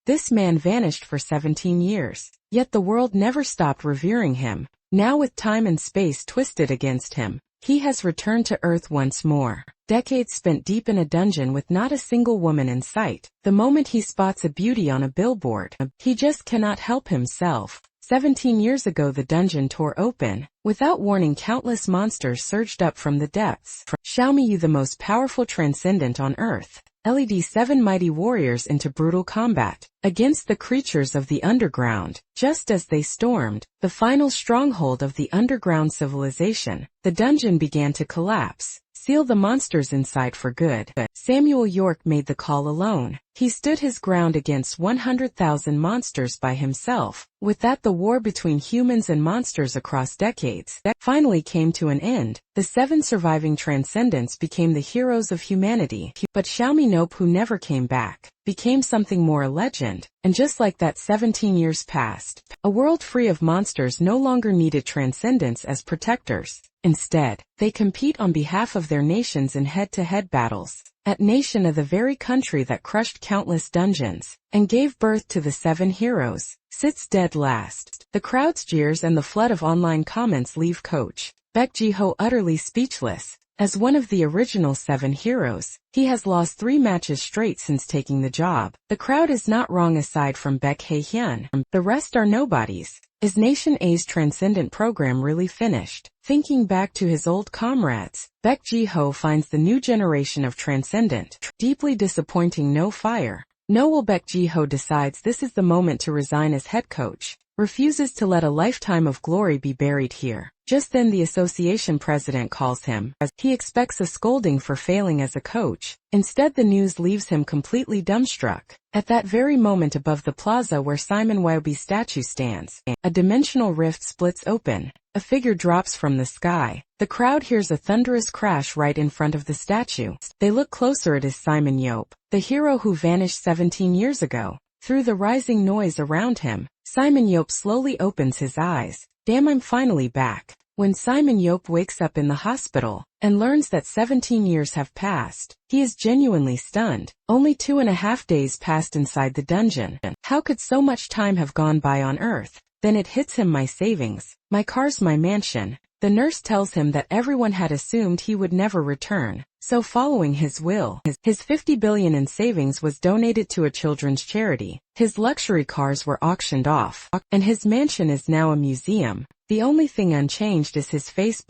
This man vanished for 17 years. Yet the world never stopped revering him. Now with time and space twisted against him, he has returned to Earth once more. Decades spent deep in a dungeon with not a single woman in sight. The moment he spots a beauty on a billboard, he just cannot help himself. 17 years ago the dungeon tore open. Without warning, countless monsters surged up from the depths. Xiaomi, you the most powerful transcendent on Earth, led 7 mighty warriors into brutal combat against the creatures of the underground. Just as they stormed the final stronghold of the underground civilization, the dungeon began to collapse. Seal the monsters inside for good. Samuel York made the call alone. He stood his ground against 100,000 monsters by himself. With that, the war between humans and monsters across decades finally came to an end. The 7 surviving transcendents became the heroes of humanity. But Xiaomi Nope, who never came back, became something more, a legend. And just like that, 17 years passed. A world free of monsters no longer needed transcendents as protectors. Instead, they compete on behalf of their nations in head-to-head battles. At Nation, of the very country that crushed countless dungeons and gave birth to the 7 heroes, sits dead last. The crowd's jeers and the flood of online comments leave Coach Baek Ji-ho utterly speechless. As one of the original 7 heroes, he has lost 3 matches straight since taking the job. The crowd is not wrong. Aside from Baek Hae-hyun, the rest are nobodies. Is Nation A's transcendent program really finished? Thinking back to his old comrades, Baek Ji-ho finds the new generation of transcendent deeply disappointing. No fire, no will. Baek Ji-ho decides this is the moment to resign as head coach, refuses to let a lifetime of glory be buried here. Just then the association president calls him, as he expects a scolding for failing as a coach. Instead, the news leaves him completely dumbstruck. At that very moment, above the plaza where Simon Wyobi's statue stands, a dimensional rift splits open. A figure drops from the sky. The crowd hears a thunderous crash right in front of the statue. They look closer. It is Simon Yope, the hero who vanished 17 years ago. Through the rising noise around him, Simon Yope slowly opens his eyes. Damn, I'm finally back. When Simon Yope wakes up in the hospital and learns that 17 years have passed, he is genuinely stunned. Only 2.5 days passed inside the dungeon. How could so much time have gone by on Earth? Then it hits him: my savings, my cars, my mansion. The nurse tells him that everyone had assumed he would never return. So following his will, his 50 billion in savings was donated to a children's charity. His luxury cars were auctioned off, and his mansion is now a museum. The only thing unchanged is his face.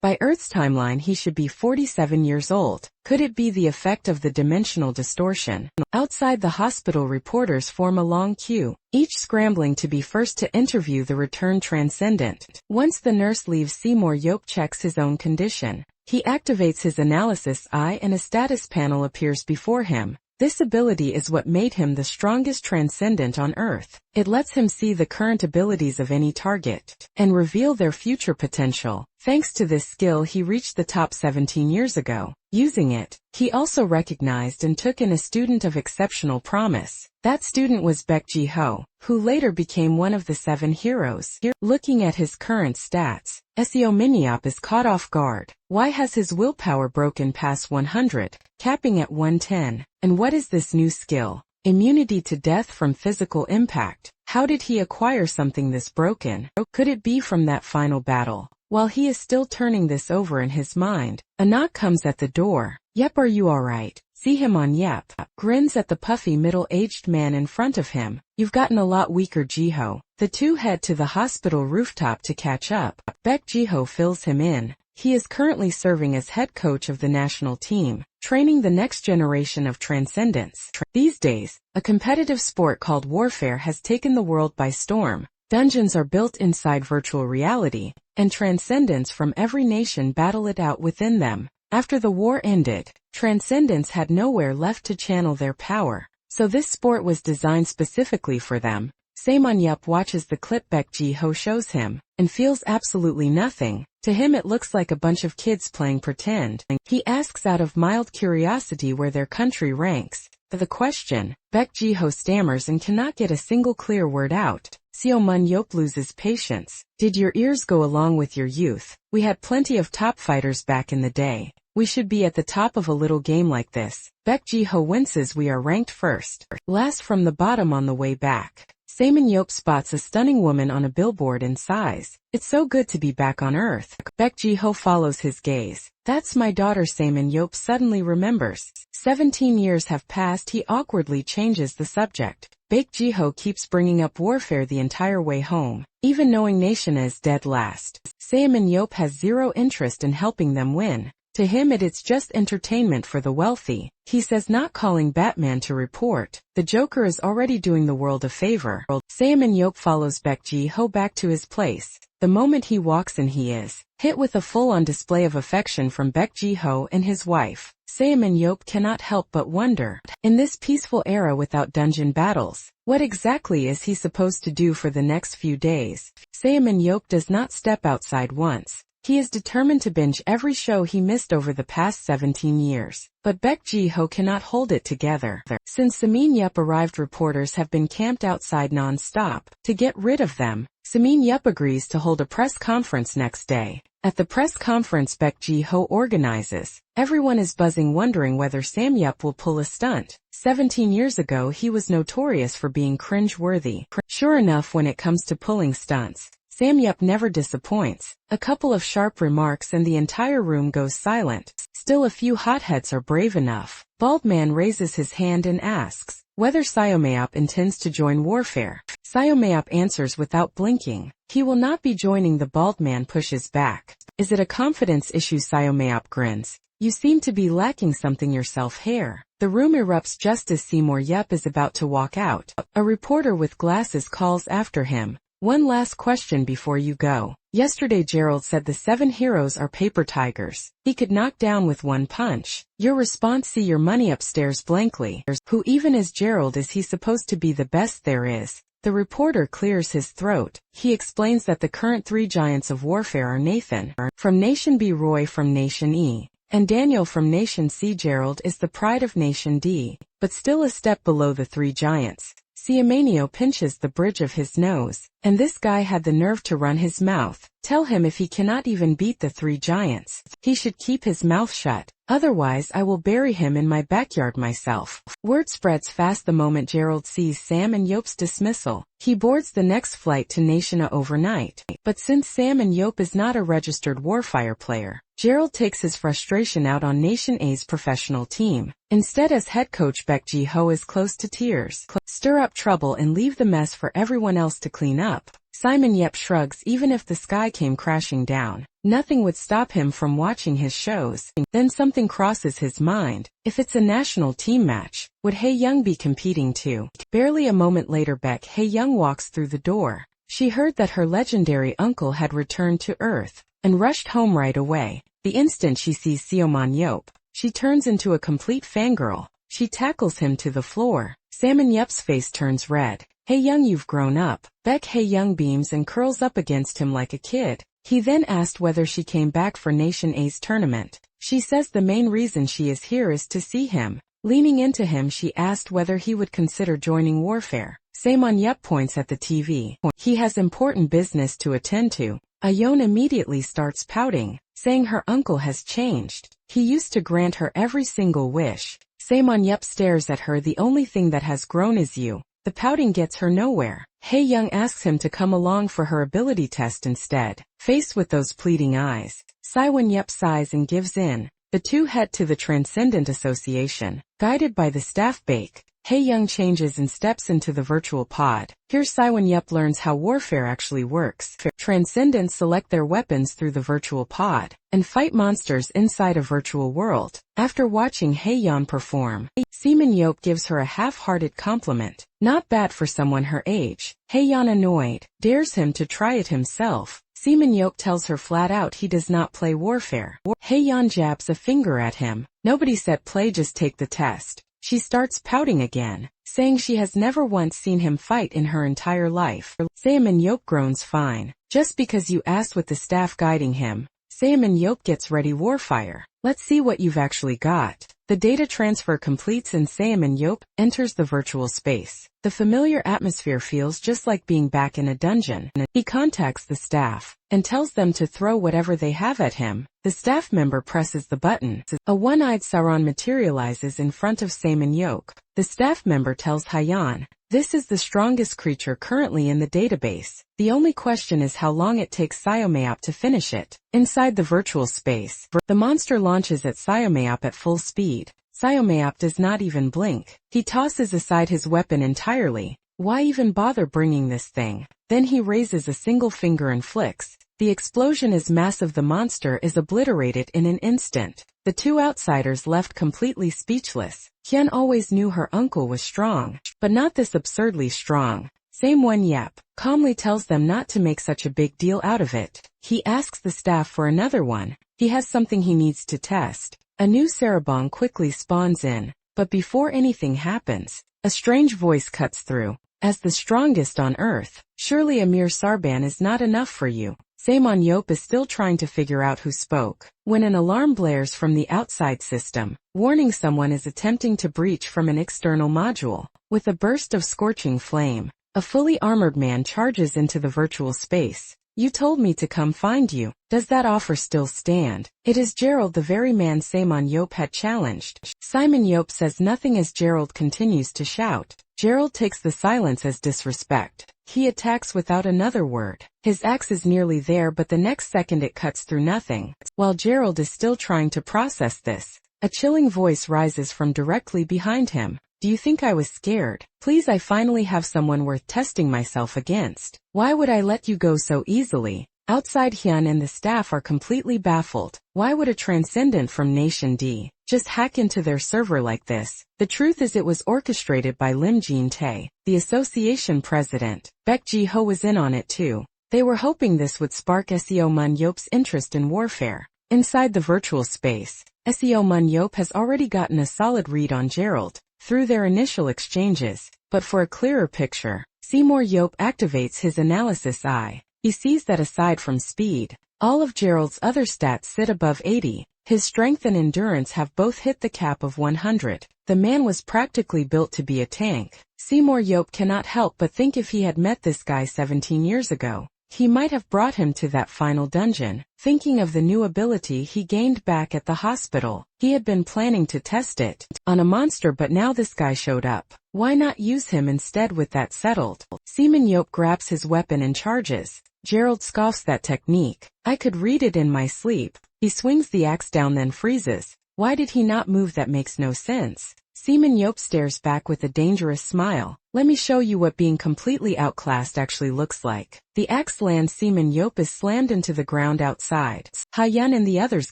By Earth's timeline, he should be 47 years old. Could it be the effect of the dimensional distortion? Outside the hospital, reporters form a long queue, each scrambling to be first to interview the returned transcendent. Once the nurse leaves, Seymour Yope checks his own condition. He activates his analysis eye and a status panel appears before him. This ability is what made him the strongest transcendent on Earth. It lets him see the current abilities of any target and reveal their future potential. Thanks to this skill, he reached the top 17 years ago. Using it, he also recognized and took in a student of exceptional promise. That student was Baek Ji-ho, who later became one of the 7 heroes. Looking at his current stats, Seo Miniop is caught off guard. Why has his willpower broken past 100, capping at 110? And what is this new skill? Immunity to death from physical impact. How did he acquire something this broken? Could it be from that final battle? While he is still turning this over in his mind, a knock comes at the door. Yep, are you alright? See him on Yep. Grins at the puffy middle-aged man in front of him. You've gotten a lot weaker, Ji-ho. The two head to the hospital rooftop to catch up. Baek Ji-ho fills him in. He is currently serving as head coach of the national team, training the next generation of transcendents. These days, a competitive sport called warfare has taken the world by storm. Dungeons are built inside virtual reality, and transcendents from every nation battle it out within them. After the war ended, transcendents had nowhere left to channel their power, so this sport was designed specifically for them. Saemon Yup watches the clip Baek Ji-ho shows him, and feels absolutely nothing. To him it looks like a bunch of kids playing pretend. He asks out of mild curiosity where their country ranks. The question, Baek Ji-ho stammers and cannot get a single clear word out. Seomun Yop loses patience. Did your ears go along with your youth? We had plenty of top fighters back in the day. We should be at the top of a little game like this. Baek Ji-ho winces. We are ranked first. Last from the bottom on the way back. Saemin-yeop spots a stunning woman on a billboard and sighs. It's so good to be back on Earth. Baek Ji-ho follows his gaze. That's my daughter. Saemin-yeop suddenly remembers. 17 years have passed. He awkwardly changes the subject. Baek Ji-ho keeps bringing up warfare the entire way home, even knowing Nation is dead last. Saemin-yeop has zero interest in helping them win. To him it's just entertainment for the wealthy. He says not calling Batman to report. The Joker is already doing the world a favor. Saemin-yeop follows Baek Ji-ho back to his place. The moment he walks in he is hit with a full-on display of affection from Baek Ji-ho and his wife. Saemin-yeop cannot help but wonder, in this peaceful era without dungeon battles, what exactly is he supposed to do for the next few days? Saemin-yeop does not step outside once. He is determined to binge every show he missed over the past 17 years. But Baek Ji-ho cannot hold it together. Since Saemin-yeop arrived, reporters have been camped outside non-stop. To get rid of them, Saemin-yeop agrees to hold a press conference next day. At the press conference Baek Ji-ho organizes, everyone is buzzing wondering whether Saemin-yeop will pull a stunt. 17 years ago he was notorious for being cringe-worthy. Sure enough, when it comes to pulling stunts, Saemin-yeop never disappoints. A couple of sharp remarks and the entire room goes silent. Still a few hotheads are brave enough. Bald man raises his hand and asks whether Saemin-yeop intends to join warfare. Saemin-yeop answers without blinking. He will not be joining. The bald man pushes back. Is it a confidence issue? Saemin-yeop grins. You seem to be lacking something yourself here. The room erupts just as Seymour Yep is about to walk out. A reporter with glasses calls after him. One last question before you go. Yesterday Gerald said the 7 heroes are paper tigers. He could knock down with one punch. Your response? See your money upstairs blankly. Who even is Gerald? Is he supposed to be the best there is? The reporter clears his throat. He explains that the current 3 giants of warfare are Nathan from Nation B, Roy from Nation E, and Daniel from Nation C. Gerald is the pride of Nation D, but still a step below the 3 giants. Siamanio pinches the bridge of his nose, and this guy had the nerve to run his mouth. Tell him if he cannot even beat the 3 giants, he should keep his mouth shut. Otherwise I will bury him in my backyard myself. Word spreads fast the moment Gerald sees Saemin-yeop's dismissal. He boards the next flight to Nationa overnight. But since Saemin-yeop is not a registered Warfire player, Gerald takes his frustration out on Nation A's professional team. Instead, as head coach, Baek Ji-ho is close to tears. Stir up trouble and leave the mess for everyone else to clean up. Saemin-yeop shrugs. Even if the sky came crashing down, nothing would stop him from watching his shows. Then something crosses his mind. If it's a national team match, would Hae-young be competing too? Barely a moment later, Baek Hae-young walks through the door. She heard that her legendary uncle had returned to Earth and rushed home right away. The instant she sees Saemin-yeop, she turns into a complete fangirl. She tackles him to the floor. Saemin-yeop's face turns red. Hae-young, you've grown up. Baek Hae-young beams and curls up against him like a kid. He then asked whether she came back for Nation A's tournament. She says the main reason she is here is to see him. Leaning into him, she asked whether he would consider joining warfare. Saemin-yeop points at the TV. He has important business to attend to. Ayeon immediately starts pouting, saying her uncle has changed. He used to grant her every single wish. Saemin-yeop stares at her. The only thing that has grown is you. The pouting gets her nowhere. Hae-young asks him to come along for her ability test instead. Faced with those pleading eyes, Saemin-yeop sighs and gives in. The two head to the Transcendent Association. Guided by the staff Baek, Hae-young changes and steps into the virtual pod. Here Saemin-yeop learns how warfare actually works. Transcendents select their weapons through the virtual pod and fight monsters inside a virtual world. After watching Hae-young perform, Saemin-yeop gives her a half-hearted compliment. Not bad for someone her age. Hae-young, annoyed, dares him to try it himself. Saemin-yeop tells her flat out he does not play warfare. Hae-young jabs a finger at him. Nobody said play, just take the test. She starts pouting again, saying she has never once seen him fight in her entire life. Saemin-yeop groans. Fine. Just because you asked, with the staff guiding him, Saemin-yeop gets ready. Warfire. Let's see what you've actually got. The data transfer completes and Sam Yop enters the virtual space. The familiar atmosphere feels just like being back in a dungeon. He contacts the staff and tells them to throw whatever they have at him. The staff member presses the button. A one-eyed Sauron materializes in front of Sam Yop. The staff member tells Hyan, "This is the strongest creature currently in the database. The only question is how long it takes Siomeop to finish it." Inside the virtual space, the monster launches at Siomeop at full speed. Siomeop does not even blink. He tosses aside his weapon entirely. Why even bother bringing this thing? Then he raises a single finger and flicks. The explosion is massive. The monster is obliterated in an instant. The two outsiders left completely speechless. Hyun always knew her uncle was strong, but not this absurdly strong. Samwon Yep calmly tells them not to make such a big deal out of it. He asks the staff for another one. He has something he needs to test. A new Sarabong quickly spawns in, but before anything happens, a strange voice cuts through. "As the strongest on Earth, surely a mere Sarban is not enough for you." Samon Yop is still trying to figure out who spoke, when an alarm blares from the outside system, warning someone is attempting to breach from an external module. With a burst of scorching flame, a fully armored man charges into the virtual space. "You told me to come find you. Does that offer still stand?" It is Gerald, the very man Samon Yop had challenged. Simon Yop says nothing as Gerald continues to shout. Gerald takes the silence as disrespect. He attacks without another word. His axe is nearly there, but the next second it cuts through nothing. While Gerald is still trying to process this, a chilling voice rises from directly behind him. "Do you think I was scared? Please, I finally have someone worth testing myself against. Why would I let you go so easily?" Outside, Hyun and the staff are completely baffled. Why would a transcendent from Nation D just hack into their server like this? The truth is it was orchestrated by Lim Jin-tae, the association president. Baek Ji-ho was in on it too. They were hoping this would spark Seo Mun Yop's interest in warfare. Inside the virtual space, Seo Mun Yop has already gotten a solid read on Gerald through their initial exchanges, but for a clearer picture, Seymour Yop activates his analysis eye. He sees that aside from speed, all of Gerald's other stats sit above 80. His strength and endurance have both hit the cap of 100. The man was practically built to be a tank. Seymour Yop cannot help but think if he had met this guy 17 years ago, he might have brought him to that final dungeon. Thinking of the new ability he gained back at the hospital, he had been planning to test it on a monster, but now this guy showed up. Why not use him instead? With that settled, Seaman Yop grabs his weapon and charges. Gerald scoffs that technique. "I could read it in my sleep." He swings the axe down, then freezes. Why did he not move? That makes no sense. Seaman Yop stares back with a dangerous smile. "Let me show you what being completely outclassed actually looks like." The axe lands. Seaman Yop is slammed into the ground outside. Hyun and the others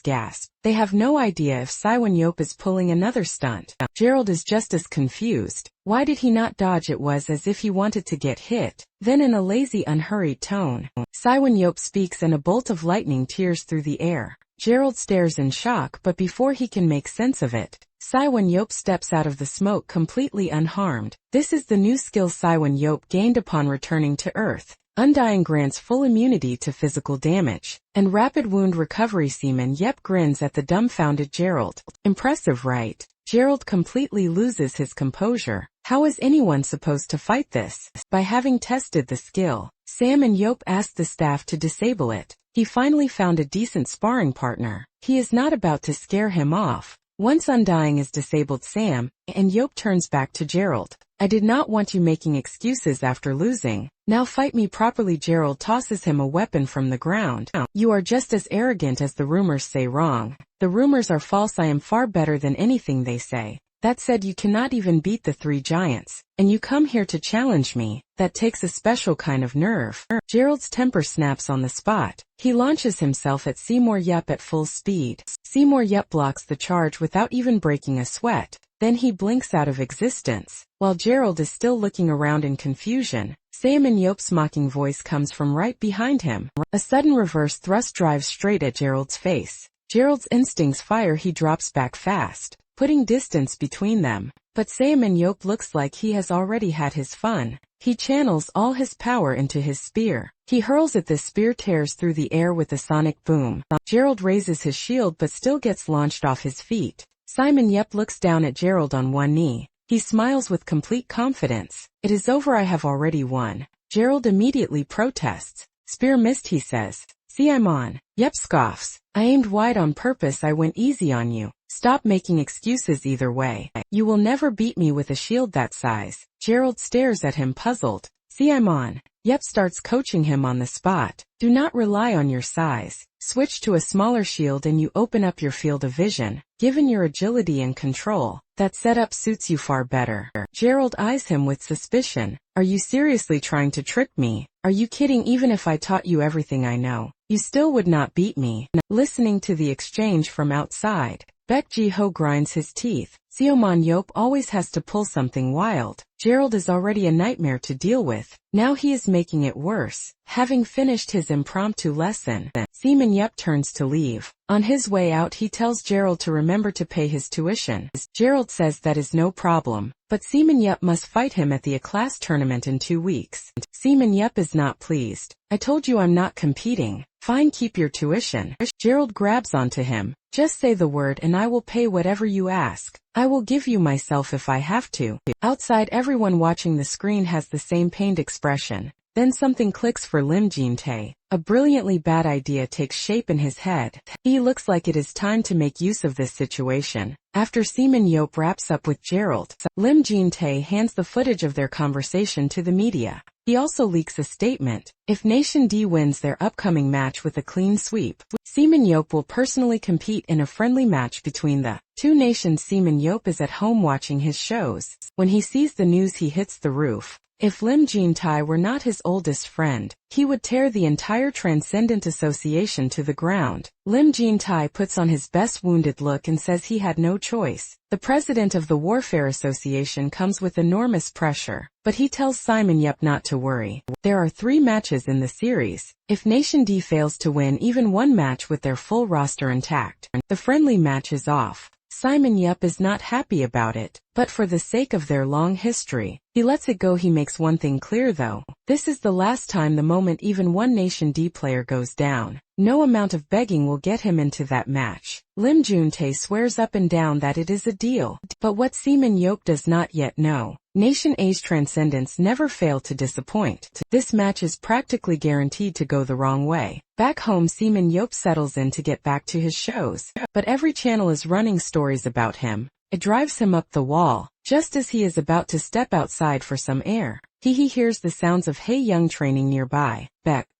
gasp. They have no idea if Siwon Yop is pulling another stunt. Gerald is just as confused. Why did he not dodge? It was as if he wanted to get hit. Then in a lazy, unhurried tone, Siwon Yop speaks and a bolt of lightning tears through the air. Gerald stares in shock, but before he can make sense of it, Siwon Yop steps out of the smoke completely unharmed. This is the new skill Siwon Yop gained upon returning to Earth. Undying grants full immunity to physical damage, and rapid wound recovery. Seaman Yep grins at the dumbfounded Gerald. Impressive, right? Gerald completely loses his composure. How is anyone supposed to fight this? By having tested the skill, Sam and Yop asked the staff to disable it. He finally found a decent sparring partner. He is not about to scare him off. Once Undying is disabled, Sam and Yop turns back to Gerald. "I did not want you making excuses after losing. Now fight me properly." Gerald tosses him a weapon from the ground. "You are just as arrogant as the rumors say." "Wrong. The rumors are false. I am far better than anything they say. That said, you cannot even beat the three giants, and you come here to challenge me. That takes a special kind of nerve." Gerald's temper snaps on the spot. He launches himself at Seymour Yep at full speed. Seymour Yep blocks the charge without even breaking a sweat. Then he blinks out of existence. While Gerald is still looking around in confusion, Sam and Yop's mocking voice comes from right behind him. A sudden reverse thrust drives straight at Gerald's face. Gerald's instincts fire. He drops back fast, putting distance between them. But Sam and Yop looks like he has already had his fun. He channels all his power into his spear. He hurls it. The spear tears through the air with a sonic boom. Gerald raises his shield but still gets launched off his feet. Simon Yep looks down at Gerald on one knee. He smiles with complete confidence. It is over, I have already won. Gerald immediately protests. Spear missed, he says. See, I'm on. Yep scoffs. I aimed wide on purpose, I went easy on you. Stop making excuses either way. You will never beat me with a shield that size. Gerald stares at him puzzled. See, I'm on. Yep starts coaching him on the spot. Do not rely on your size. Switch to a smaller shield and you open up your field of vision. Given your agility and control, that setup suits you far better. Gerald eyes him with suspicion. Are you seriously trying to trick me? Are you kidding? Even if I taught you everything I know, you still would not beat me. Listening to the exchange from outside, Baek Ji-ho grinds his teeth. Seoman Yop always has to pull something wild. Gerald is already a nightmare to deal with. Now he is making it worse. Having finished his impromptu lesson, Seaman Yep turns to leave. On his way out, he tells Gerald to remember to pay his tuition. Gerald says that is no problem, but Seaman Yep must fight him at the A-class tournament in 2 weeks. Seaman Yep is not pleased. I told you I'm not competing. Fine, keep your tuition. Gerald grabs onto him. Just say the word and I will pay whatever you ask. I will give you myself if I have to. Outside, everyone watching the screen has the same pained expression. Then something clicks for Lim Jin-tae. A brilliantly bad idea takes shape in his head. He looks like it is time to make use of this situation. After Seaman Yop wraps up with Gerald, Lim Jin-tae hands the footage of their conversation to the media. He also leaks a statement. If Nation D wins their upcoming match with a clean sweep, Seaman Yop will personally compete in a friendly match between the two nations. Seaman Yop is at home watching his shows. When he sees the news, he hits the roof. If Lim Jin-tae were not his oldest friend, he would tear the entire Transcendent Association to the ground. Lim Jin-tae puts on his best wounded look and says he had no choice. The president of the Warfare Association comes with enormous pressure, but he tells Simon Yep not to worry. There are 3 matches in the series. If Nation D fails to win even one match with their full roster intact, the friendly match is off. Simon Yep is not happy about it, but for the sake of their long history, he lets it go. He makes one thing clear though. This is the last time the moment even one Nation D player goes down. No amount of begging will get him into that match. Lim Jin-tae swears up and down that it is a deal. But what Seaman Yop does not yet know, Nation A's Transcendence never fail to disappoint. This match is practically guaranteed to go the wrong way. Back home, Seaman Yop settles in to get back to his shows. But every channel is running stories about him. It drives him up the wall. Just as he is about to step outside for some air, he hears the sounds of Hae-young training nearby.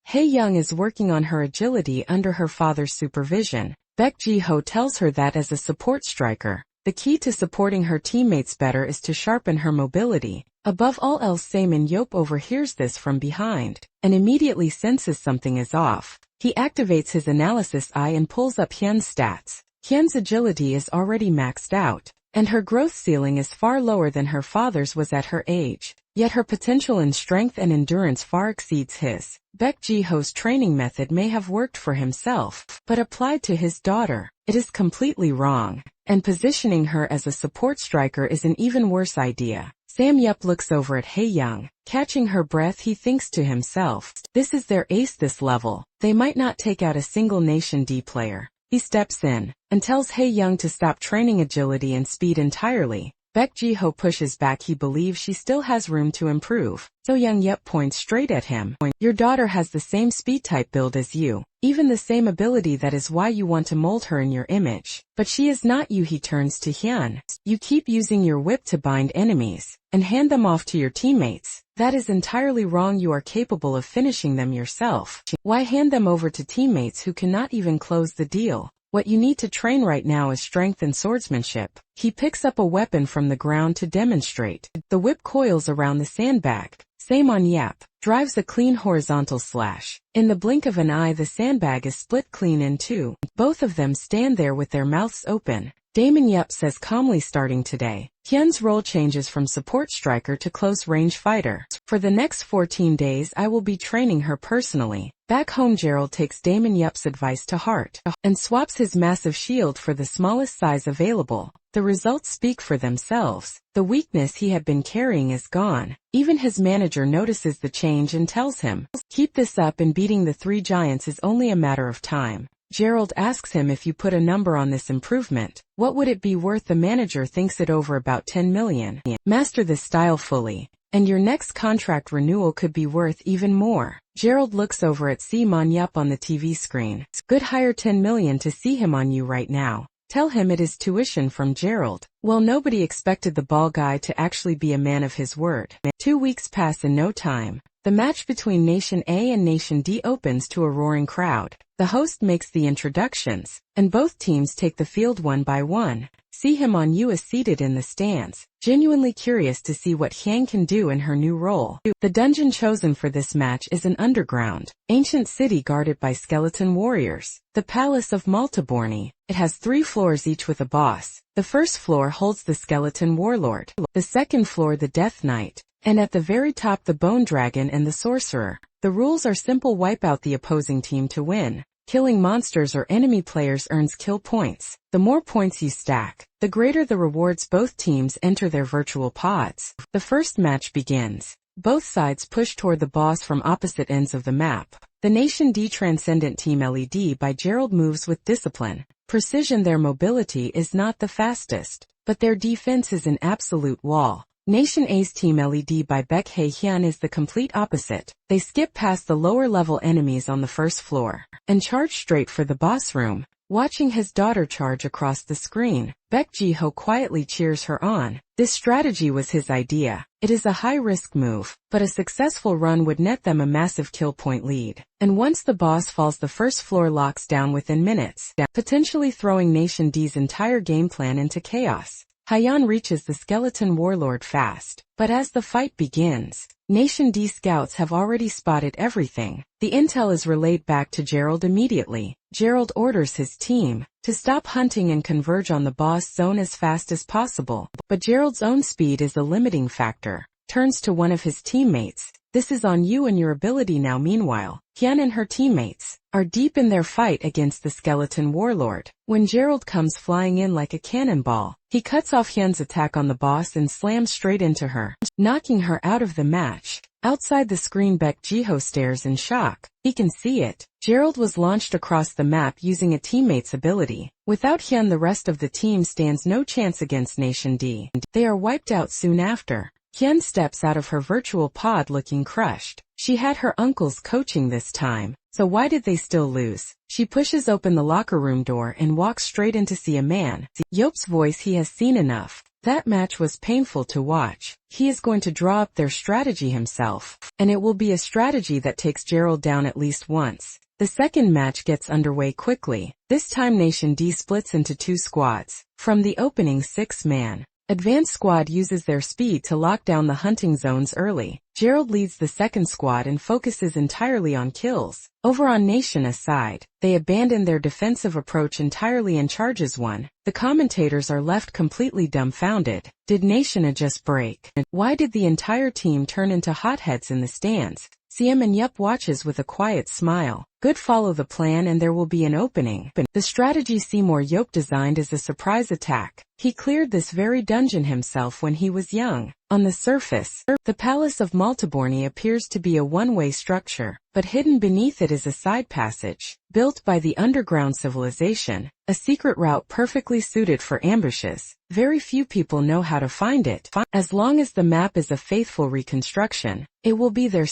Hae-young is working on her agility under her father's supervision. Baek Ji-ho tells her that as a support striker, the key to supporting her teammates better is to sharpen her mobility. Above all else, Seaman Yop overhears this from behind, and immediately senses something is off. He activates his analysis eye and pulls up Hyun's stats. Hyun's agility is already maxed out, and her growth ceiling is far lower than her father's was at her age. Yet her potential in strength and endurance far exceeds his. Baek Ji-ho's training method may have worked for himself, but applied to his daughter, it is completely wrong. And positioning her as a support striker is an even worse idea. Sam Yep looks over at Hae-young. Catching her breath, he thinks to himself, this is their ace this level. They might not take out a single Nation D player. He steps in and tells Hae-young to stop training agility and speed entirely. Baek Ji-ho pushes back. He believes she still has room to improve. So Young Yep points straight at him. Your daughter has the same speed type build as you, even the same ability. That is why you want to mold her in your image. But she is not you. He turns to Hyun. You keep using your whip to bind enemies and hand them off to your teammates. That is entirely wrong. You are capable of finishing them yourself. Why hand them over to teammates who cannot even close the deal? What you need to train right now is strength and swordsmanship. He picks up a weapon from the ground to demonstrate. The whip coils around the sandbag. Seoman Yep drives a clean horizontal slash. In the blink of an eye, the sandbag is split clean in two. Both of them stand there with their mouths open. Damon Yep says calmly, starting today, Hyun's role changes from support striker to close-range fighter. For the next 14 days I will be training her personally. Back home, Gerald takes Damon Yep's advice to heart and swaps his massive shield for the smallest size available. The results speak for themselves. The weakness he had been carrying is gone. Even his manager notices the change and tells him, keep this up and beating the 3 giants is only a matter of time. Gerald asks him if you put a number on this improvement, what would it be worth? The manager thinks it over. About 10 million. Master this style fully, and your next contract renewal could be worth even more. Gerald looks over at Manhwa on the TV screen. Good, hire 10 million to see him on you right now. Tell him it is tuition from Gerald. Well, nobody expected the ball guy to actually be a man of his word. 2 weeks pass in no time. The match between Nation A and Nation D opens to a roaring crowd. The host makes the introductions, and both teams take the field one by one. Manhwa is seated in the stands, genuinely curious to see what Hyang can do in her new role. The dungeon chosen for this match is an underground, ancient city guarded by skeleton warriors. The Palace of Maltaborni. It has 3 floors each with a boss. The first floor holds the skeleton warlord, the second floor the Death Knight, and at the very top the Bone Dragon and the Sorcerer. The rules are simple: wipe out the opposing team to win. Killing monsters or enemy players earns kill points. The more points you stack, the greater the rewards. Both teams enter their virtual pods. The first match begins. Both sides push toward the boss from opposite ends of the map. The Nation D Transcendent Team LED by Gerald moves with discipline, precision. Their mobility is not the fastest, but their defense is an absolute wall. Nation A's Team LED by Baek Hae-hyun is the complete opposite. They skip past the lower-level enemies on the first floor and charge straight for the boss room. Watching his daughter charge across the screen, Baek Ji-ho quietly cheers her on. This strategy was his idea. It is a high-risk move, but a successful run would net them a massive kill point lead. And once the boss falls, the first floor locks down within minutes, potentially throwing Nation D's entire game plan into chaos. Hyun reaches the skeleton warlord fast, but as the fight begins, Nation D scouts have already spotted everything. The intel is relayed back to Gerald immediately. Gerald orders his team to stop hunting and converge on the boss zone as fast as possible. But Gerald's own speed is a limiting factor. Turns to one of his teammates. This is on you and your ability now. Meanwhile, Hyun and her teammates are deep in their fight against the skeleton warlord. When Gerald comes flying in like a cannonball, he cuts off Hyun's attack on the boss and slams straight into her, knocking her out of the match. Outside the screen, Baek Ji-ho stares in shock. He can see it. Gerald was launched across the map using a teammate's ability. Without Hyun, the rest of the team stands no chance against Nation D. They are wiped out soon after. Hyun steps out of her virtual pod looking crushed. She had her uncle's coaching this time, so why did they still lose? She pushes open the locker room door and walks straight in to see a man. Yop's voice: he has seen enough. That match was painful to watch. He is going to draw up their strategy himself, and it will be a strategy that takes Gerald down at least once. The second match gets underway quickly. This time Nation D splits into 2 squads. From the opening 6-man Advanced Squad uses their speed to lock down the hunting zones early. Gerald leads the second squad and focuses entirely on kills. Over on Nation A's side, they abandon their defensive approach entirely and charges one. The commentators are left completely dumbfounded. Did Nation A just break? Why did the entire team turn into hotheads in the stands? And Yup watches with a quiet smile. Good, follow the plan and there will be an opening. The strategy Yup designed is a surprise attack. He cleared this very dungeon himself when he was young. On the surface, the Palace of Maltaborni appears to be a one-way structure, but hidden beneath it is a side passage, built by the underground civilization, a secret route perfectly suited for ambushes. Very few people know how to find it. As long as the map is a faithful reconstruction, it will be there.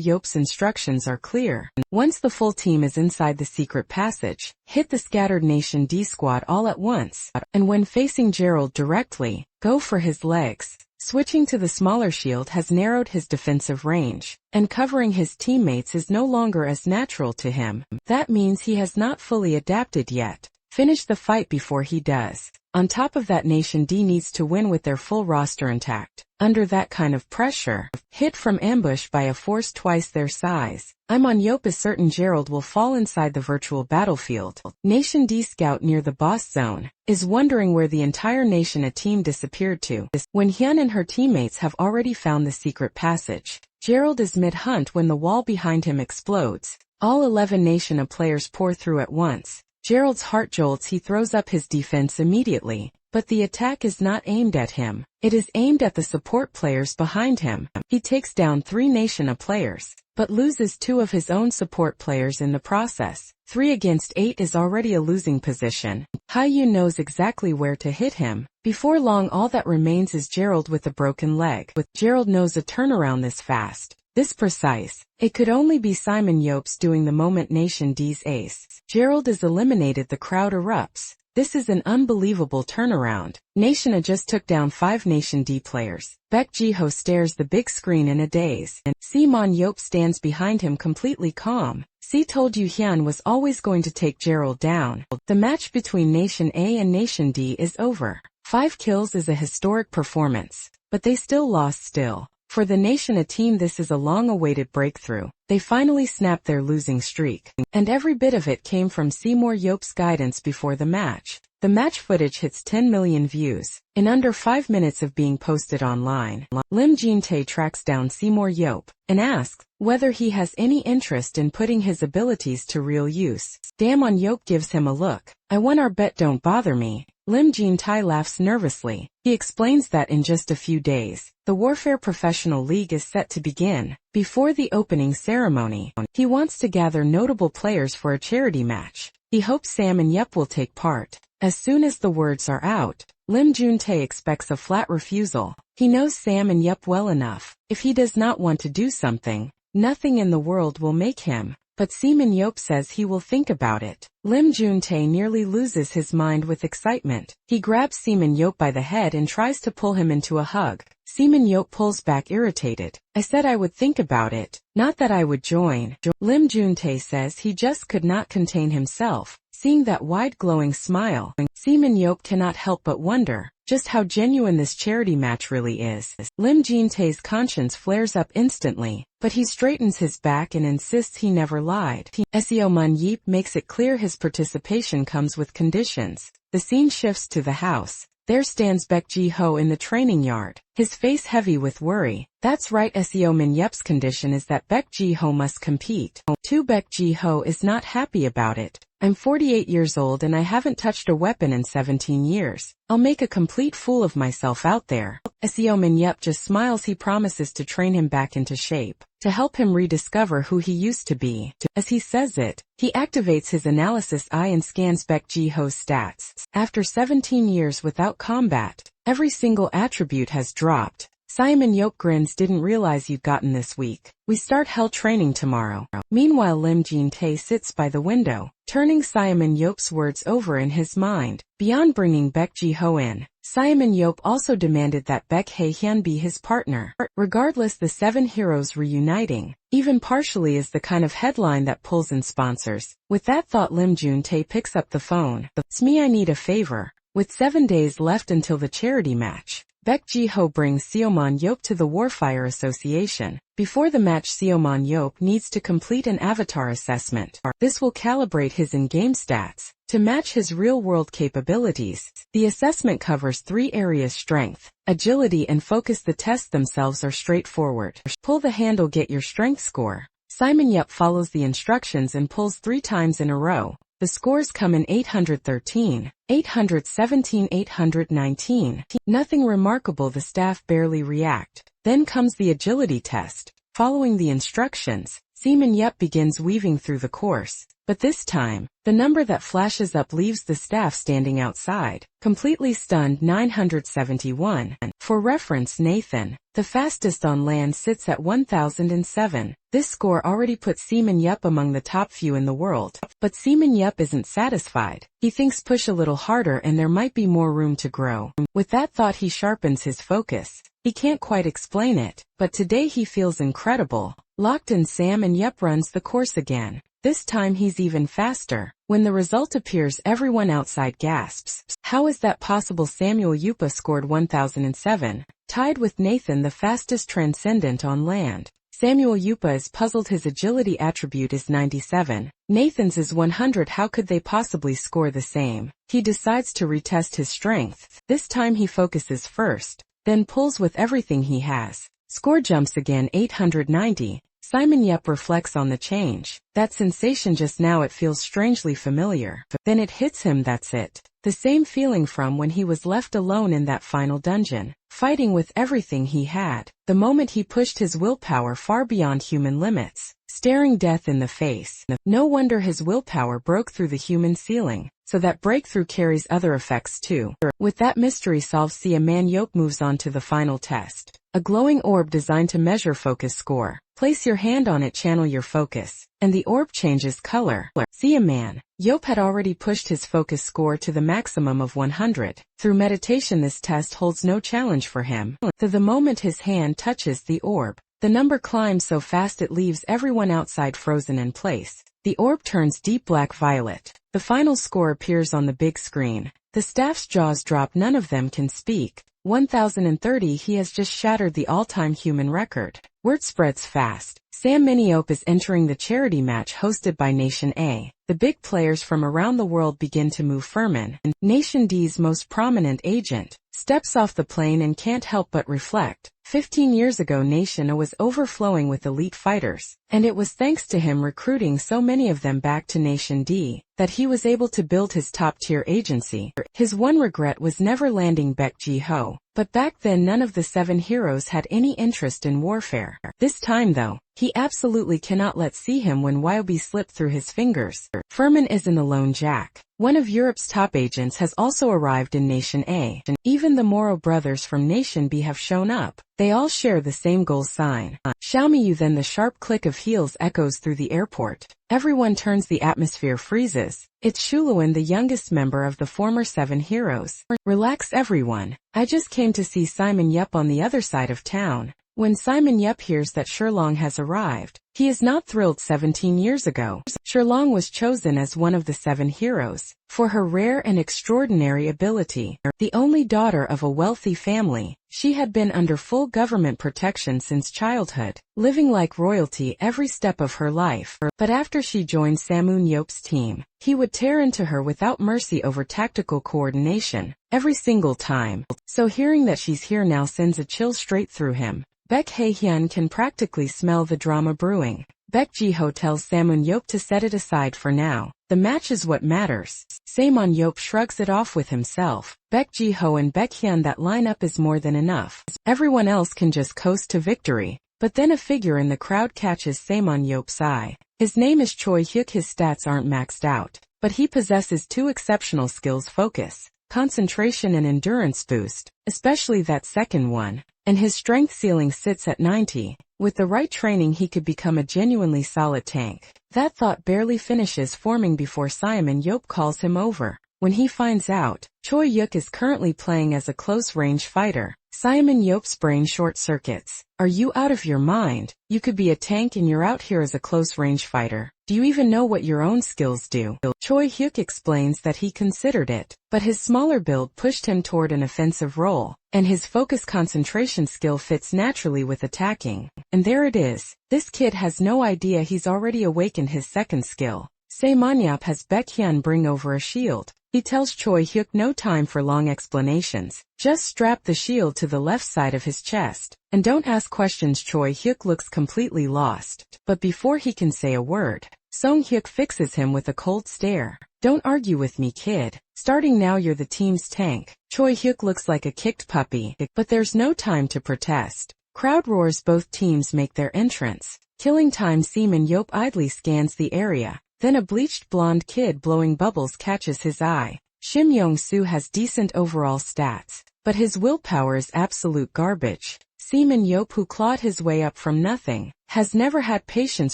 Yop's instructions are clear. Once the full team is inside the secret passage, hit the scattered Nation D squad all at once, and when facing Gerald directly, go for his legs. Switching to the smaller shield has narrowed his defensive range, and covering his teammates is no longer as natural to him. That means he has not fully adapted yet. Finish the fight before he does. On top of that, Nation D needs to win with their full roster intact. Under that kind of pressure, hit from ambush by a force twice their size, Yop is certain Gerald will fall inside the virtual battlefield. Nation D scout near the boss zone is wondering where the entire Nation A team disappeared to, when Hyun and her teammates have already found the secret passage. Gerald is mid-hunt when the wall behind him explodes. All 11 Nation A players pour through at once. Gerald's heart jolts. He throws up his defense immediately, but the attack is not aimed at him. It is aimed at the support players behind him. He takes down 3 Nation A players, but loses 2 of his own support players in the process. 3 against 8 is already a losing position. Haiyun knows exactly where to hit him. Before long all that remains is Gerald with a broken leg. Gerald knows a turnaround this fast, this precise. It could only be Simon Yopes doing the moment Nation D's ace. Gerald is eliminated, the crowd erupts. This is an unbelievable turnaround. Nation A just took down 5 Nation D players. Baek Ji-ho stares the big screen in a daze, and Simon Yop stands behind him completely calm. See, told you Hyun was always going to take Gerald down. The match between Nation A and Nation D is over. 5 kills is a historic performance, but they still lost still. For the Nation A team this is a long-awaited breakthrough. They finally snapped their losing streak, and every bit of it came from Seymour Yop's guidance before the match. The match footage hits 10 million views in under 5 minutes of being posted online. Lim Jin-tae tracks down Seymour Yop and asks whether he has any interest in putting his abilities to real use. Damon Yop gives him a look. I won our bet, don't bother me. Lim Jin-tae laughs nervously. He explains that in just a few days, the Warfare Professional League is set to begin. Before the opening ceremony, he wants to gather notable players for a charity match. He hopes Sam and Yep will take part. As soon as the words are out, Lim Jun-tae expects a flat refusal. He knows Sam and Yep well enough. If he does not want to do something, nothing in the world will make him. But Seaman Yop says he will think about it. Lim Jun-tae nearly loses his mind with excitement. He grabs Seaman Yop by the head and tries to pull him into a hug. Seaman Yop pulls back irritated. I said I would think about it, not that I would join. Lim Jun-tae says he just could not contain himself. Seeing that wide glowing smile, Seaman Yop cannot help but wonder just how genuine this charity match really is. Lim Jin-tae's conscience flares up instantly, but he straightens his back and insists he never lied. Seo Mun Yeep makes it clear his participation comes with conditions. The scene shifts to the house. There stands Baek Ji-ho in the training yard, his face heavy with worry. That's right, Seo Min Yep's condition is that Baek Ji-ho must compete. Baek Ji-ho is not happy about it. I'm 48 years old and I haven't touched a weapon in 17 years. I'll make a complete fool of myself out there. Seo Min Yep just smiles. He promises to train him back into shape, to help him rediscover who he used to be. As he says it, he activates his analysis eye and scans Baek Ji-ho's stats. After 17 years without combat, every single attribute has dropped. Simon Yop grins. Didn't realize you'd gotten this weak. We start hell training tomorrow. Meanwhile, Lim Jin-tae sits by the window, turning Simon Yop's words over in his mind. Beyond bringing Baek Ji-ho in, Simon Yop also demanded that Baek Hae-hyun be his partner. Regardless, the 7 heroes reuniting, even partially, is the kind of headline that pulls in sponsors. With that thought, Lim Jun-tae picks up the phone. It's me, I need a favor. With 7 days left until the charity match, Baek Ji-ho brings Seoman Yop to the Warfire Association. Before the match, Seoman Yop needs to complete an avatar assessment. This will calibrate his in-game stats to match his real-world capabilities. The assessment covers 3 areas: strength, agility, and focus. The tests themselves are straightforward. Pull the handle, get your strength score. Simon Yop follows the instructions and pulls 3 times in a row. The scores come in 813, 817, 819. Nothing remarkable, the staff barely react. Then comes the agility test. Following the instructions, Seaman Yep begins weaving through the course. But this time, the number that flashes up leaves the staff standing outside, completely stunned. 971. For reference, Nathan, the fastest on land, sits at 1007. This score already puts Seaman Yep among the top few in the world. But Seaman Yep isn't satisfied. He thinks push a little harder and there might be more room to grow. With that thought, he sharpens his focus. He can't quite explain it, but today he feels incredible. Locked in, Sam and Yep runs the course again. This time he's even faster. When the result appears, everyone outside gasps. How is that possible? Samuel Yupa scored 1007, tied with Nathan, the fastest transcendent on land. Samuel Yupa is puzzled. His agility attribute is 97. Nathan's is 100. How could they possibly score the same? He decides to retest his strength. This time he focuses first, then pulls with everything he has. Score jumps again, 890. Simon Yep reflects on the change. That sensation just now, it feels strangely familiar. Then it hits him, that's it. The same feeling from when he was left alone in that final dungeon, fighting with everything he had, the moment he pushed his willpower far beyond human limits, staring death in the face. No wonder his willpower broke through the human ceiling, so that breakthrough carries other effects too. With that mystery solved, Man Yop moves on to the final test. A glowing orb designed to measure focus score. Place your hand on it, channel your focus, and the orb changes color. Man Yop had already pushed his focus score to the maximum of 100. Through meditation, this test holds no challenge for him. The moment his hand touches the orb, the number climbs so fast it leaves everyone outside frozen in place. The orb turns deep black violet. The final score appears on the big screen. The staff's jaws drop. None of them can speak. 1030. He has just shattered the all-time human record. Word spreads fast. Sam Miniop is entering the charity match hosted by Nation A. The big players from around the world begin to move. Furman, Nation D's most prominent agent, steps off the plane and can't help but reflect. 15 years ago, Nation A was overflowing with elite fighters, and it was thanks to him recruiting so many of them back to Nation D that he was able to build his top-tier agency. His one regret was never landing Baek Ji-ho, but back then none of the 7 heroes had any interest in warfare. This time though, he absolutely cannot let see him when Wyobi slipped through his fingers. Furman isn't alone. Jack, one of Europe's top agents, has also arrived in Nation A. Even the Moro brothers from Nation B have shown up. They all share the same goal sign. Xiaomiyu. Then the sharp click of heels echoes through the airport. Everyone turns, the atmosphere freezes. It's Shuluan, the youngest member of the former 7 heroes. Relax everyone. I just came to see Simon Yup on the other side of town. When Simon Yup hears that Shirlong has arrived, he is not thrilled. 17 years ago, Shirlong was chosen as one of the 7 heroes for her rare and extraordinary ability. The only daughter of a wealthy family, she had been under full government protection since childhood, living like royalty every step of her life. But after she joined Samoon Yop's team, he would tear into her without mercy over tactical coordination, every single time. So hearing that she's here now sends a chill straight through him. Baek Hae-hyun can practically smell the drama brewing. Baek Ji-ho tells Samoon Yop to set it aside for now. The match is what matters. Samoon Yop shrugs it off with himself. Baek Ji-ho and Baek Hyun, that lineup is more than enough. Everyone else can just coast to victory. But then a figure in the crowd catches Samoon Yop's eye. His name is Choi Hyuk. His stats aren't maxed out, but he possesses 2 exceptional skills: focus, concentration, and endurance boost, especially that second one. And his strength ceiling sits at 90. With the right training, he could become a genuinely solid tank. That thought barely finishes forming before Simon Yop calls him over. When he finds out Choi Hyuk is currently playing as a close-range fighter, Simon Yop's brain short-circuits. Are you out of your mind? You could be a tank and you're out here as a close-range fighter. Do you even know what your own skills do? Choi Hyuk explains that he considered it, but his smaller build pushed him toward an offensive role, and his focus concentration skill fits naturally with attacking. And there it is. This kid has no idea he's already awakened his second skill. Saemonyap has Baek Hyun bring over a shield. He tells Choi Hyuk no time for long explanations. Just strap the shield to the left side of his chest. And don't ask questions. Choi Hyuk looks completely lost. But before he can say a word, Song Hyuk fixes him with a cold stare. Don't argue with me, kid. Starting now, you're the team's tank. Choi Hyuk looks like a kicked puppy, but there's no time to protest. Crowd roars. Both teams make their entrance. Killing time. Simon Yop idly scans the area. Then a bleached blonde kid blowing bubbles catches his eye. Shim Yong-soo has decent overall stats, but his willpower is absolute garbage. Simon Yop, who clawed his way up from nothing, has never had patience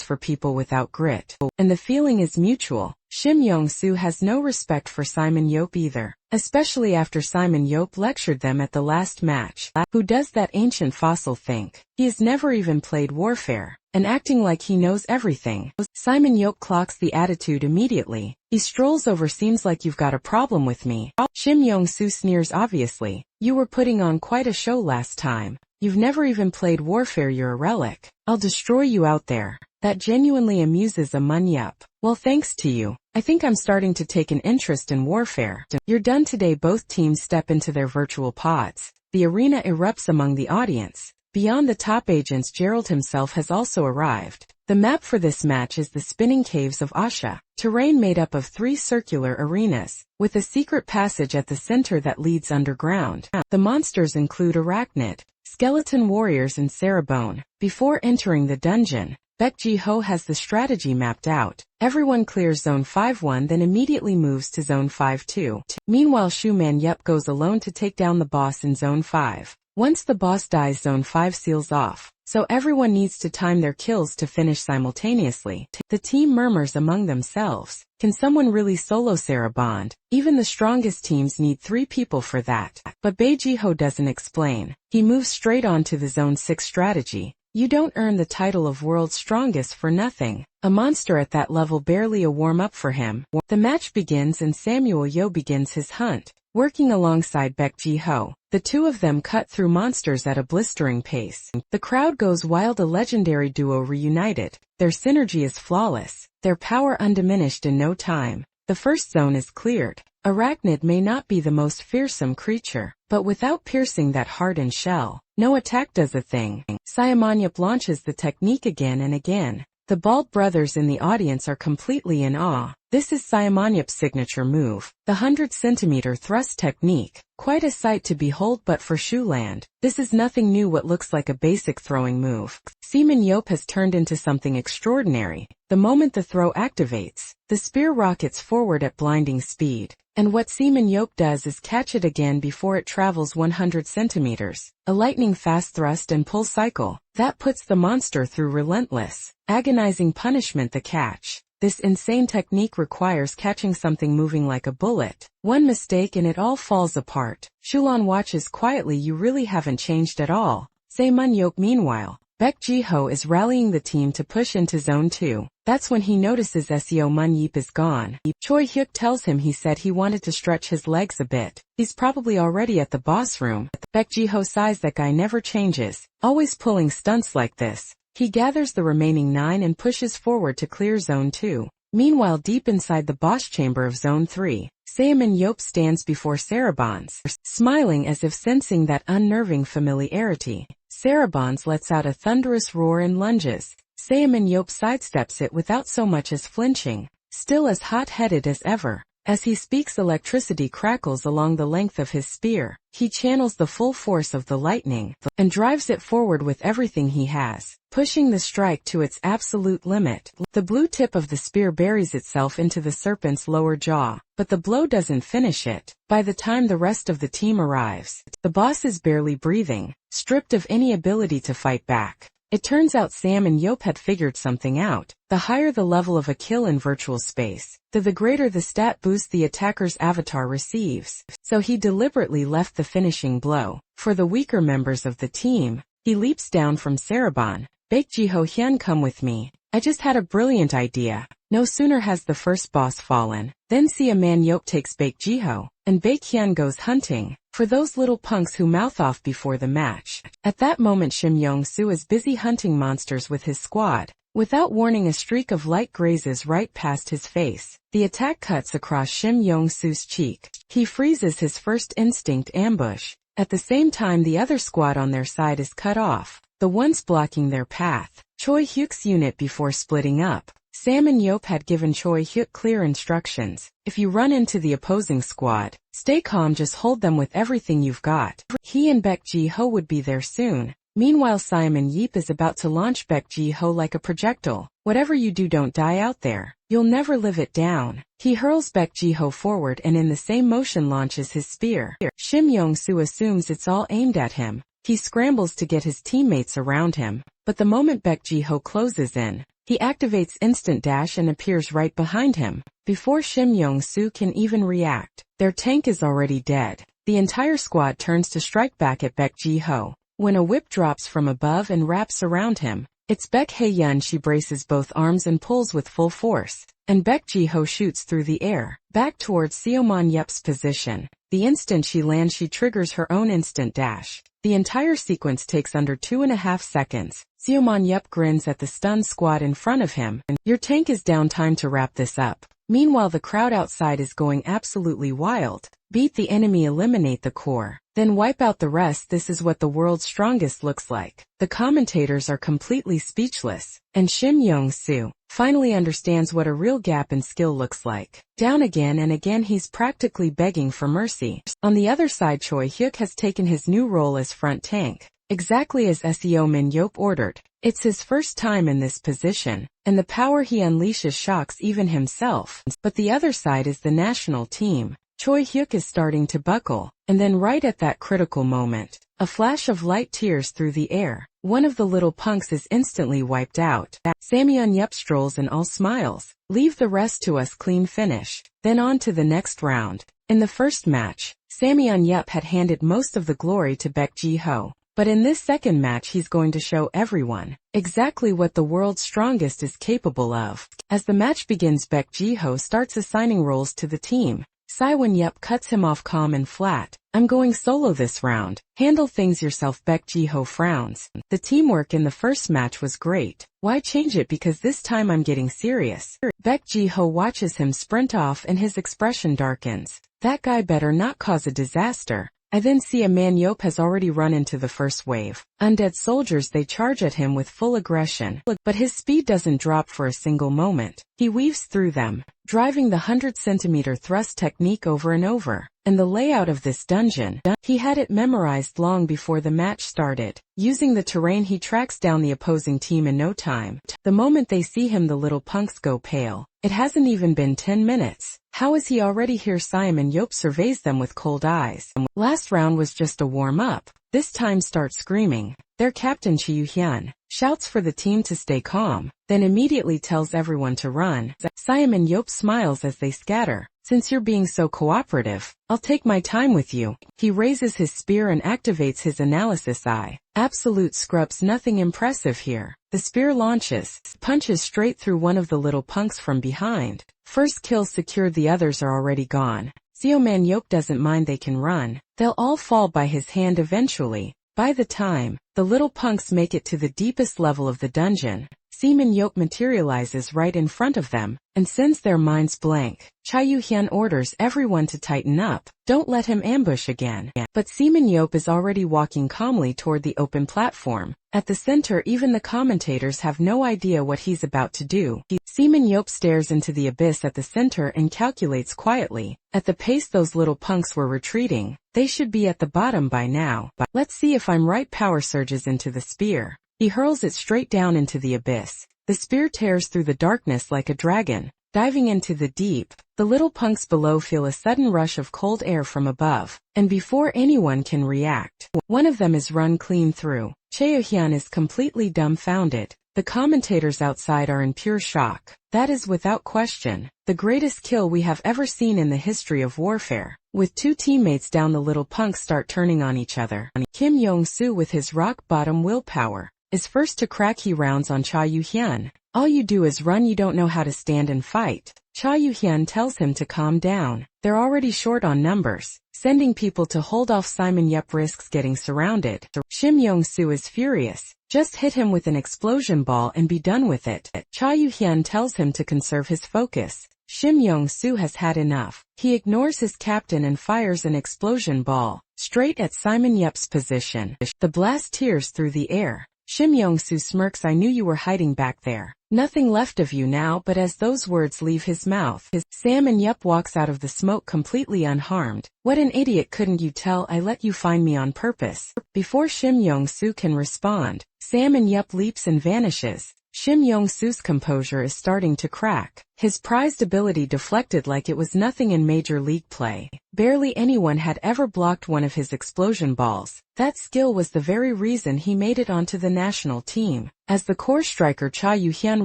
for people without grit. And the feeling is mutual. Shim Yong-soo has no respect for Simon Yop either, especially after Simon Yop lectured them at the last match. Who does that ancient fossil think? He has never even played warfare, and acting like he knows everything. Simon Yop clocks the attitude immediately. He strolls over. Seems like you've got a problem with me. Shim Yong-soo sneers. Obviously, you were putting on quite a show last time. You've never even played warfare. You're a relic. I'll destroy you out there. That genuinely amuses a Munyup. Well, thanks to you, I think I'm starting to take an interest in warfare. You're done today. Both teams step into their virtual pods. The arena erupts among the audience. Beyond the top agents, Gerald himself has also arrived. The map for this match is the spinning caves of Asha, terrain made up of 3 circular arenas, with a secret passage at the center that leads underground. The monsters include Arachnid, Skeleton Warriors and Cerebone. Before entering the dungeon, Baek Ji-ho has the strategy mapped out. Everyone clears Zone 5-1 then immediately moves to Zone 5-2. Meanwhile, Shu Man-yup goes alone to take down the boss in Zone 5. Once the boss dies, Zone 5 seals off, so everyone needs to time their kills to finish simultaneously. The team murmurs among themselves, can someone really solo Cerebond? Even the strongest teams need 3 people for that. But Baek Ji-ho doesn't explain. He moves straight on to the Zone 6 strategy. You don't earn the title of World's Strongest for nothing. A monster at that level barely a warm-up for him. The match begins and Samuel Yo begins his hunt. Working alongside Baek Ji-ho, the two of them cut through monsters at a blistering pace. The crowd goes wild, a legendary duo reunited. Their synergy is flawless, their power undiminished in no time. The first zone is cleared. Arachnid may not be the most fearsome creature, but without piercing that hardened shell, no attack does a thing. Saemanyup launches the technique again and again. The bald brothers in the audience are completely in awe. This is Saemanyup's signature move, the 100-centimeter thrust technique. Quite a sight to behold, but for Shuland, this is nothing new. What looks like a basic throwing move, Saemanyup has turned into something extraordinary. The moment the throw activates, the spear rockets forward at blinding speed. And what Saemanyup does is catch it again before it travels 100 centimeters. A lightning-fast thrust and pull cycle that puts the monster through relentless, agonizing punishment. The catch. This insane technique requires catching something moving like a bullet. One mistake and it all falls apart. Shulan watches quietly. You really haven't changed at all. Saemanyup meanwhile, Baek Ji-ho is rallying the team to push into Zone 2. That's when he notices Seo Mun-yeop is gone. Choi Hyuk tells him he said he wanted to stretch his legs a bit. He's probably already at the boss room. Baek Ji-ho sighs. That guy never changes, always pulling stunts like this. He gathers the remaining 9 and pushes forward to clear Zone 2. Meanwhile, deep inside the boss chamber of Zone 3, Saemanyup stands before Cerebons, smiling as if sensing that unnerving familiarity. Cerebons lets out a thunderous roar and lunges. Saemanyup sidesteps it without so much as flinching, still as hot-headed as ever. As he speaks, electricity crackles along the length of his spear. He channels the full force of the lightning and drives it forward with everything he has, pushing the strike to its absolute limit. The blue tip of the spear buries itself into the serpent's lower jaw, but the blow doesn't finish it. By the time the rest of the team arrives, the boss is barely breathing, stripped of any ability to fight back. It turns out Saemanyup had figured something out. The higher the level of a kill in virtual space, the greater the stat boost the attacker's avatar receives. So he deliberately left the finishing blow for the weaker members of the team. He leaps down from Cerebon. Baek Ji-ho, Hyun, come with me. I just had a brilliant idea. No sooner has the first boss fallen, then Saemanyup takes Baek Ji-ho, and Baek Hyun goes hunting for those little punks who mouth off before the match. At that moment, Shim Yong-soo is busy hunting monsters with his squad. Without warning, a streak of light grazes right past his face. The attack cuts across Shim Yong-soo's cheek. He freezes his first instinct ambush. At the same time, the other squad on their side is cut off, the ones blocking their path. Choi Hyuk's unit before splitting up. Saemanyup had given Choi Hyuk clear instructions. If you run into the opposing squad, stay calm, just hold them with everything you've got. He and Baek Ji-ho would be there soon. Meanwhile, Saemanyup is about to launch Baek Ji-ho like a projectile. Whatever you do, don't die out there. You'll never live it down. He hurls Baek Ji-ho forward and in the same motion launches his spear. Shim Yong-soo assumes it's all aimed at him. He scrambles to get his teammates around him, but the moment Baek Ji-ho closes in, he activates instant dash and appears right behind him. Before Shim Yong-soo can even react, their tank is already dead. The entire squad turns to strike back at Baek Ji-ho, when a whip drops from above and wraps around him. It's Baek Hae-yeon. She braces both arms and pulls with full force, and Baek Ji-ho shoots through the air, back towards Seo Mun-yeop's position. The instant she lands, she triggers her own instant dash. The entire sequence takes under 2.5 seconds. Seo Mun-yeop grins at the stunned squad in front of him. Your tank is down, time to wrap this up. Meanwhile, the crowd outside is going absolutely wild. Beat the enemy, eliminate the core, then wipe out the rest. This is what the world's strongest looks like. The commentators are completely speechless, and Shim Yong-soo finally understands what a real gap in skill looks like. Down again and again, he's practically begging for mercy. On the other side, Choi Hyuk has taken his new role as front tank, exactly as Seo Min Yop ordered. It's his first time in this position, and the power he unleashes shocks even himself. But the other side is the national team. Choi Hyuk is starting to buckle, and then right at that critical moment, a flash of light tears through the air. One of the little punks is instantly wiped out. Samyeon Yup strolls and all smiles. Leave the rest to us, clean finish. Then on to the next round. In the first match, Samyeon Yup had handed most of the glory to Baek Ji-ho. But in this second match, he's going to show everyone exactly what the world's strongest is capable of. As the match begins, Baek Ji-ho starts assigning roles to the team. Siwon Yup cuts him off calm and flat. I'm going solo this round. Handle things yourself. Baek Ji-ho frowns. The teamwork in the first match was great. Why change it? Because this time I'm getting serious. Baek Ji-ho watches him sprint off and his expression darkens. That guy better not cause a disaster. I then see a man. Yop has already run into the first wave. Undead soldiers, they charge at him with full aggression. But his speed doesn't drop for a single moment. He weaves through them, driving the 100-centimeter thrust technique over and over. And the layout of this dungeon, he had it memorized long before the match started. Using the terrain, he tracks down the opposing team in no time. The moment they see him, the little punks go pale. It hasn't even been 10 minutes. How is he already here? Simon Yop surveys them with cold eyes. Last round was just a warm-up. This time start screaming. Their captain Chi Yu-hyun shouts for the team to stay calm, then immediately tells everyone to run. Simon Yop smiles as they scatter. Since you're being so cooperative, I'll take my time with you. He raises his spear and activates his analysis eye. Absolute scrubs, nothing impressive here. The spear launches, punches straight through one of the little punks from behind. First kill secured, the others are already gone. Seoman Yop doesn't mind, they can run. They'll all fall by his hand eventually. By the time the little punks make it to the deepest level of the dungeon, Seaman Yop materializes right in front of them and sends their minds blank. Cha Yu-hyun orders everyone to tighten up. Don't let him ambush again. But Seaman Yop is already walking calmly toward the open platform. At the center, even the commentators have no idea what he's about to do. Seaman Yop stares into the abyss at the center and calculates quietly. At the pace those little punks were retreating, they should be at the bottom by now. Let's see if I'm right. Power surges into the spear. He hurls it straight down into the abyss. The spear tears through the darkness like a dragon, diving into the deep. The little punks below feel a sudden rush of cold air from above, and before anyone can react, one of them is run clean through. Chaehyun is completely dumbfounded. The commentators outside are in pure shock. That is without question the greatest kill we have ever seen in the history of warfare. With two teammates down, the little punks start turning on each other. Kim Yong-soo, with his rock-bottom willpower, is first to crack. He rounds on Cha Yu-hyun. All you do is run, you don't know how to stand and fight. Cha Yu-hyun tells him to calm down. They're already short on numbers, sending people to hold off. Simon Yop risks getting surrounded. Shim Yong-soo is furious. Just hit him with an explosion ball and be done with it. Cha Yu-hyun tells him to conserve his focus. Shim Yong-soo has had enough. He ignores his captain and fires an explosion ball straight at Simon Yop's position. The blast tears through the air. Shim Yong-soo smirks. I knew you were hiding back there. Nothing left of you now. But as those words leave his mouth, Salmon Yup walks out of the smoke completely unharmed. What an idiot, couldn't you tell I let you find me on purpose? Before Shim Yong-soo can respond, Salmon Yup leaps and vanishes. Shim Yong-soo's composure is starting to crack. His prized ability deflected like it was nothing in Major League play. Barely anyone had ever blocked one of his explosion balls. That skill was the very reason he made it onto the national team. As the core striker, Cha Yu-hyun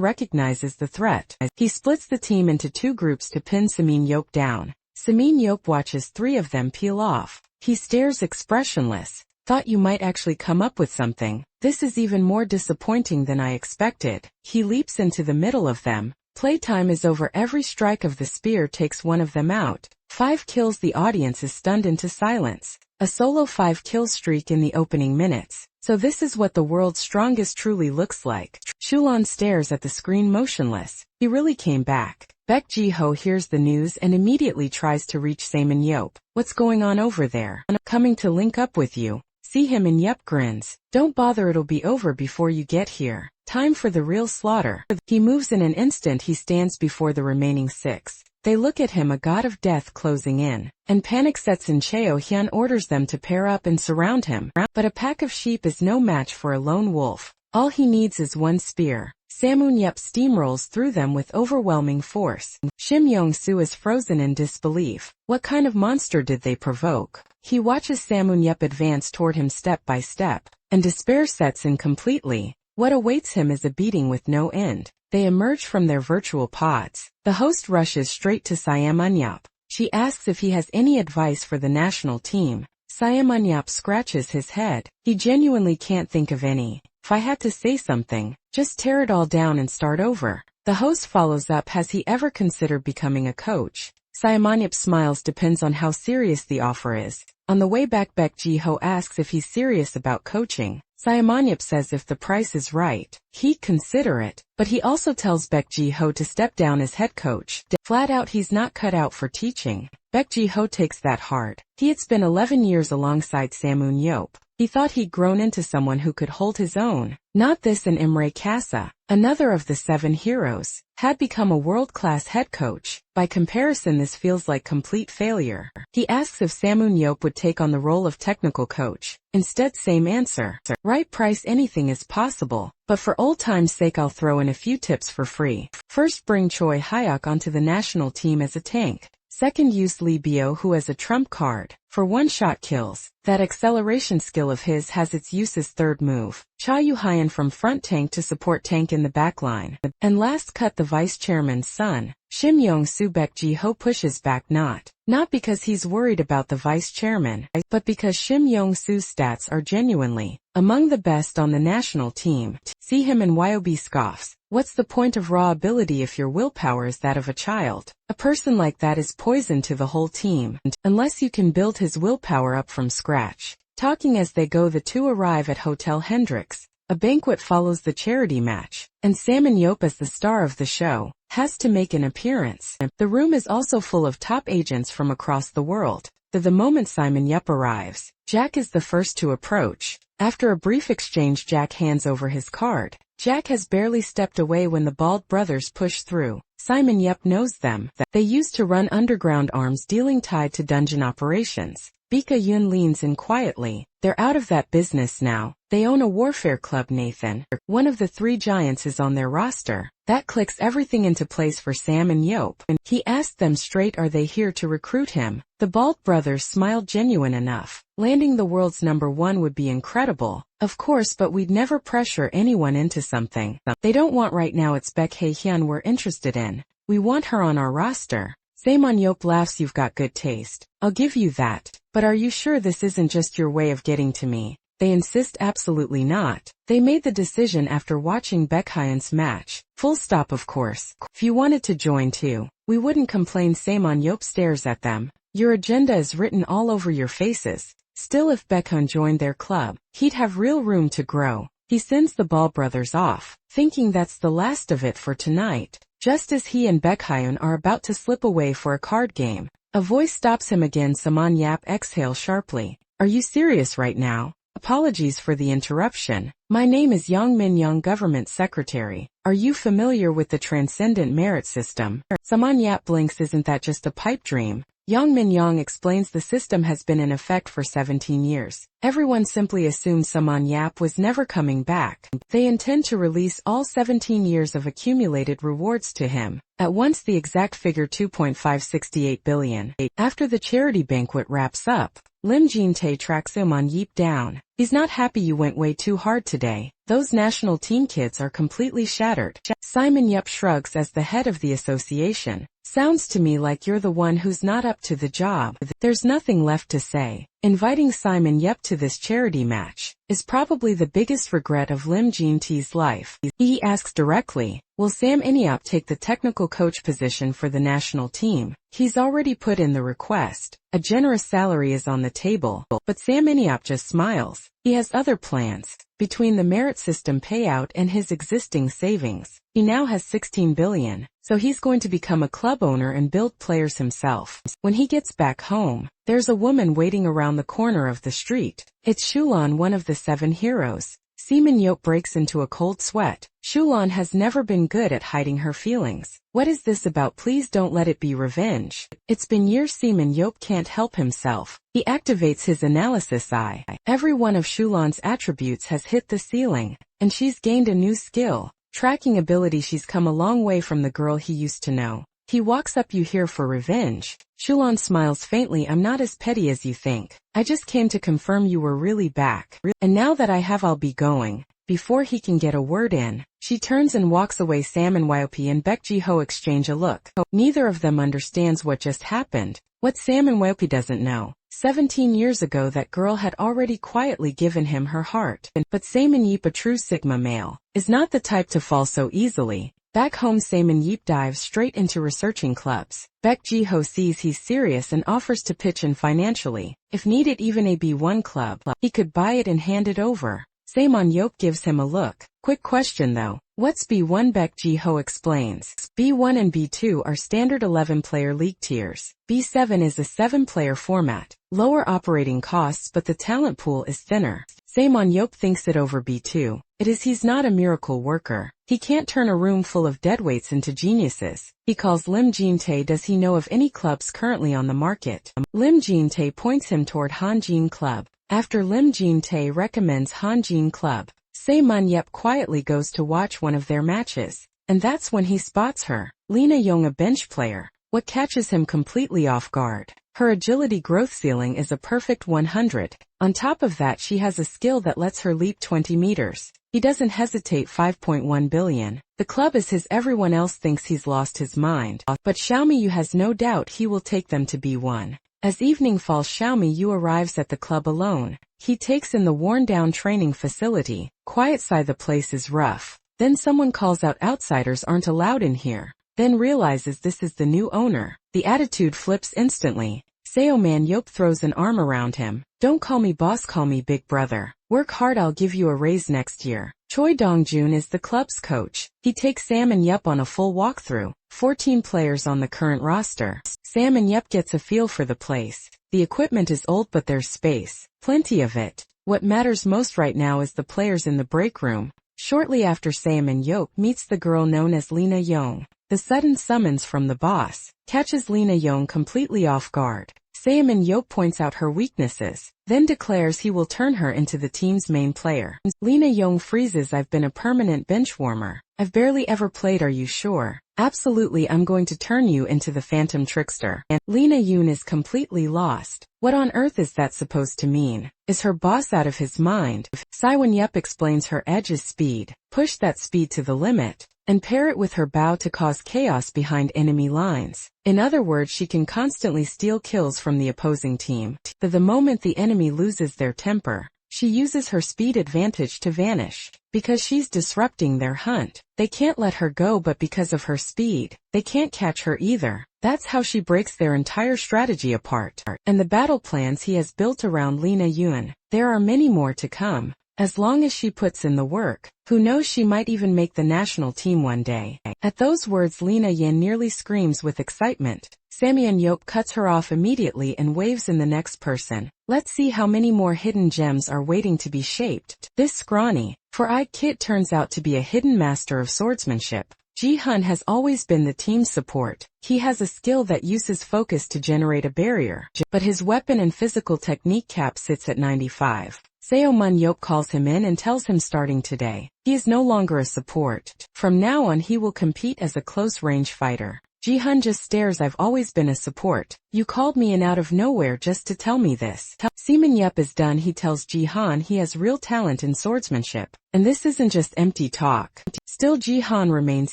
recognizes the threat. He splits the team into two groups to pin Samin Yop down. Samin Yop watches three of them peel off. He stares expressionless. Thought you might actually come up with something. This is even more disappointing than I expected. He leaps into the middle of them. Playtime is over. Every strike of the spear takes one of them out. 5 kills. The audience is stunned into silence. A solo 5-kill streak in the opening minutes. So this is what the world's strongest truly looks like. Shulan stares at the screen motionless. He really came back. Baek Ji-ho hears the news and immediately tries to reach Saemin Yop. What's going on over there? Coming to link up with you. See him and Yep grins. Don't bother, it'll be over before you get here. Time for the real slaughter. He moves in an instant. He stands before the remaining 6. They look at him, a god of death closing in. And panic sets in. Cheo Hyun orders them to pair up and surround him. But a pack of sheep is no match for a lone wolf. All he needs is one spear. Samun Yep steamrolls through them with overwhelming force. Shim Yong-soo is frozen in disbelief. What kind of monster did they provoke? He watches Samun Yep advance toward him step by step, and despair sets in completely. What awaits him is a beating with no end. They emerge from their virtual pods. The host rushes straight to Samun Yep. She asks if he has any advice for the national team. Samun Yep scratches his head. He genuinely can't think of any. If I had to say something, just tear it all down and start over. The host follows up, has he ever considered becoming a coach? Samun Yep smiles, depends on how serious the offer is. On the way back, Baek Ji-ho asks if he's serious about coaching. Samun Yep says if the price is right, he'd consider it, but he also tells Baek Ji-ho to step down as head coach. Flat out, he's not cut out for teaching. Baek Ji-ho takes that hard. He had spent 11 years alongside Samun Yop. He thought he'd grown into someone who could hold his own. Not this, and Imre Kasa, another of the 7 heroes, had become a world-class head coach. By comparison, this feels like complete failure. He asks if Samun Yop would take on the role of technical coach. Instead, same answer. Right price, anything is possible. But for old time's sake, I'll throw in a few tips for free. First, bring Choi Hyuk onto the national team as a tank. Second, use Lee Bio, who has a trump card for one-shot kills. That acceleration skill of his has its uses. Third, move Cha Yu-hyun from front tank to support tank in the backline. And last, cut the vice chairman's son, Shim Yong-soo. Baek Ji-ho pushes back, not because he's worried about the vice chairman, but because Shim Yong-soo's stats are genuinely among the best on the national team. See him and YOB scoffs. What's the point of raw ability if your willpower is that of a child? A person like that is poison to the whole team, unless you can build his willpower up from scratch. Talking as they go, the two arrive at Hotel Hendrix. A banquet follows the charity match, and Samun Yop, as the star of the show, has to make an appearance. The room is also full of top agents from across the world. The moment Samun Yop arrives, Jack is the first to approach. After a brief exchange, Jack hands over his card. Jack has barely stepped away when the Bald brothers push through. Samun Yop knows them. They used to run underground arms dealing tied to dungeon operations. Bika Yun leans in quietly. They're out of that business now. They own a warfare club. Nathan, one of the 3 giants, is on their roster. That clicks everything into place for Samun Yop. He asked them straight, are they here to recruit him? The Bald brothers smiled, genuine enough. Landing the world's #1 would be incredible, of course, but we'd never pressure anyone into something they don't want right now. It's Baek Hae-hyun we're interested in. We want her on our roster. Samun Yop laughs, you've got good taste. I'll give you that. But are you sure this isn't just your way of getting to me? They insist, absolutely not. They made the decision after watching Baek Hyun's match. Full stop, of course. If you wanted to join too, we wouldn't complain. Samun Yop stares at them. Your agenda is written all over your faces. Still, if Baek Hyun joined their club, he'd have real room to grow. He sends the Ball brothers off, thinking that's the last of it for tonight. Just as he and Baek Hyun are about to slip away for a card game, a voice stops him again. Samun Yop exhales sharply. Are you serious right now? Apologies for the interruption. My name is Yang Min-young, government secretary. Are you familiar with the transcendent merit system? Samun Yop blinks. Isn't that just a pipe dream? Yang Min-young explains the system has been in effect for 17 years. Everyone simply assumed Samun Yop was never coming back. They intend to release all 17 years of accumulated rewards to him. At once, the exact figure 2.568 billion. After the charity banquet wraps up, Lim Jin-tae tracks Samun Yop down. He's not happy. You went way too hard today. Those national team kids are completely shattered. Samun Yop shrugs as the head of the association. Sounds to me like you're the one who's not up to the job. There's nothing left to say. Inviting Samun Yop to this charity match is probably the biggest regret of Lim Jin-tae's life. He asks directly, will Samun Yop take the technical coach position for the national team? He's already put in the request. A generous salary is on the table, but Samun Yop just smiles. He has other plans. Between the merit system payout and his existing savings, he now has 16 billion, so he's going to become a club owner and build players himself. When he gets back home, there's a woman waiting around the corner of the street. It's Shulan, one of the 7 heroes. Seaman Yop breaks into a cold sweat. Shulan has never been good at hiding her feelings. What is this about? Please don't let it be revenge. It's been years. Seaman Yop can't help himself. He activates his analysis eye. Every one of Shulan's attributes has hit the ceiling, and she's gained a new skill. Tracking ability. She's come a long way from the girl he used to know. He walks up. You here for revenge? Shulan smiles faintly. I'm not as petty as you think. I just came to confirm you were really back. And now that I have, I'll be going. Before he can get a word in, she turns and walks away. Sam and Yop and Baek Ji-ho exchange a look. Neither of them understands what just happened. What Sam and Yop doesn't know. 17 years ago that girl had already quietly given him her heart. But Saemin Yeep, a true Sigma male, is not the type to fall so easily. Back home, Saemin Yeep dives straight into researching clubs. Baek Ji-ho sees he's serious and offers to pitch in financially. If needed, even a B1 club, he could buy it and hand it over. Saemin Yeop gives him a look. Quick question though. What's B1? Baek Ji-ho explains. B1 and B2 are standard 11-player league tiers. B7 is a 7-player format. Lower operating costs, but the talent pool is thinner. Saemin Yeop thinks it over. B2. He's not a miracle worker. He can't turn a room full of deadweights into geniuses. He calls Lim Jin-tae. Does he know of any clubs currently on the market? Lim Jin-tae points him toward Hanjin Club. After Lim Jin-tae recommends Hanjin Club, Saemin Yeop quietly goes to watch one of their matches. And that's when he spots her. Lena Young, a bench player. What catches him completely off guard? Her agility growth ceiling is a perfect 100. On top of that, she has a skill that lets her leap 20 meters. He doesn't hesitate. 5.1 billion. The club is his. Everyone else thinks he's lost his mind. But Xiaomi Yu has no doubt he will take them to B1. As evening falls, Xiaomi Yu arrives at the club alone. He takes in the worn-down training facility. Quiet side, the place is rough. Then someone calls out, outsiders aren't allowed in here. Then realizes this is the new owner. The attitude flips instantly. Seoman Yeop throws an arm around him. Don't call me boss, call me big brother. Work hard, I'll give you a raise next year. Choi Dong-jun is the club's coach. He takes Sam and Yeop on a full walkthrough. 14 players on the current roster. Sam and Yeop gets a feel for the place. The equipment is old, but there's space. Plenty of it. What matters most right now is the players in the break room. Shortly after, Sam and Yeop meets the girl known as Lena Young. The sudden summons from the boss catches Lena Young completely off guard. Seoman Yeop points out her weaknesses, then declares he will turn her into the team's main player. Lena Young freezes. I've been a permanent bench warmer. I've barely ever played. Are you sure? Absolutely, I'm going to turn you into the Phantom Trickster. And Lena Yoon is completely lost. What on earth is that supposed to mean? Is her boss out of his mind? Siwon Yeop explains her edge is speed. Push that speed to the limit, and pair it with her bow to cause chaos behind enemy lines. In other words, she can constantly steal kills from the opposing team. The moment the enemy loses their temper, she uses her speed advantage to vanish. Because she's disrupting their hunt, they can't let her go, but because of her speed, they can't catch her either. That's how she breaks their entire strategy apart. And the battle plans he has built around Lena Yun, there are many more to come. As long as she puts in the work, who knows, she might even make the national team one day. At those words, Lena Yin nearly screams with excitement. Samyeon Yeop cuts her off immediately and waves in the next person. Let's see how many more hidden gems are waiting to be shaped. This scrawny, four-eyed kid turns out to be a hidden master of swordsmanship. Ji-hun has always been the team's support. He has a skill that uses focus to generate a barrier, but his weapon and physical technique cap sits at 95. Seomun Yeop calls him in and tells him starting today, he is no longer a support. From now on he will compete as a close-range fighter. Ji-hun just stares. I've always been a support. You called me in out of nowhere just to tell me this. Seemin Yeop is done. He tells Ji-hun he has real talent in swordsmanship, and this isn't just empty talk. Still, Ji-hun remains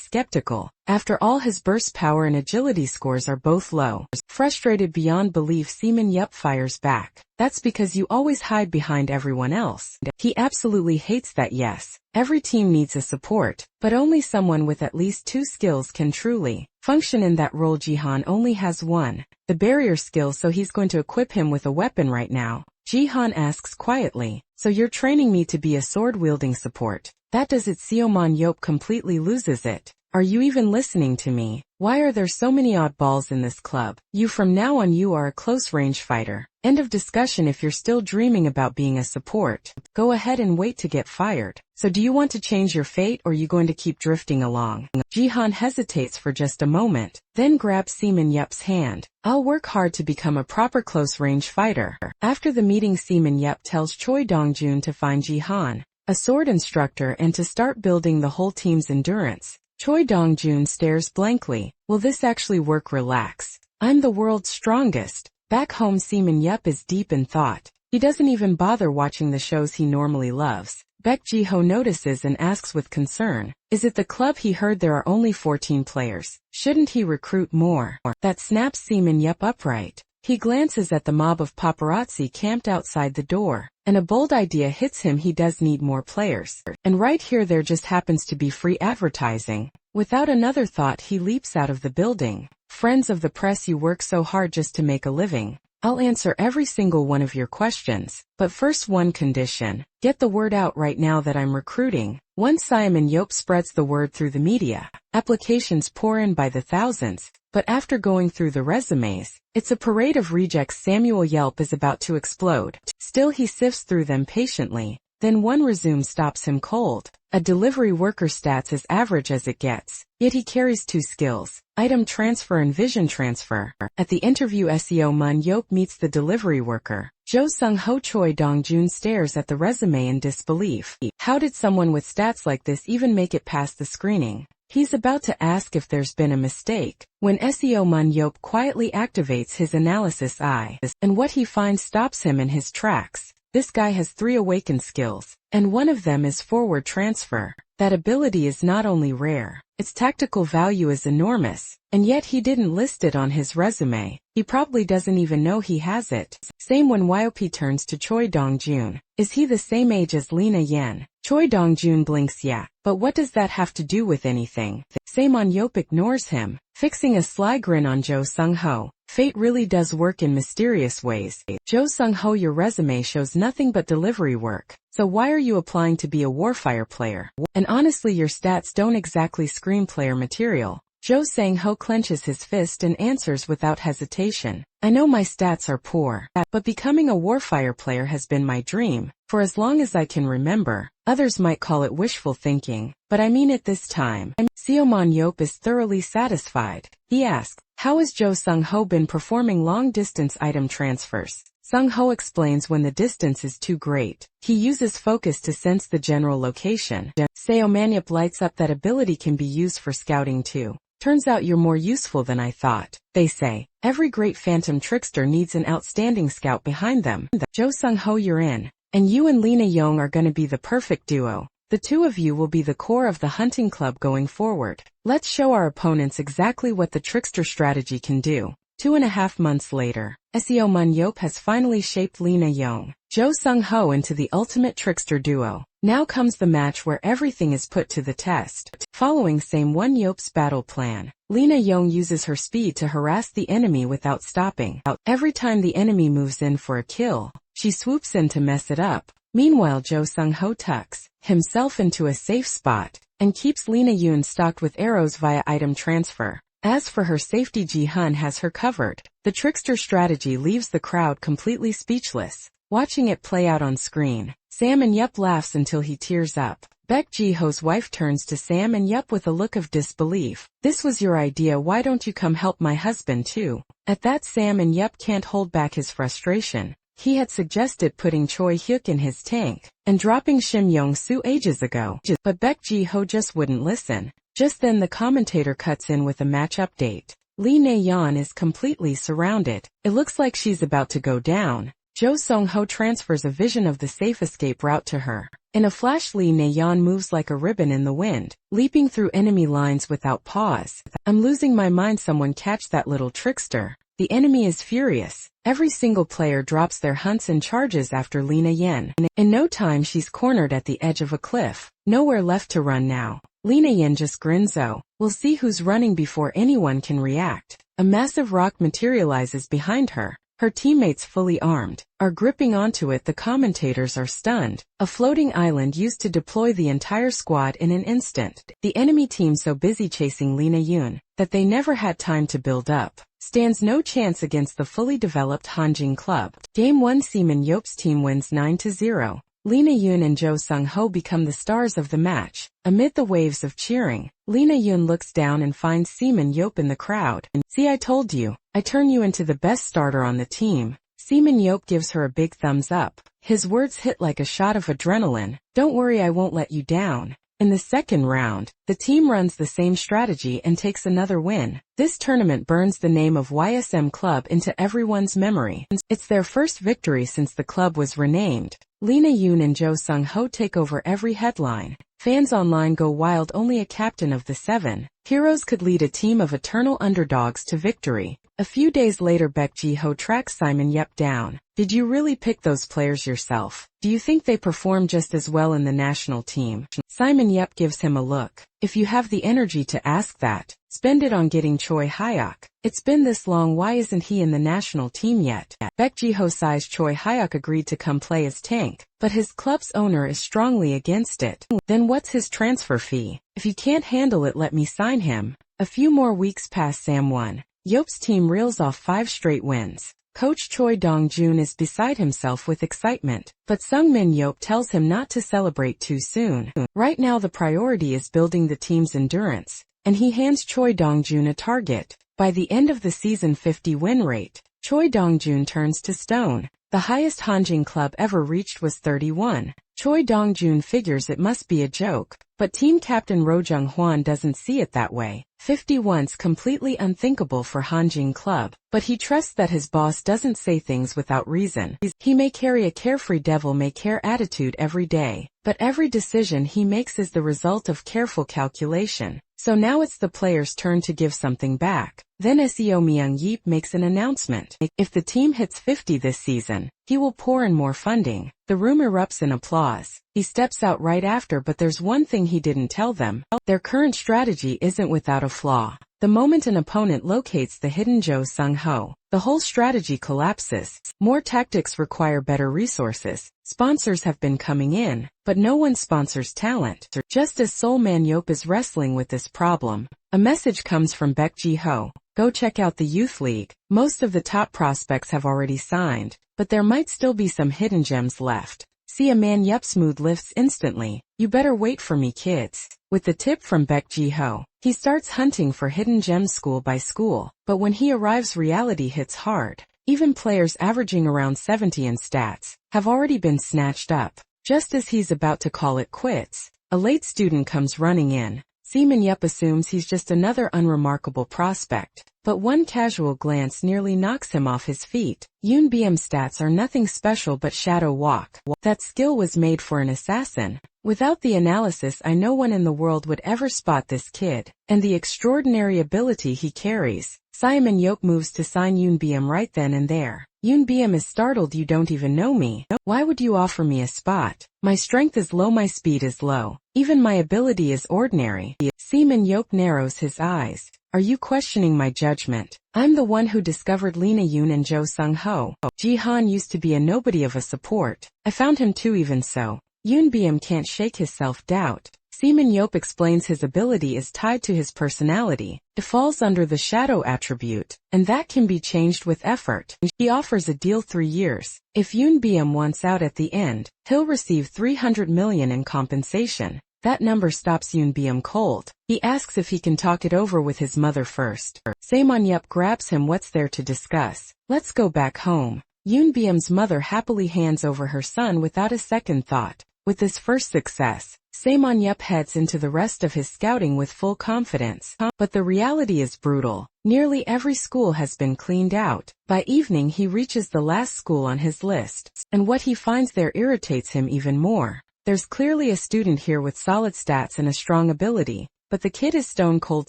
skeptical. After all, his burst power and agility scores are both low. Frustrated beyond belief, Seemin Yeop fires back. That's because you always hide behind everyone else. He absolutely hates that. Yes, every team needs a support, but only someone with at least 2 skills can truly function in that role. Ji-hun only has one, the barrier skill, so he's going to equip him with a weapon right now. Jihan asks quietly, so you're training me to be a sword-wielding support. That does it. Seoman Yop completely loses it. Are you even listening to me? Why are there so many oddballs in this club? From now on you are a close-range fighter. End of discussion. If you're still dreaming about being a support, go ahead and wait to get fired. So do you want to change your fate, or are you going to keep drifting along? Jihan hesitates for just a moment, then grabs Seaman Yup's hand. I'll work hard to become a proper close-range fighter. After the meeting, Seaman Yup tells Choi Dong-jun to find Jihan, a sword instructor, and to start building the whole team's endurance. Choi Dong-jun stares blankly. Will this actually work? Relax. I'm the world's strongest. Back home, Seaman Yup is deep in thought. He doesn't even bother watching the shows he normally loves. Baek Ji-ho notices and asks with concern, is it the club? He heard there are only 14 players. Shouldn't he recruit more? That snaps Seaman Yup upright. He glances at the mob of paparazzi camped outside the door, and a bold idea hits him. He does need more players. And right here there just happens to be free advertising. Without another thought, he leaps out of the building. Friends of the press, you work so hard just to make a living. I'll answer every single one of your questions. But first, one condition. Get the word out right now that I'm recruiting. Once Seaman Yop spreads the word through the media, applications pour in by the thousands. But after going through the resumes, it's a parade of rejects. Samuel Yelp is about to explode. Still, he sifts through them patiently. Then one resume stops him cold. A delivery worker, stats as average as it gets. Yet he carries 2 skills, item transfer and vision transfer. At the interview, Seoman Yop meets the delivery worker. Jo Sung-ho. Choi Dong-jun stares at the resume in disbelief. How did someone with stats like this even make it past the screening? He's about to ask if there's been a mistake, when Seoman Yop quietly activates his analysis eye, and what he finds stops him in his tracks. This guy has 3 awakened skills, and one of them is forward transfer. That ability is not only rare, its tactical value is enormous, and yet he didn't list it on his resume. He probably doesn't even know he has it. Same when Yop turns to Choi Dong-jun. Is he the same age as Lena Yen? Choi Dong-jun blinks. Yeah, but what does that have to do with anything? Seoman Yop ignores him, fixing a sly grin on Jo Sung-ho. Fate really does work in mysterious ways. Jo Sung-ho, your resume shows nothing but delivery work. So why are you applying to be a Warfire player? And honestly, your stats don't exactly scream player material. Jo Sang-ho clenches his fist and answers without hesitation. I know my stats are poor, but becoming a Warfire player has been my dream, for as long as I can remember. Others might call it wishful thinking, but I mean it this time. Seoman Yop is thoroughly satisfied. He asks, how has Jo Sung-ho been performing long-distance item transfers? Sung-ho explains when the distance is too great. He uses focus to sense the general location. Seoman Yop lights up. That ability can be used for scouting too. Turns out you're more useful than I thought. They say, every great phantom trickster needs an outstanding scout behind them. Jo Sung-ho, you're in. And you and Lena Young are gonna be the perfect duo. The 2 of you will be the core of the hunting club going forward. Let's show our opponents exactly what the trickster strategy can do. 2.5 months later, Seoman Yop has finally shaped Lena Young, Jo Sung-ho into the ultimate trickster duo. Now comes the match where everything is put to the test. Following Seoman Yop's battle plan, Lena Young uses her speed to harass the enemy without stopping. Every time the enemy moves in for a kill, she swoops in to mess it up. Meanwhile, Jo Sung-ho tucks himself into a safe spot and keeps Lena Young stocked with arrows via item transfer. As for her safety, Ji-hun has her covered. The trickster strategy leaves the crowd completely speechless. Watching it play out on screen, Seoman Yop laughs until he tears up. Baek Ji-ho's wife turns to Seoman Yop with a look of disbelief. This was your idea, why don't you come help my husband too? At that, Seoman Yop can't hold back his frustration. He had suggested putting Choi Hyuk in his tank and dropping Shim Yong-soo ages ago, but Baek Ji-ho just wouldn't listen. Just then the commentator cuts in with a match update. Lee Na-yeon is completely surrounded. It looks like she's about to go down. Jo Sung-ho transfers a vision of the safe escape route to her. In a flash, Lee Na-yeon moves like a ribbon in the wind, leaping through enemy lines without pause. I'm losing my mind, someone catch that little trickster. The enemy is furious. Every single player drops their hunts and charges after Lee Na-yeon. In no time she's cornered at the edge of a cliff. Nowhere left to run now. Lee Na-yeon just grins. Oh, we'll see who's running before anyone can react. A massive rock materializes behind her. Her teammates, fully armed, are gripping onto it. The commentators are stunned. A floating island used to deploy the entire squad in an instant. The enemy team, so busy chasing Lena Yun that they never had time to build up, stands no chance against the fully developed Hanjin club. Game 1, Seaman Yop's team wins 9-0. Lena Yun and Jo Sung-ho become the stars of the match. Amid the waves of cheering, Lena Yun looks down and finds Seaman Yop in the crowd. "See, I told you. I turn you into the best starter on the team." Seaman Yop gives her a big thumbs up. His words hit like a shot of adrenaline. "Don't worry, I won't let you down." In the second round, the team runs the same strategy and takes another win. This tournament burns the name of YSM Club into everyone's memory. It's their first victory since the club was renamed. Lena Yun and Jo Sung-ho take over every headline. Fans online go wild. Only a captain of the 7 heroes could lead a team of eternal underdogs to victory. A few days later, Baek Ji-ho tracks Simon Yep down. "Did you really pick those players yourself? Do you think they perform just as well in the national team?" Simon Yep gives him a look. "If you have the energy to ask that, spend it on getting Choi Hyuk. It's been this long, why isn't he in the national team yet?" Baek Ji-ho sighs. Choi Hyuk agreed to come play as tank, but his club's owner is strongly against it. "Then what's his transfer fee? If you can't handle it, let me sign him." A few more weeks pass. Samwon Yop's team reels off 5 straight wins. Coach Choi Dong-jun is beside himself with excitement, but Sung-min Yop tells him not to celebrate too soon. Right now the priority is building the team's endurance, and he hands Choi Dong-jun a target. By the end of the season, 50 win rate. Choi Dong-jun turns to stone. The highest Hanjin club ever reached was 31. Choi Dong-jun figures it must be a joke, but team captain Ro Jung-hwan doesn't see it that way. 50 once completely unthinkable for Hanjin club, but he trusts that his boss doesn't say things without reason. He may carry a carefree devil-may-care attitude every day, but every decision he makes is the result of careful calculation. So now it's the players' turn to give something back. Then SEO Myung Yeep makes an announcement. If the team hits 50 this season, he will pour in more funding. The room erupts in applause. He steps out right after, but there's one thing he didn't tell them. Their current strategy isn't without a flaw. The moment an opponent locates the hidden Jo Sung-ho, the whole strategy collapses. More tactics require better resources. Sponsors have been coming in, but no one sponsors talent. Just as Seoul Man Yop is wrestling with this problem, a message comes from Baek Ji-ho. "Go check out the youth league. Most of the top prospects have already signed, but there might still be some hidden gems left." See a man Yep's mood lifts instantly. "You better wait for me, kids." With the tip from Baek Ji-ho, he starts hunting for hidden gems school by school, but when he arrives, reality hits hard. Even players averaging around 70 in stats have already been snatched up. Just as he's about to call it quits, a late student comes running in. Seaman Yep assumes he's just another unremarkable prospect, but one casual glance nearly knocks him off his feet. Yoon BM's stats are nothing special but shadow walk. That skill was made for an assassin. Without the analysis, no one in the world would ever spot this kid, and the extraordinary ability he carries. Simon Yop moves to sign Yoon BM right then and there. Yoon BM is startled. "You don't even know me. Why would you offer me a spot? My strength is low, my speed is low. Even my ability is ordinary." Seaman Yop narrows his eyes. "Are you questioning my judgment? I'm the one who discovered Lena Yun and Jo Sung-ho. Ji-han used to be a nobody of a support. I found him too, even so." Yoon BM can't shake his self-doubt. Seaman Yop explains his ability is tied to his personality. It falls under the shadow attribute, and that can be changed with effort. He offers a deal 3 years. If Yoon BM wants out at the end, he'll receive 300 million in compensation. That number stops Yoon BM cold. He asks if he can talk it over with his mother first. Samon Yep grabs him. "What's there to discuss? Let's go back home." Yoon BM's mother happily hands over her son without a second thought. With this first success, Samon Yep heads into the rest of his scouting with full confidence. But the reality is brutal. Nearly every school has been cleaned out. By evening he reaches the last school on his list, and what he finds there irritates him even more. There's clearly a student here with solid stats and a strong ability, but the kid is stone cold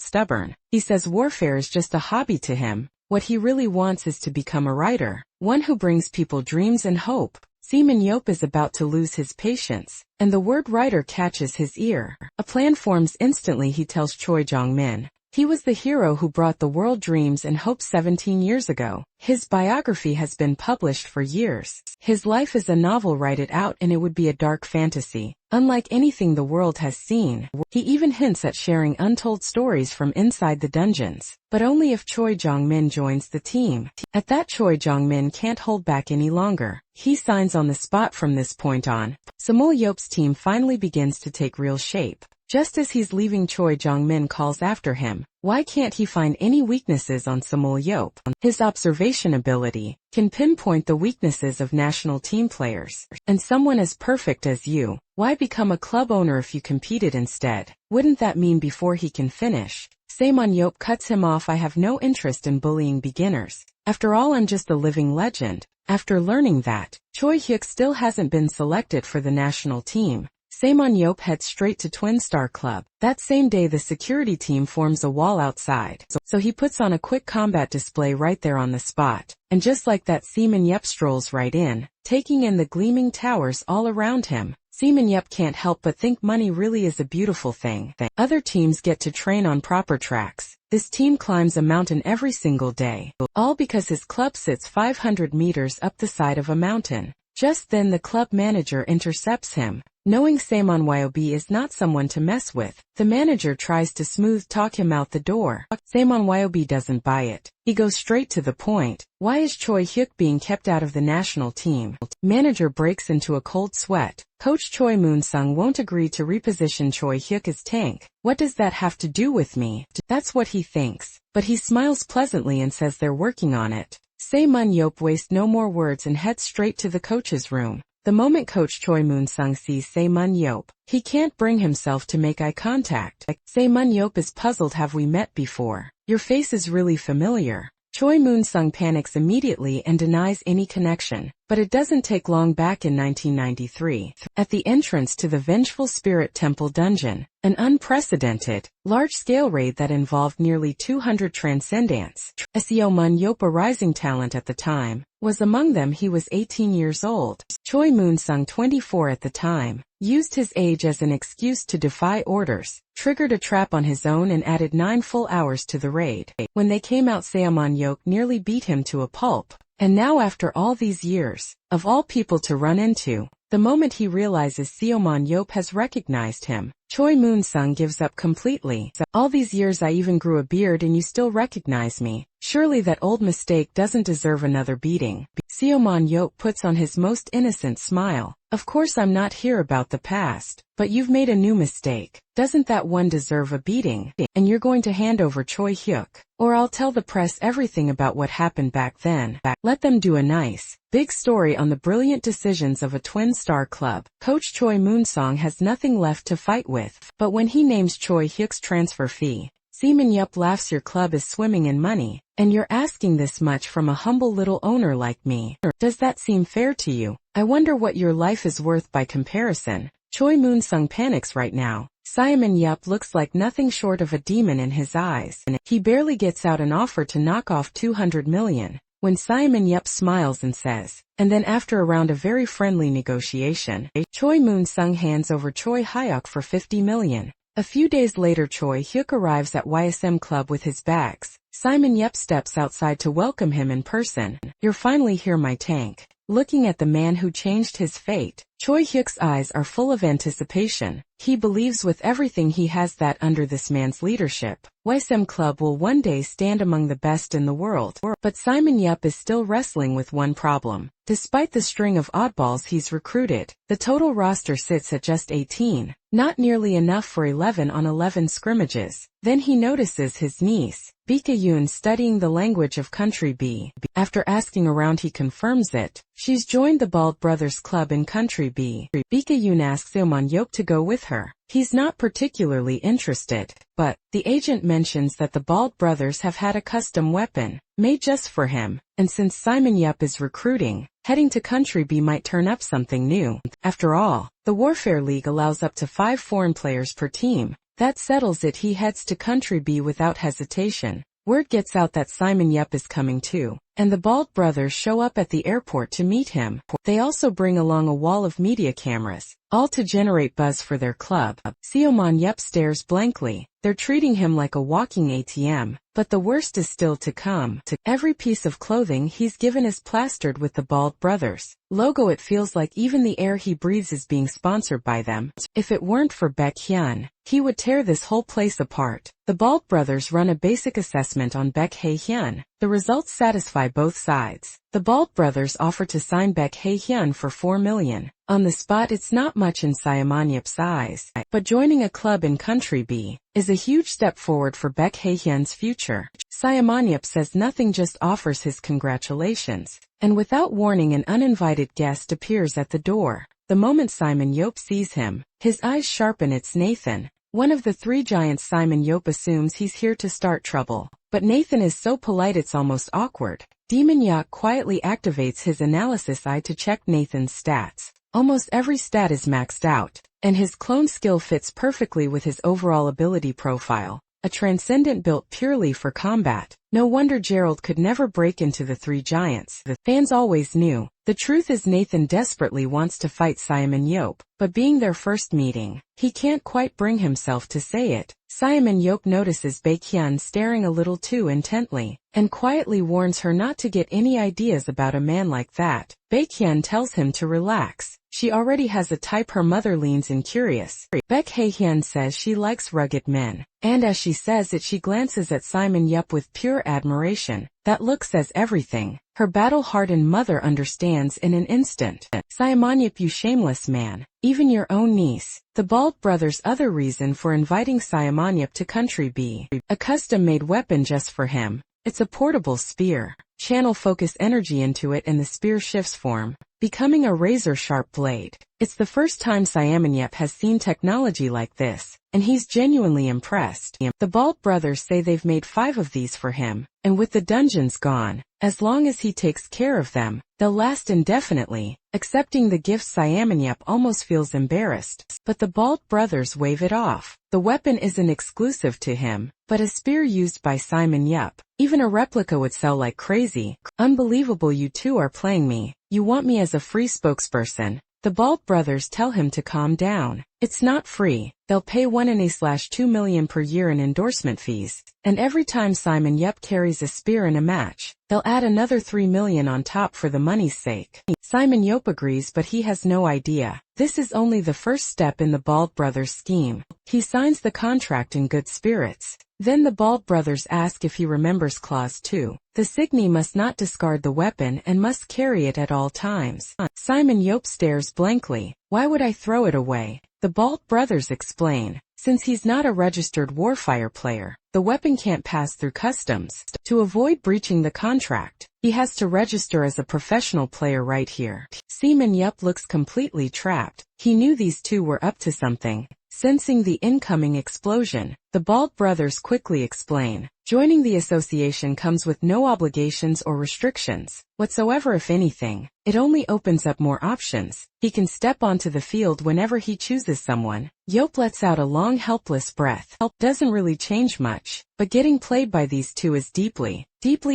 stubborn. He says warfare is just a hobby to him. What he really wants is to become a writer, one who brings people dreams and hope. Seaman Yop is about to lose his patience, and the word writer catches his ear. A plan forms instantly. He tells Choi Jong-min, He was the hero who brought the world dreams and hopes 17 years ago. His biography has been published for years. His life is a novel, write it out and it would be a dark fantasy, unlike anything the world has seen. He even hints at sharing untold stories from inside the dungeons, but only if Choi Jong-min joins the team. At that, Choi Jong-min can't hold back any longer. He signs on the spot from this point on. Samul Yop's team finally begins to take real shape. Just as he's leaving, Choi Jong-min calls after him. Why can't he find any weaknesses on Samul Yop? His observation ability can pinpoint the weaknesses of national team players. And someone as perfect as you, why become a club owner if you competed instead? Wouldn't that mean before he can finish, Samul Yop cuts him off? I have no interest in bullying beginners. After all, I'm just a living legend. After learning that, Choi Hyuk still hasn't been selected for the national team, Samul Yop heads straight to Twin Star Club. That same day, the security team forms a wall outside, so he puts on a quick combat display right there on the spot. And just like that, Samul Yop strolls right in, taking in the gleaming towers all around him. Samul Yop can't help but think money really is a beautiful thing. Other teams get to train on proper tracks. This team climbs a mountain every single day, all because his club sits 500 meters up the side of a mountain. Just then the club manager intercepts him. Knowing Samul Yop is not someone to mess with, the manager tries to smooth talk him out the door. Samul Yop doesn't buy it. He goes straight to the point. Why is Choi Hyuk being kept out of the national team? Manager breaks into a cold sweat. Coach Choi Moon-sung won't agree to reposition Choi Hyuk as tank. What does that have to do with me? That's what he thinks. But he smiles pleasantly and says they're working on it. Samul Yop wastes no more words and heads straight to the coach's room. The moment Coach Choi Moon-sung sees Samul Yop, he can't bring himself to make eye contact. Samul Yop is puzzled. Have we met before? Your face is really familiar. Choi Moon-sung panics immediately and denies any connection. But it doesn't take long. Back in 1993, at the entrance to the Vengeful Spirit Temple dungeon, an unprecedented, large-scale raid that involved nearly 200 transcendants. Samul Yop, a rising talent at the time, was among them. He was 18 years old. Choi Moon-sung, 24 at the time, used his age as an excuse to defy orders, triggered a trap on his own and added 9 full hours to the raid. When they came out, Samul Yop nearly beat him to a pulp. And now, after all these years, of all people to run into, the moment he realizes Samul Yop has recognized him, Choi Moon-sung gives up completely. All these years I even grew a beard and you still recognize me. Surely that old mistake doesn't deserve another beating. Samul Yop puts on his most innocent smile. Of course I'm not here about the past, but you've made a new mistake. Doesn't that one deserve a beating? And you're going to hand over Choi Hyuk, or I'll tell the press everything about what happened back then. Let them do a nice, big story on the brilliant decisions of a Twin Star Club. Coach Choi Moon-sung has nothing left to fight with. But when he names Choi Hyuk's transfer fee, Samul Yop laughs. Your club is swimming in money, and you're asking this much from a humble little owner like me. Does that seem fair to you? I wonder what your life is worth by comparison. Choi Moon-sung panics right now. Samul Yop looks like nothing short of a demon in his eyes. He barely gets out an offer to knock off 200 million. When Samul Yop smiles and says, and then after a round of very friendly negotiation, Choi Moon-sung hands over Choi Hyuk for 50 million. A few days later, Choi Hyuk arrives at YSM Club with his bags. Samul Yop steps outside to welcome him in person. You're finally here, my tank. Looking at the man who changed his fate, Choi Hyuk's eyes are full of anticipation. He believes with everything he has that under this man's leadership, YSM Club will one day stand among the best in the world. But Samul Yop is still wrestling with one problem. Despite the string of oddballs he's recruited, the total roster sits at just 18, not nearly enough for 11 on 11 scrimmages. Then he notices his niece, Baek Yoon, studying the language of Country B. After asking around, he confirms it. She's joined the Bald Brothers Club in Country B. Baek Yoon asks Samul Yop to go with her. He's not particularly interested, but the agent mentions that the Bald Brothers have had a custom weapon made just for him, and since Samul Yop is recruiting, heading to Country B might turn up something new. After all, the Warfare League allows up to 5 foreign players per team. That settles it. He heads to Country B without hesitation. Word gets out that Samul Yop is coming too. and the Bald brothers show up at the airport to meet him. They also bring along a wall of media cameras, all to generate buzz for their club. Seoman Yup stares blankly. They're treating him like a walking ATM, but the worst is still to come. Every piece of clothing he's given is plastered with the Bald brothers logo. It feels like even the air he breathes is being sponsored by them. If it weren't for Baekhyun, he would tear this whole place apart. The Bald brothers run a basic assessment on Baekhyun. The results satisfy both sides. The Bald brothers offer to sign Baekhyun for 4 million. On the spot, it's not much in Seoman-yup's eyes, but joining a club in Country B is a huge step forward for Baekhyun's future. Seoman-yup says nothing, just offers his congratulations. And without warning, an uninvited guest appears at the door. The moment Simon Yop sees him, his eyes sharpen. It's Nathan, one of the three giants. Simon Yop assumes he's here to start trouble, but Nathan is so polite it's almost awkward. Demon Yacht quietly activates his analysis eye to check Nathan's stats. Almost every stat is maxed out, and his clone skill fits perfectly with his overall ability profile. A transcendent built purely for combat. No wonder Gerald could never break into the three giants. The fans always knew. The truth is Nathan desperately wants to fight Simon Yop, but being their first meeting, he can't quite bring himself to say it. Simon Yop notices Baekhyun staring a little too intently, and quietly warns her not to get any ideas about a man like that. Baekhyun tells him to relax. She already has a type. Her mother leans in, curious. Baekhyun says she likes rugged men, and as she says it, she glances at Simon Yop with pure admiration. That look says everything. Her battle-hardened mother understands in an instant. Simon Yop, you shameless man. Even your own niece. The Bald brothers' other reason for inviting Simon Yop to Country B. A custom-made weapon just for him. It's a portable spear. Channel focus energy into it and the spear shifts form, becoming a razor-sharp blade. It's the first time Simon Yop has seen technology like this, and he's genuinely impressed. The Bald brothers say they've made 5 of these for him, and with the dungeons gone, as long as he takes care of them, they'll last indefinitely. Accepting the gift, Simon Yop almost feels embarrassed, but the Bald brothers wave it off. The weapon isn't exclusive to him, but a spear used by Simon Yop. Even a replica would sell like crazy. Unbelievable, you two are playing me. You want me as a free spokesperson. The Bald brothers tell him to calm down. It's not free. They'll pay 1.2 million per year in endorsement fees. And every time Simon Yop carries a spear in a match, they'll add another 3 million on top for the money's sake. Simon Yop agrees, but he has no idea. This is only the first step in the Bald brothers' scheme. He signs the contract in good spirits. Then the Bald brothers ask if he remembers Clause 2. The Signy must not discard the weapon and must carry it at all times. Simon Yop stares blankly. Why would I throw it away? The Bald brothers explain. Since he's not a registered Warfire player, the weapon can't pass through customs. To avoid breaching the contract, he has to register as a professional player right here. Simon Yop looks completely trapped. He knew these two were up to something. Sensing the incoming explosion, the Bald brothers quickly explain. Joining the association comes with no obligations or restrictions whatsoever. If anything, it only opens up more options. He can step onto the field whenever he chooses someone. Yop lets out a long, helpless breath. Doesn't really change much, but getting played by these two is deeply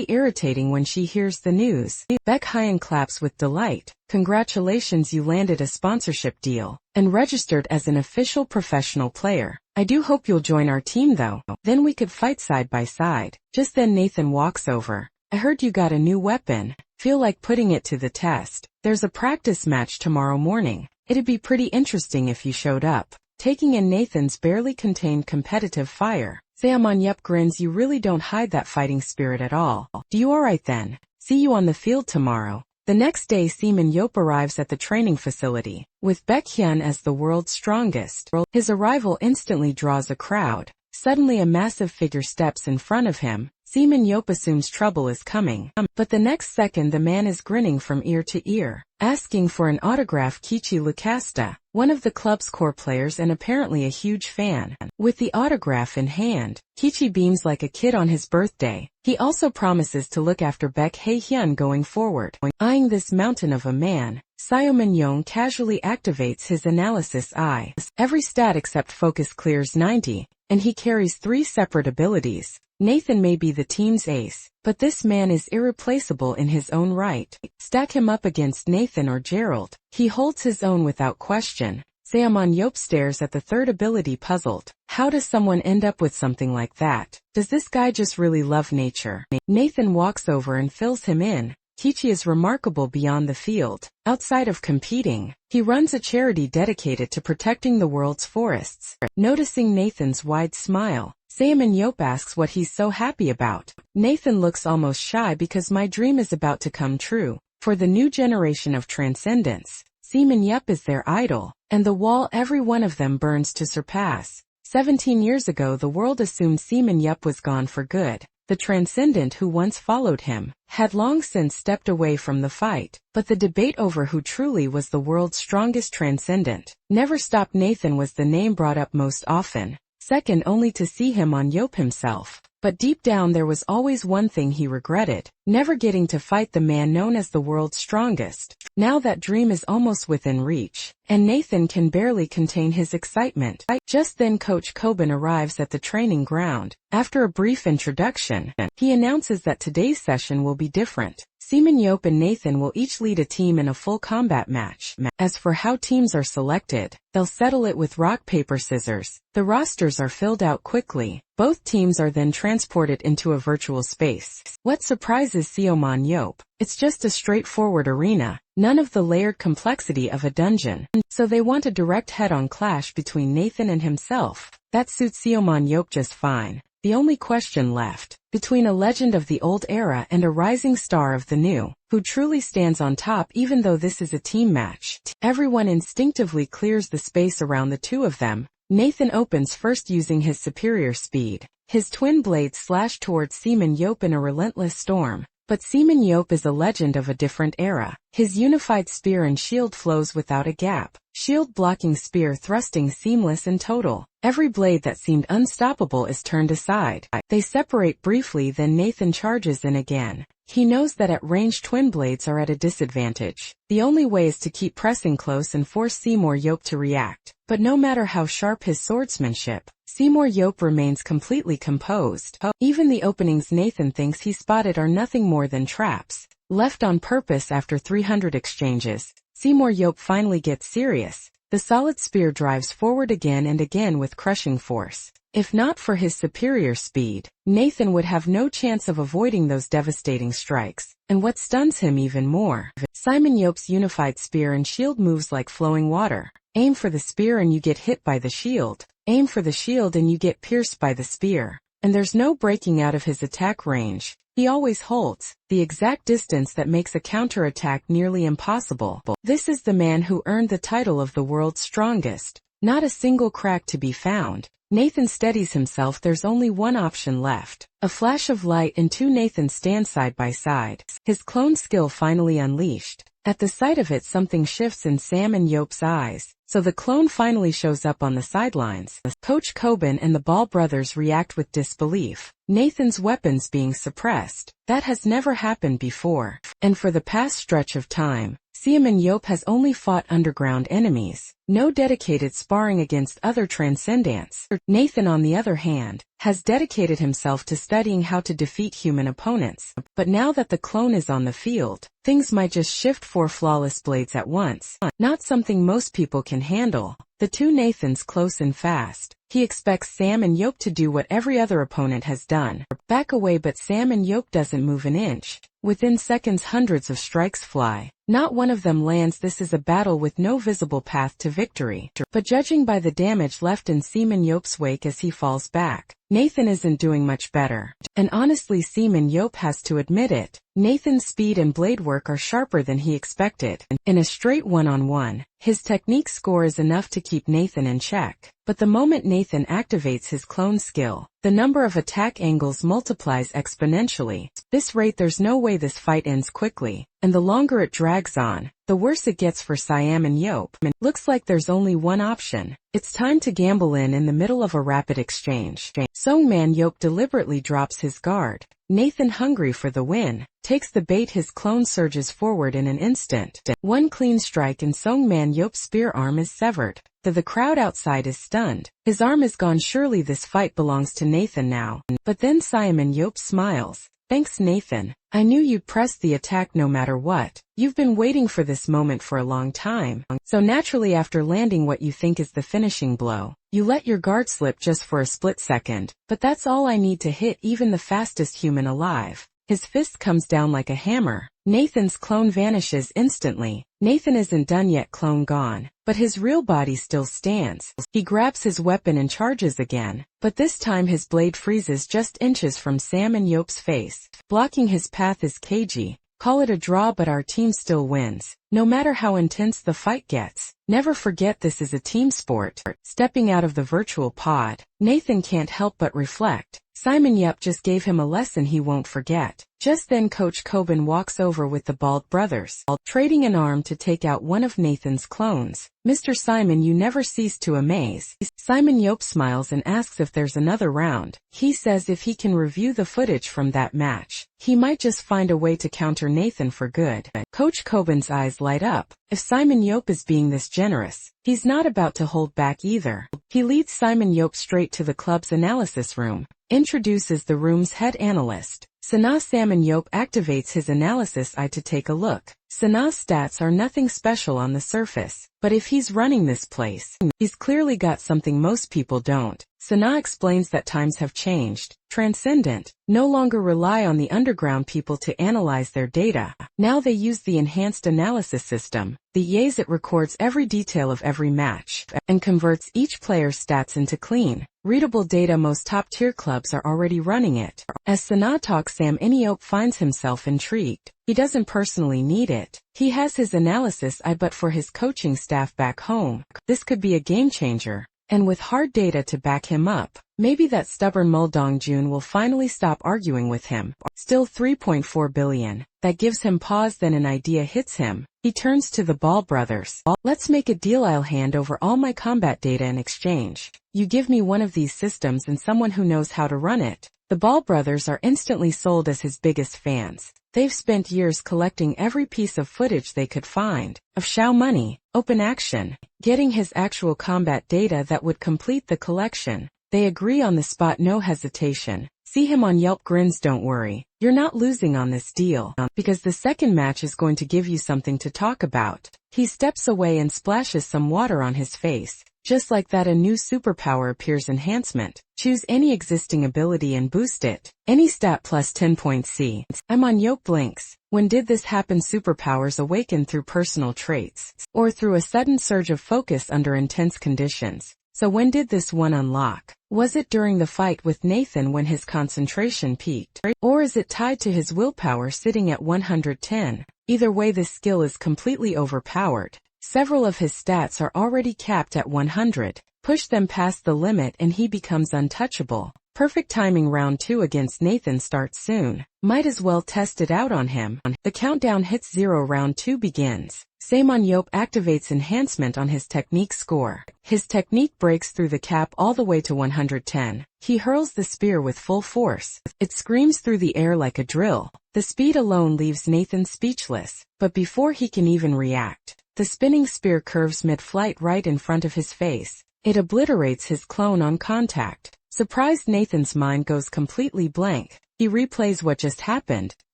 irritating. When she hears the news, Baekhyun claps with delight. Congratulations, you landed a sponsorship deal and registered as an official professional player. I do hope you'll join our team though. Then we could fight side by side. Just then Nathan walks over. I heard you got a new weapon. Feel like putting it to the test. There's a practice match tomorrow morning. It'd be pretty interesting if you showed up. Taking in Nathan's barely contained competitive fire, Seoman Yop grins. You really don't hide that fighting spirit at all. Do you? Alright then. See you on the field tomorrow. The next day, Simon Yop arrives at the training facility, with Baekhyun as the world's strongest. His arrival instantly draws a crowd. Suddenly a massive figure steps in front of him. Simon Yop assumes trouble is coming, but the next second the man is grinning from ear to ear, asking for an autograph. Kichi Lucasta, one of the club's core players and apparently a huge fan. With the autograph in hand, Kichi beams like a kid on his birthday. He also promises to look after Baekhyun going forward. Eyeing this mountain of a man, Superhuman casually activates his analysis eye. Every stat except focus clears 90, and he carries 3 separate abilities. Nathan may be the team's ace, but this man is irreplaceable in his own right. Stack him up against Nathan or Gerald. He holds his own without question. Superhuman stares at the third ability puzzled. How does someone end up with something like that? Does this guy just really love nature? Nathan walks over and fills him in. Kichi is remarkable beyond the field. Outside of competing, he runs a charity dedicated to protecting the world's forests. Noticing Nathan's wide smile, Superhuman asks what he's so happy about. Nathan looks almost shy because my dream is about to come true. For the new generation of transcendence, Superhuman is their idol, and the wall every one of them burns to surpass. 17 years ago the world assumed Superhuman was gone for good. The transcendent who once followed him had long since stepped away from the fight, but the debate over who truly was the world's strongest transcendent never stopped. Nathan was the name brought up most often, second only to Superhuman himself. But deep down there was always one thing he regretted, never getting to fight the man known as the world's strongest. Now that dream is almost within reach, and Nathan can barely contain his excitement. Just then Coach Coben arrives at the training ground. After a brief introduction, he announces that today's session will be different. Superhuman and Nathan will each lead a team in a full combat match. As for how teams are selected, they'll settle it with rock, paper, scissors. The rosters are filled out quickly. Both teams are then transported into a virtual space. What surprises Superhuman? It's just a straightforward arena, none of the layered complexity of a dungeon. So they want a direct head-on clash between Nathan and himself. That suits Superhuman just fine. The only question left, between a legend of the old era and a rising star of the new, who truly stands on top even though this is a team match. Everyone instinctively clears the space around the two of them. Nathan opens first using his superior speed. His twin blades slash towards Superhuman in a relentless storm. But Superhuman is a legend of a different era. His unified spear and shield flows without a gap. Shield blocking, spear thrusting seamless and total. Every blade that seemed unstoppable is turned aside. They separate briefly, then Nathan charges in again. He knows that at range twin blades are at a disadvantage. The only way is to keep pressing close and force Superhuman to react. But no matter how sharp his swordsmanship, Superhuman remains completely composed. Even the openings Nathan thinks he spotted are nothing more than traps, left on purpose. After 300 exchanges, Superhuman finally gets serious. The solid spear drives forward again and again with crushing force. If not for his superior speed, Nathan would have no chance of avoiding those devastating strikes. And what stuns him even more, Superhuman's unified spear and shield moves like flowing water. Aim for the spear and you get hit by the shield. Aim for the shield and you get pierced by the spear. And there's no breaking out of his attack range. He always holds the exact distance that makes a counterattack nearly impossible. This is the man who earned the title of the world's strongest. Not a single crack to be found. Nathan steadies himself. There's only one option left. A flash of light and two Nathans stand side by side. His clone skill finally unleashed. At the sight of it, something shifts in Superhuman's eyes. So the clone finally shows up on the sidelines. Coach Coben and the Ball brothers react with disbelief. Nathan's weapons being suppressed. That has never happened before. And for the past stretch of time, Superhuman has only fought underground enemies. No dedicated sparring against other transcendents. Nathan, on the other hand, has dedicated himself to studying how to defeat human opponents. But now that the clone is on the field, things might just shift. 4 flawless blades at once. Not something most people can handle. The two Nathans close and fast. He expects Superhuman to do what every other opponent has done. Back away, but Superhuman doesn't move an inch. Within seconds, hundreds of strikes fly. Not one of them lands. This is a battle with no visible path to victory. But judging by the damage left in Superhuman's wake as he falls back, Nathan isn't doing much better. And honestly, Superhuman has to admit it. Nathan's speed and blade work are sharper than he expected. In a straight one-on-one, his technique score is enough to keep Nathan in check. But the moment Nathan activates his clone skill, the number of attack angles multiplies exponentially. This rate, there's no way this fight ends quickly. and the longer it drags on, the worse it gets for Siam and Yop. Looks like there's only one option. It's time to gamble in the middle of a rapid exchange. Songman Yop deliberately drops his guard. Nathan, hungry for the win, takes the bait. His clone surges forward in an instant. One clean strike and Songman Yop's spear arm is severed. The crowd outside is stunned. His arm is gone. Surely this fight belongs to Nathan now. But then Simon Yop smiles. Thanks, Nathan. I knew you'd press the attack no matter what. You've been waiting for this moment for a long time. So naturally, after landing what you think is the finishing blow, you let your guard slip just for a split second. But that's all I need to hit even the fastest human alive. His fist comes down like a hammer. Nathan's clone vanishes instantly. Nathan isn't done yet. Clone gone. But his real body still stands. He grabs his weapon and charges again. But this time his blade freezes just inches from Sam and Yop's face. Blocking his path is cagey. Call it a draw, but our team still wins. No matter how intense the fight gets. Never forget this is a team sport. Stepping out of the virtual pod, Nathan can't help but reflect. Simon Yop just gave him a lesson he won't forget. Just then Coach Coben walks over with the Bald brothers, trading an arm to take out one of Nathan's clones. Mr. Simon, you never cease to amaze. Simon Yop smiles and asks if there's another round. He says if he can review the footage from that match, he might just find a way to counter Nathan for good. Coach Coben's eyes light up. If Simon Yop is being this generous, he's not about to hold back either. He leads Simon Yop straight to the club's analysis room, introduces the room's head analyst. Simon Yop activates his analysis eye to take a look. Sanaa's stats are nothing special on the surface, but if he's running this place, he's clearly got something most people don't. Sanaa explains that times have changed. Transcendent no longer rely on the underground people to analyze their data. Now they use the enhanced analysis system. The Yays, it records every detail of every match and converts each player's stats into clean, readable data. Most top-tier clubs are already running it. As Sanaa talks, Sam Yop finds himself intrigued. He doesn't personally need it. He has his analysis eye, but for his coaching staff back home, this could be a game changer. And with hard data to back him up, maybe that stubborn Muldong Jun will finally stop arguing with him. Still 3.4 billion. That gives him pause, then an idea hits him. He turns to the Ball brothers. Let's make a deal. I'll hand over all my combat data in exchange. You give me one of these systems and someone who knows how to run it. The Ball brothers are instantly sold as his biggest fans. They've spent years collecting every piece of footage they could find, of Shao Money, Open Action, getting his actual combat data that would complete the collection. They agree on the spot, no hesitation. See him on Yelp grins. Don't worry, you're not losing on this deal, because the second match is going to give you something to talk about. He steps away and splashes some water on his face. Just like that, a new superpower appears. Enhancement. Choose any existing ability and boost it. Any stat plus 10 points. C. I'm on Yop blinks. When did this happen? Superpowers awaken through personal traits, or through a sudden surge of focus under intense conditions. So when did this one unlock? Was it during the fight with Nathan when his concentration peaked? Or is it tied to his willpower sitting at 110? Either way, this skill is completely overpowered. Several of his stats are already capped at 100. Push them past the limit and he becomes untouchable. Perfect timing. Round 2 against Nathan starts soon. Might as well test it out on him. The countdown hits 0. Round 2 begins. Simon Yop activates enhancement on his technique score. His technique breaks through the cap all the way to 110. He hurls the spear with full force. It screams through the air like a drill. The speed alone leaves Nathan speechless. But before he can even react, the spinning spear curves mid-flight right in front of his face. It obliterates his clone on contact. Surprised, Nathan's mind goes completely blank. He replays what just happened.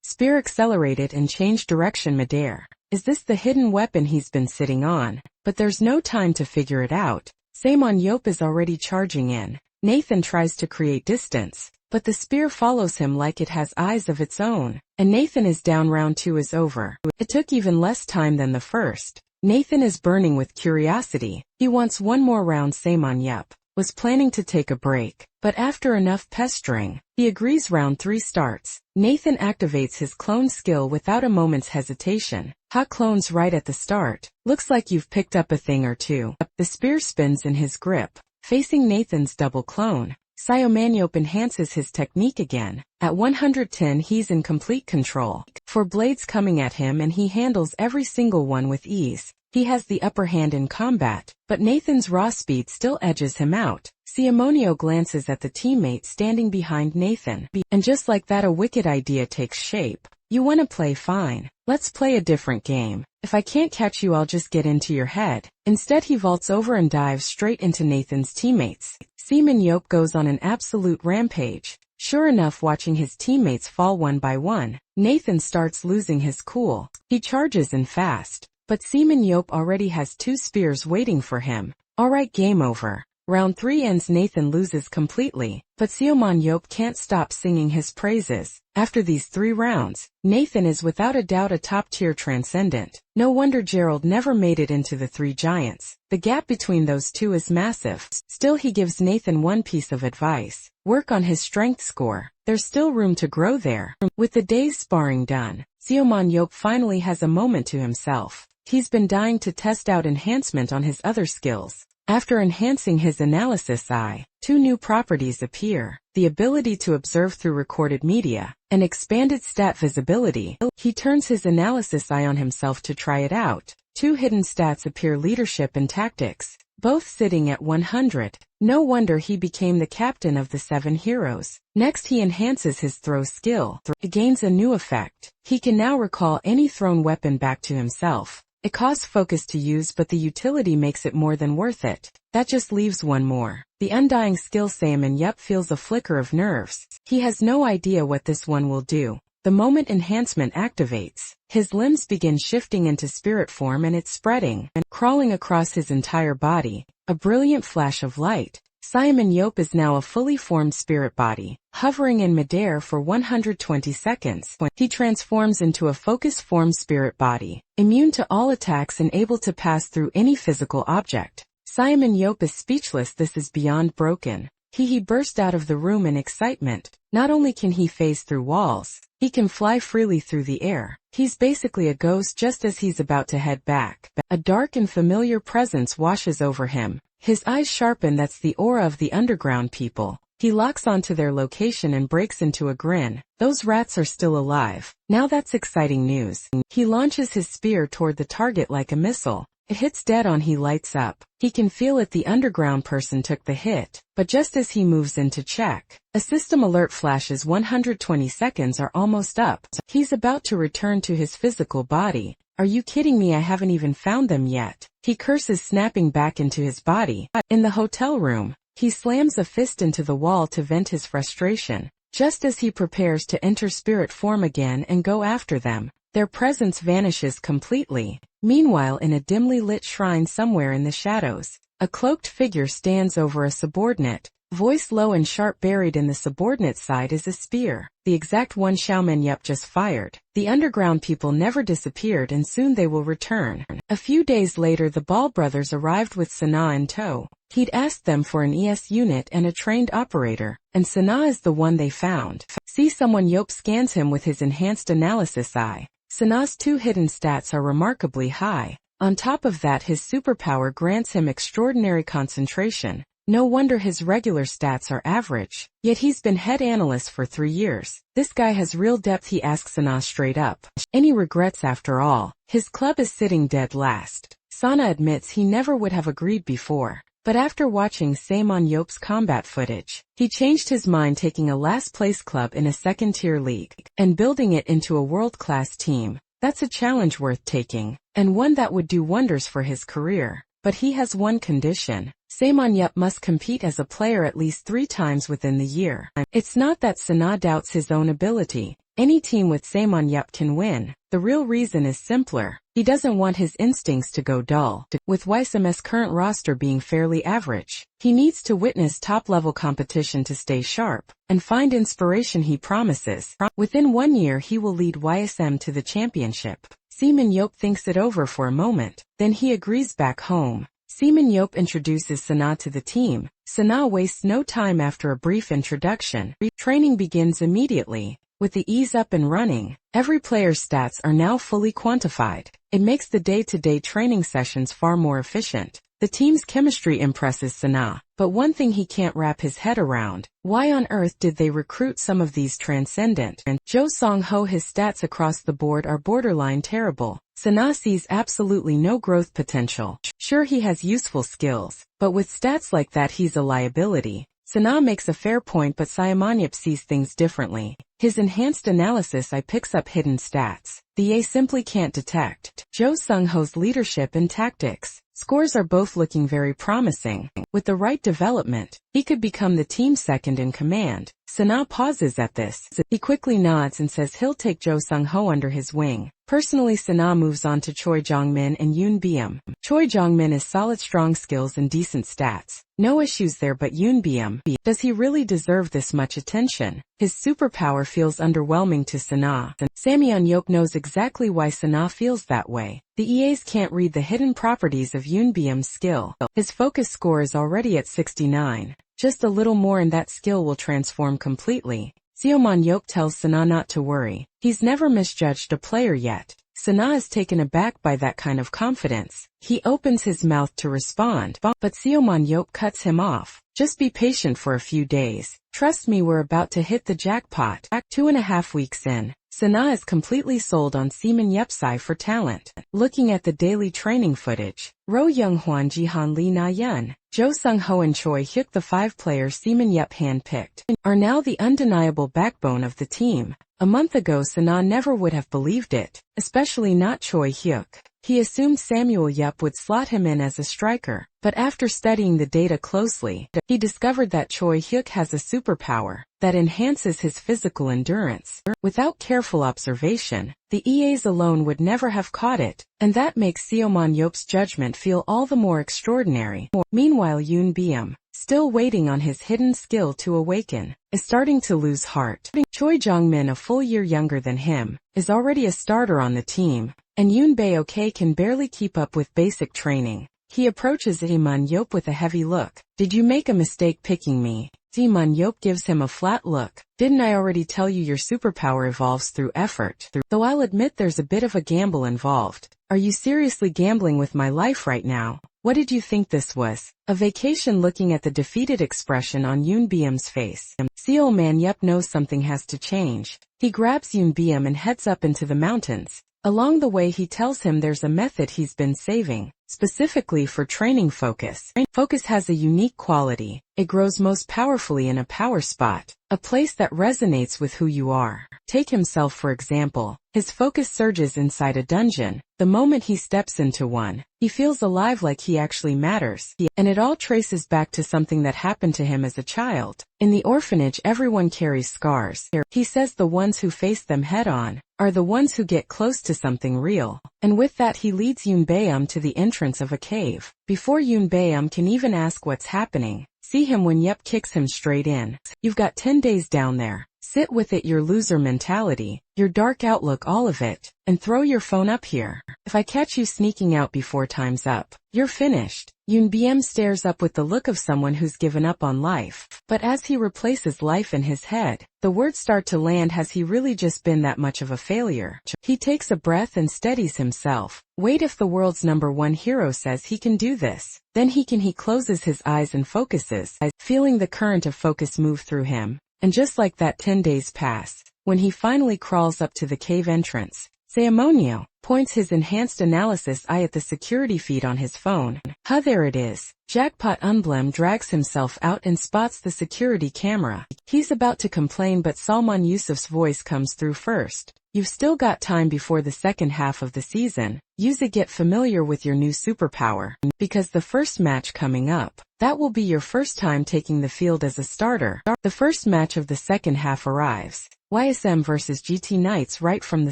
Spear accelerated and changed direction midair. Is this the hidden weapon he's been sitting on? But there's no time to figure it out. Simon Yop is already charging in. Nathan tries to create distance, but the spear follows him like it has eyes of its own. And Nathan is down. Round 2 is over. It took even less time than the first. Nathan is burning with curiosity. He wants one more round. Simon Yop was planning to take a break, but after enough pestering, he agrees. Round 3 starts. Nathan activates his clone skill without a moment's hesitation. Hot clones right at the start. Looks like you've picked up a thing or two. The spear spins in his grip, facing Nathan's double clone. Superhuman enhances his technique again. At 110 he's in complete control. 4 blades coming at him and he handles every single one with ease. He has the upper hand in combat, but Nathan's raw speed still edges him out. Superhuman glances at the teammate standing behind Nathan, and just like that a wicked idea takes shape. You wanna play, fine. Let's play a different game. If I can't catch you I'll just get into your head. Instead he vaults over and dives straight into Nathan's teammates. Superhuman goes on an absolute rampage. Sure enough, watching his teammates fall one by one, Nathan starts losing his cool. He charges in fast, but Superhuman already has 2 spears waiting for him. Alright, game over. Round 3 ends. Nathan loses completely, but Superhuman can't stop singing his praises. After these 3 rounds, Nathan is without a doubt a top-tier transcendent. No wonder Gerald never made it into the 3 giants. The gap between those 2 is massive. Still, he gives Nathan one piece of advice. Work on his strength score. There's still room to grow there. With the day's sparring done, Superhuman finally has a moment to himself. He's been dying to test out enhancement on his other skills. After enhancing his analysis eye, 2 new properties appear: the ability to observe through recorded media, and expanded stat visibility. He turns his analysis eye on himself to try it out. 2 hidden stats appear: leadership and tactics, both sitting at 100. No wonder he became the captain of the 7 heroes. Next he enhances his throw skill. It gains a new effect. He can now recall any thrown weapon back to himself. It costs focus to use, but the utility makes it more than worth it. That just leaves one more. The undying skill. Superhuman feels a flicker of nerves. He has no idea what this one will do. The moment enhancement activates, his limbs begin shifting into spirit form and it's spreading and crawling across his entire body. A brilliant flash of light. Superhuman is now a fully formed spirit body, hovering in midair for 120 seconds. He transforms into a focus-formed spirit body, immune to all attacks and able to pass through any physical object. Superhuman is speechless. This is beyond broken. He burst out of the room in excitement. Not only can he phase through walls, he can fly freely through the air. He's basically a ghost. Just as he's about to head back, a dark and familiar presence washes over him. His eyes sharpen. That's the aura of the underground people. He locks onto their location and breaks into a grin. Those rats are still alive. Now that's exciting news. He launches his spear toward the target like a missile. It hits dead on. He lights up. He can feel it. The underground person took the hit. But just as he moves in to check, a system alert flashes. 120 seconds are almost up. He's about to return to his physical body. Are you kidding me? I haven't even found them yet. He curses, snapping back into his body. In the hotel room, he slams a fist into the wall to vent his frustration. Just as he prepares to enter spirit form again and go after them, their presence vanishes completely. Meanwhile, in a dimly lit shrine somewhere in the shadows, a cloaked figure stands over a subordinate. Voice low and sharp. Buried in the subordinate's side is a spear, the exact one Superhuman just fired. The underground people never disappeared and soon they will return. A few days later the Ball brothers arrived with Sana in tow. He'd asked them for an ES unit and a trained operator, and Sana is the one they found. Someone scans him with his enhanced analysis eye. Sana's 2 hidden stats are remarkably high. On top of that, his superpower grants him extraordinary concentration. No wonder his regular stats are average. Yet he's been head analyst for 3 years. This guy has real depth. He asks Sana straight up. Any regrets? After all, his club is sitting dead last. Sana admits he never would have agreed before. But after watching Superhuman's combat footage, he changed his mind, taking a last-place club in a second-tier league and building it into a world-class team. That's a challenge worth taking, and one that would do wonders for his career. But he has one condition. Superhuman must compete as a player at least 3 times within the year. It's not that Sana doubts his own ability. Any team with Superhuman can win. The real reason is simpler. He doesn't want his instincts to go dull. With YSM's current roster being fairly average, he needs to witness top-level competition to stay sharp and find inspiration. He promises, within 1 year he will lead YSM to the championship. Superhuman thinks it over for a moment, then he agrees. Back home, Superhuman introduces Sana to the team. Sana wastes no time. After a brief introduction, training begins immediately. With the ease up and running, every player's stats are now fully quantified. It makes the day-to-day training sessions far more efficient. The team's chemistry impresses Sana, but one thing he can't wrap his head around: why on earth did they recruit some of these transcendent Jo Sung-ho? His stats across the board are borderline terrible. Sana sees absolutely no growth potential. Sure, he has useful skills, but with stats like that he's a liability. Sana makes a fair point, but Saemonyip sees things differently. His enhanced analysis eye picks up hidden stats the A simply can't detect. Jo Sung-ho's leadership and tactics scores are both looking very promising. With the right development, he could become the team's second in command. Sana pauses at this. He quickly nods and says he'll take Jo Sung-ho under his wing. Personally, Sana moves on to Choi Jong-min and Yoon Byum. Choi Jong-min is solid, strong skills and decent stats. No issues there, but Yoon Byum, does he really deserve this much attention? His superpower feels underwhelming to Sana. Samyeon-yeop knows exactly why Sana feels that way. The EAs can't read the hidden properties of Yoon Byum's skill. His focus score is already at 69. Just a little more and that skill will transform completely. Samyeon-yeop tells Sana not to worry. He's never misjudged a player yet. Sana is taken aback by that kind of confidence. He opens his mouth to respond, but Samyeon-yeop cuts him off. Just be patient for a few days. Trust me, we're about to hit the jackpot. 2.5 weeks in, Sana is completely sold on Samyeon-yeop's for talent. Looking at the daily training footage, Ro Young-hwan, Jihan Lee Na-yeon, Jo Sung-ho and Choi Hyuk, the 5 players Samyeon-yeop handpicked, are now the undeniable backbone of the team. A month ago Sana never would have believed it, especially not Choi Hyuk. He assumed Samyeon-yeop would slot him in as a striker, but after studying the data closely, he discovered that Choi Hyuk has a superpower that enhances his physical endurance. Without careful observation, the EAs alone would never have caught it, and that makes Samyeon-yeop's judgment feel all the more extraordinary. Meanwhile, Yoon Byum, still waiting on his hidden skill to awaken, is starting to lose heart. Choi Jong-min, a full year younger than him, is already a starter on the team, and Yoon Bae-ok can barely keep up with basic training. He approaches Samyeon-yeop with a heavy look. Did you make a mistake picking me? Samyeon-yeop gives him a flat look. Didn't I already tell you your superpower evolves through effort? Though I'll admit there's a bit of a gamble involved. Are you seriously gambling with my life right now? What did you think this was? A vacation? Looking at the defeated expression on Yoon Byum's face, Samyeon-yeop knows something has to change. He grabs Yoon Byum and heads up into the mountains. Along the way he tells him there's a method he's been saving, specifically for training focus. Focus has a unique quality. It grows most powerfully in a power spot, a place that resonates with who you are. Take himself for example. His focus surges inside a dungeon. The moment he steps into one, he feels alive, like he actually matters. And it all traces back to something that happened to him as a child. In the orphanage everyone carries scars. He says the ones who face them head on are the ones who get close to something real. And with that he leads Yoon Byum to the entrance of a cave. Before Yoon Byum can even ask what's happening, see him when Yep kicks him straight in. You've got 10 days down there. Sit with it, your loser mentality, your dark outlook, all of it, and throw your phone up here. If I catch you sneaking out before time's up, you're finished. Yoon Byum stares up with the look of someone who's given up on life. But as he replaces life in his head, the words start to land. Has he really just been that much of a failure? He takes a breath and steadies himself. Wait, if the world's #1 hero says he can do this, then he can. He closes his eyes and focuses, feeling the current of focus move through him. And just like that 10 days pass. When he finally crawls up to the cave entrance, Samyeon points his enhanced analysis eye at the security feed on his phone. There it is. Jackpot. Unblem drags himself out and spots the security camera. He's about to complain, but Salman Yusuf's voice comes through first. You've still got time before the second half of the season. Use it, get familiar with your new superpower. Because the first match coming up, that will be your first time taking the field as a starter. The first match of the second half arrives. YSM versus GT Knights. Right from the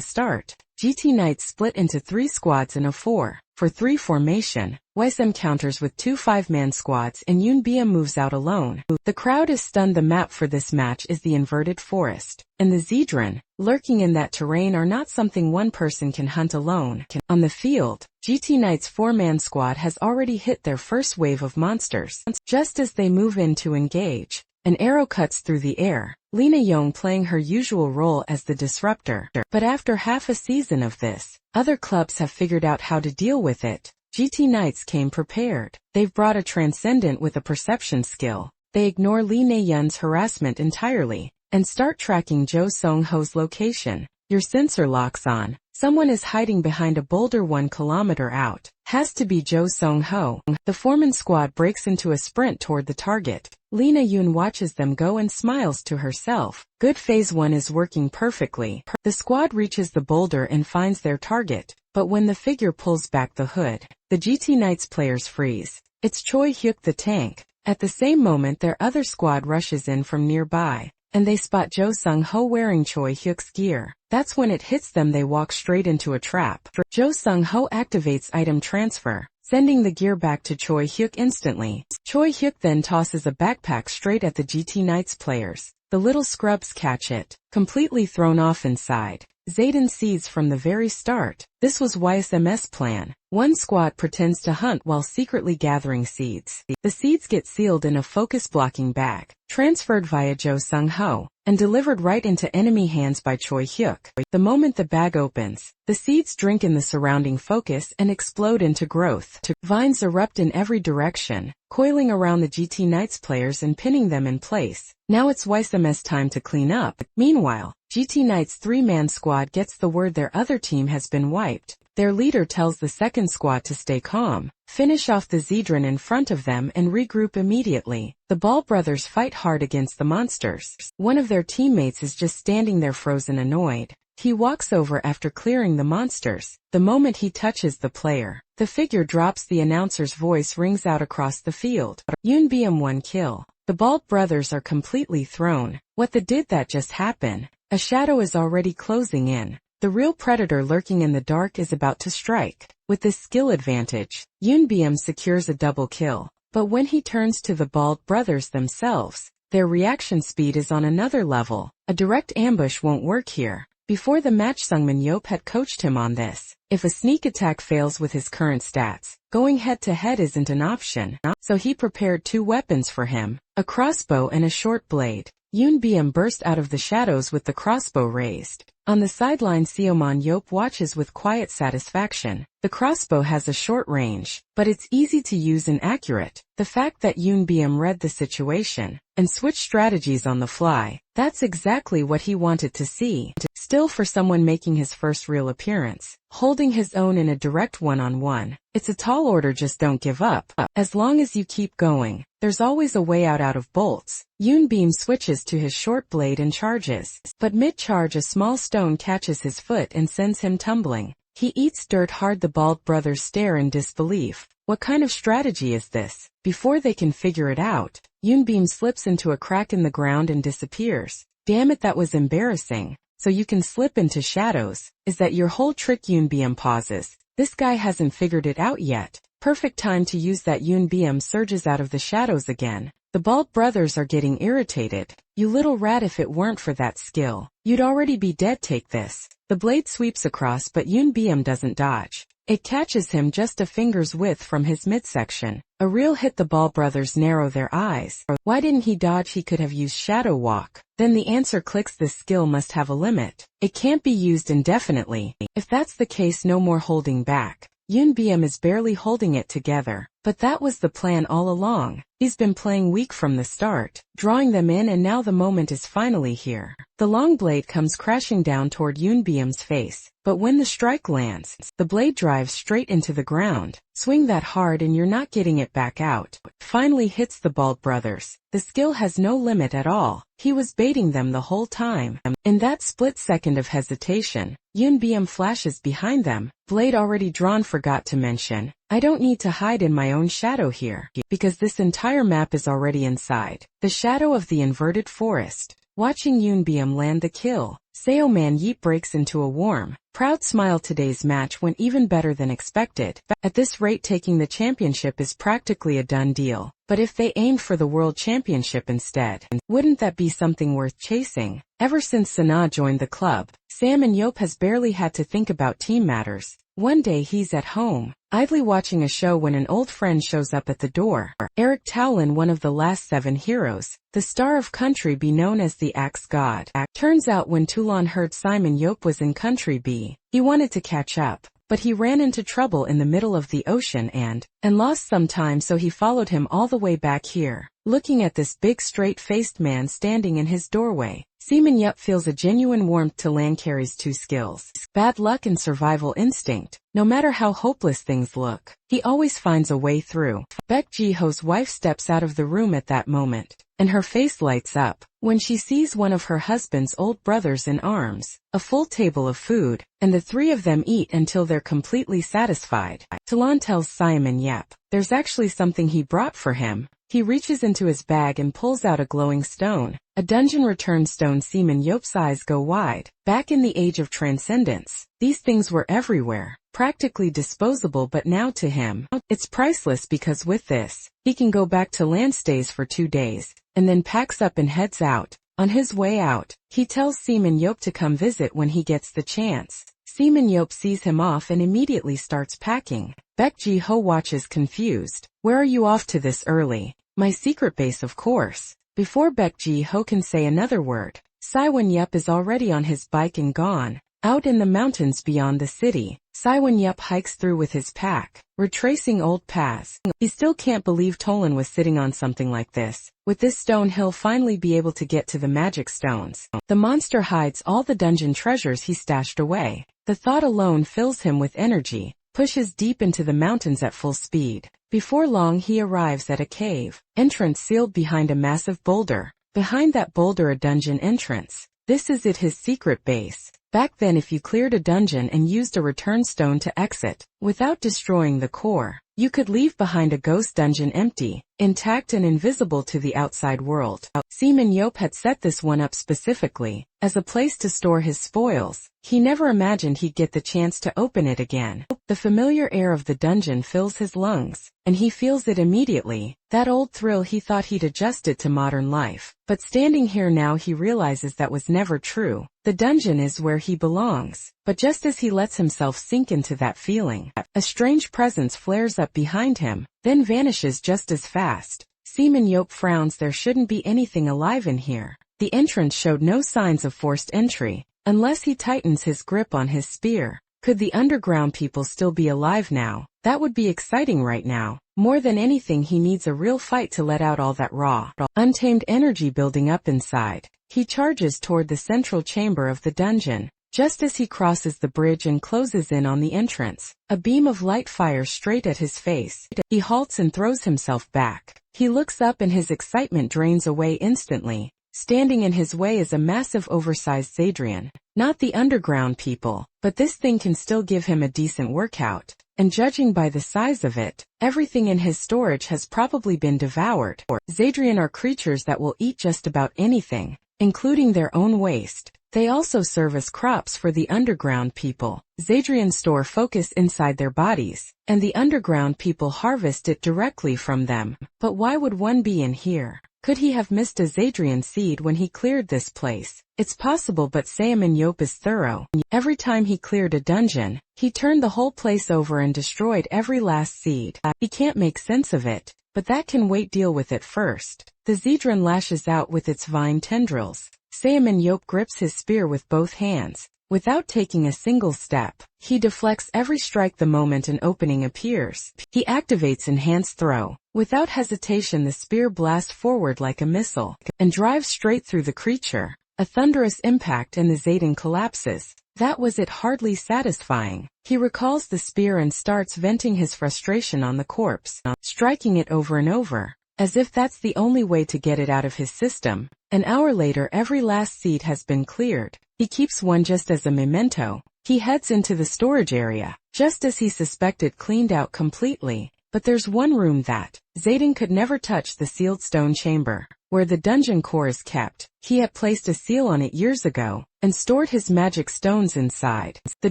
start, GT Knights split into 3 squads in a 4-for-3 formation. YSM counters with 2 5-man squads and Yoon Byum moves out alone. The crowd is stunned. The map for this match is the inverted forest, and the Zedran, lurking in that terrain, are not something one person can hunt alone. On the field, GT Knights' 4-man squad has already hit their first wave of monsters. Just as they move in to engage, an arrow cuts through the air, Lena Young playing her usual role as the disruptor. But after half a season of this, other clubs have figured out how to deal with it. GT Knights came prepared. They've brought a transcendent with a perception skill. They ignore Lee Na-yeon's harassment entirely and start tracking Jo Sung-ho's location. Your sensor locks on. Someone is hiding behind a boulder 1 kilometer out. Has to be Jo Sung-ho. The foreman squad breaks into a sprint toward the target. Lee Na-yeon watches them go and smiles to herself. Good, phase 1 is working perfectly. The squad reaches the boulder and finds their target, but when the figure pulls back the hood, the GT Knights players freeze. It's Choi Hyuk the tank. At the same moment their other squad rushes in from nearby, and they spot Jo Sung-ho wearing Choi Hyuk's gear. That's when it hits them. They walk straight into a trap. Jo Sung-ho activates item transfer, sending the gear back to Choi Hyuk instantly. Choi Hyuk then tosses a backpack straight at the GT Knights players. The little scrubs catch it, completely thrown off inside. Zayden sees from the very start. This was YSM's plan. One squad pretends to hunt while secretly gathering seeds. The seeds get sealed in a focus-blocking bag, transferred via Jo Sung-ho, and delivered right into enemy hands by Choi Hyuk. The moment the bag opens, the seeds drink in the surrounding focus and explode into growth. Vines erupt in every direction, coiling around the GT Knights players and pinning them in place. Now it's YSM's time to clean up. Meanwhile, GT Knights' 3-man squad gets the word their other team has been wiped. Their leader tells the second squad to stay calm, finish off the Zedron in front of them and regroup immediately. The Ball brothers fight hard against the monsters. One of their teammates is just standing there frozen, annoyed. He walks over after clearing the monsters. The moment he touches the player, the figure drops. The announcer's voice rings out across the field. Yoon BM 1 kill. The Ball brothers are completely thrown. What the did that just happen? A shadow is already closing in. The real predator lurking in the dark is about to strike. With this skill advantage, Yoon BM secures a double kill. But when he turns to the Bald brothers themselves, their reaction speed is on another level. A direct ambush won't work here. Before the match, Sungmin Yop had coached him on this. If a sneak attack fails with his current stats, going head-to-head isn't an option. So he prepared 2 weapons for him, a crossbow and a short blade. Yoon BM burst out of the shadows with the crossbow raised. On the sideline, Seoman Yop watches with quiet satisfaction. The crossbow has a short range, but it's easy to use and accurate. The fact that Yoon BM read the situation and switched strategies on the fly, that's exactly what he wanted to see. Still, for someone making his first real appearance, holding his own in a direct one-on-one, it's a tall order. Just don't give up. As long as you keep going, there's always a way out of bolts. Yoon BM switches to his short blade and charges, but mid-charge a small stone catches his foot and sends him tumbling. He eats dirt hard. The Bald brothers stare in disbelief. What kind of strategy is this? Before they can figure it out, Yoon BM slips into a crack in the ground and disappears. Damn it, that was embarrassing. So you can slip into shadows. Is that your whole trick? Yoon BM pauses. This guy hasn't figured it out yet. Perfect time to use that. Yoon BM surges out of the shadows again. The Bald brothers are getting irritated. You little rat, if it weren't for that skill, you'd already be dead. Take this. The blade sweeps across, but Yoon BM doesn't dodge. It catches him just a finger's width from his midsection. A real hit. The Ball brothers narrow their eyes. Why didn't he dodge? He could have used Shadow Walk. Then the answer clicks. This skill must have a limit. It can't be used indefinitely. If that's the case, no more holding back. Yoon BM is barely holding it together. But that was the plan all along. He's been playing weak from the start, drawing them in, and now the moment is finally here. The long blade comes crashing down toward Yoon BM's face, but when the strike lands, the blade drives straight into the ground. Swing that hard and you're not getting it back out. Finally hits the Bald brothers. The skill has no limit at all. He was baiting them the whole time. In that split second of hesitation, Yoon BM flashes behind them, blade already drawn. Forgot to mention, I don't need to hide in my own shadow here, because this entire map is already inside the shadow of the inverted forest. Watching Yoon BM land the kill, Seoman Yeep breaks into a warm, proud smile. Today's match went even better than expected. At this rate, taking the championship is practically a done deal. But if they aimed for the World Championship instead, wouldn't that be something worth chasing? Ever since Sana joined the club, Sam and Yop has barely had to think about team matters. One day he's at home, idly watching a show, when an old friend shows up at the door. Eric Towlin, one of the last 7 heroes, the star of Country B, known as the Axe God. Turns out when Toulon heard Simon Yop was in Country B, he wanted to catch up. but he ran into trouble in the middle of the ocean and lost some time, so he followed him all the way back here. Looking at this big straight-faced man standing in his doorway, Seaman Yup feels a genuine warmth to Lancary's two skills: bad luck and survival instinct. No matter how hopeless things look, he always finds a way through. Baek Ji-ho's wife steps out of the room at that moment, and her face lights up when she sees one of her husband's old brothers in arms, a full table of food, and the three of them eat until they're completely satisfied. Talon tells Simon Yep there's actually something he brought for him. He reaches into his bag and pulls out a glowing stone, a dungeon return stone. Seaman Yop's eyes go wide. Back in the age of transcendence, these things were everywhere, practically disposable, but now to him, it's priceless, because with this, he can go back to land, stays for 2 days, and then packs up and heads out. On his way out, he tells Seaman Yop to come visit when he gets the chance. Seaman Yop sees him off and immediately starts packing. Baek Ji-ho watches confused. Where are you off to this early? My secret base, of course. Before Baek Ji-ho can say another word, Siwon Yup is already on his bike and gone. Out in the mountains beyond the city, Siwon Yup hikes through with his pack, retracing old paths. He still can't believe Tolan was sitting on something like this. With this stone he'll finally be able to get to the magic stones. The monster hides all the dungeon treasures he stashed away. The thought alone fills him with energy, pushes deep into the mountains at full speed. Before long he arrives at a cave, entrance sealed behind a massive boulder. Behind that boulder a dungeon entrance. This is it, his secret base. Back then, if you cleared a dungeon and used a return stone to exit, without destroying the core, you could leave behind a ghost dungeon empty, intact and invisible to the outside world. Seaman Yop had set this one up specifically as a place to store his spoils. He never imagined he'd get the chance to open it again. The familiar air of the dungeon fills his lungs, and he feels it immediately. That old thrill he thought he'd adjusted to modern life. But standing here now he realizes that was never true. The dungeon is where he belongs. But just as he lets himself sink into that feeling, a strange presence flares up behind him, then vanishes just as fast. Seaman Yop frowns. There shouldn't be anything alive in here. The entrance showed no signs of forced entry, unless he tightens his grip on his spear. Could the underground people still be alive now? That would be exciting right now. More than anything, he needs a real fight to let out all that raw, untamed energy building up inside. He charges toward the central chamber of the dungeon. Just as he crosses the bridge and closes in on the entrance, a beam of light fires straight at his face. He halts and throws himself back. He looks up and his excitement drains away instantly. Standing in his way is a massive oversized Zadrian. Not the underground people, but this thing can still give him a decent workout. And judging by the size of it, everything in his storage has probably been devoured. Zadrian are creatures that will eat just about anything, including their own waste. They also serve as crops for the underground people. Zadrians store focus inside their bodies, and the underground people harvest it directly from them. But why would one be in here? Could he have missed a Zadrian seed when he cleared this place? It's possible, but Seaman Yop is thorough. Every time he cleared a dungeon, he turned the whole place over and destroyed every last seed. He can't make sense of it, but that can wait. Deal with it first. The Zadrian lashes out with its vine tendrils. Seaman Yop grips his spear with both hands. Without taking a single step, he deflects every strike the moment an opening appears. He activates Enhanced Throw. Without hesitation, the spear blasts forward like a missile, and drives straight through the creature. A thunderous impact and the Zaden collapses. That was it. Hardly satisfying. He recalls the spear and starts venting his frustration on the corpse, striking it over and over, as if that's the only way to get it out of his system. An hour later, every last seed has been cleared. He keeps one just as a memento. He heads into the storage area, just as he suspected, cleaned out completely. But there's one room that Zaden could never touch: the sealed stone chamber, where the dungeon core is kept. He had placed a seal on it years ago, and stored his magic stones inside. The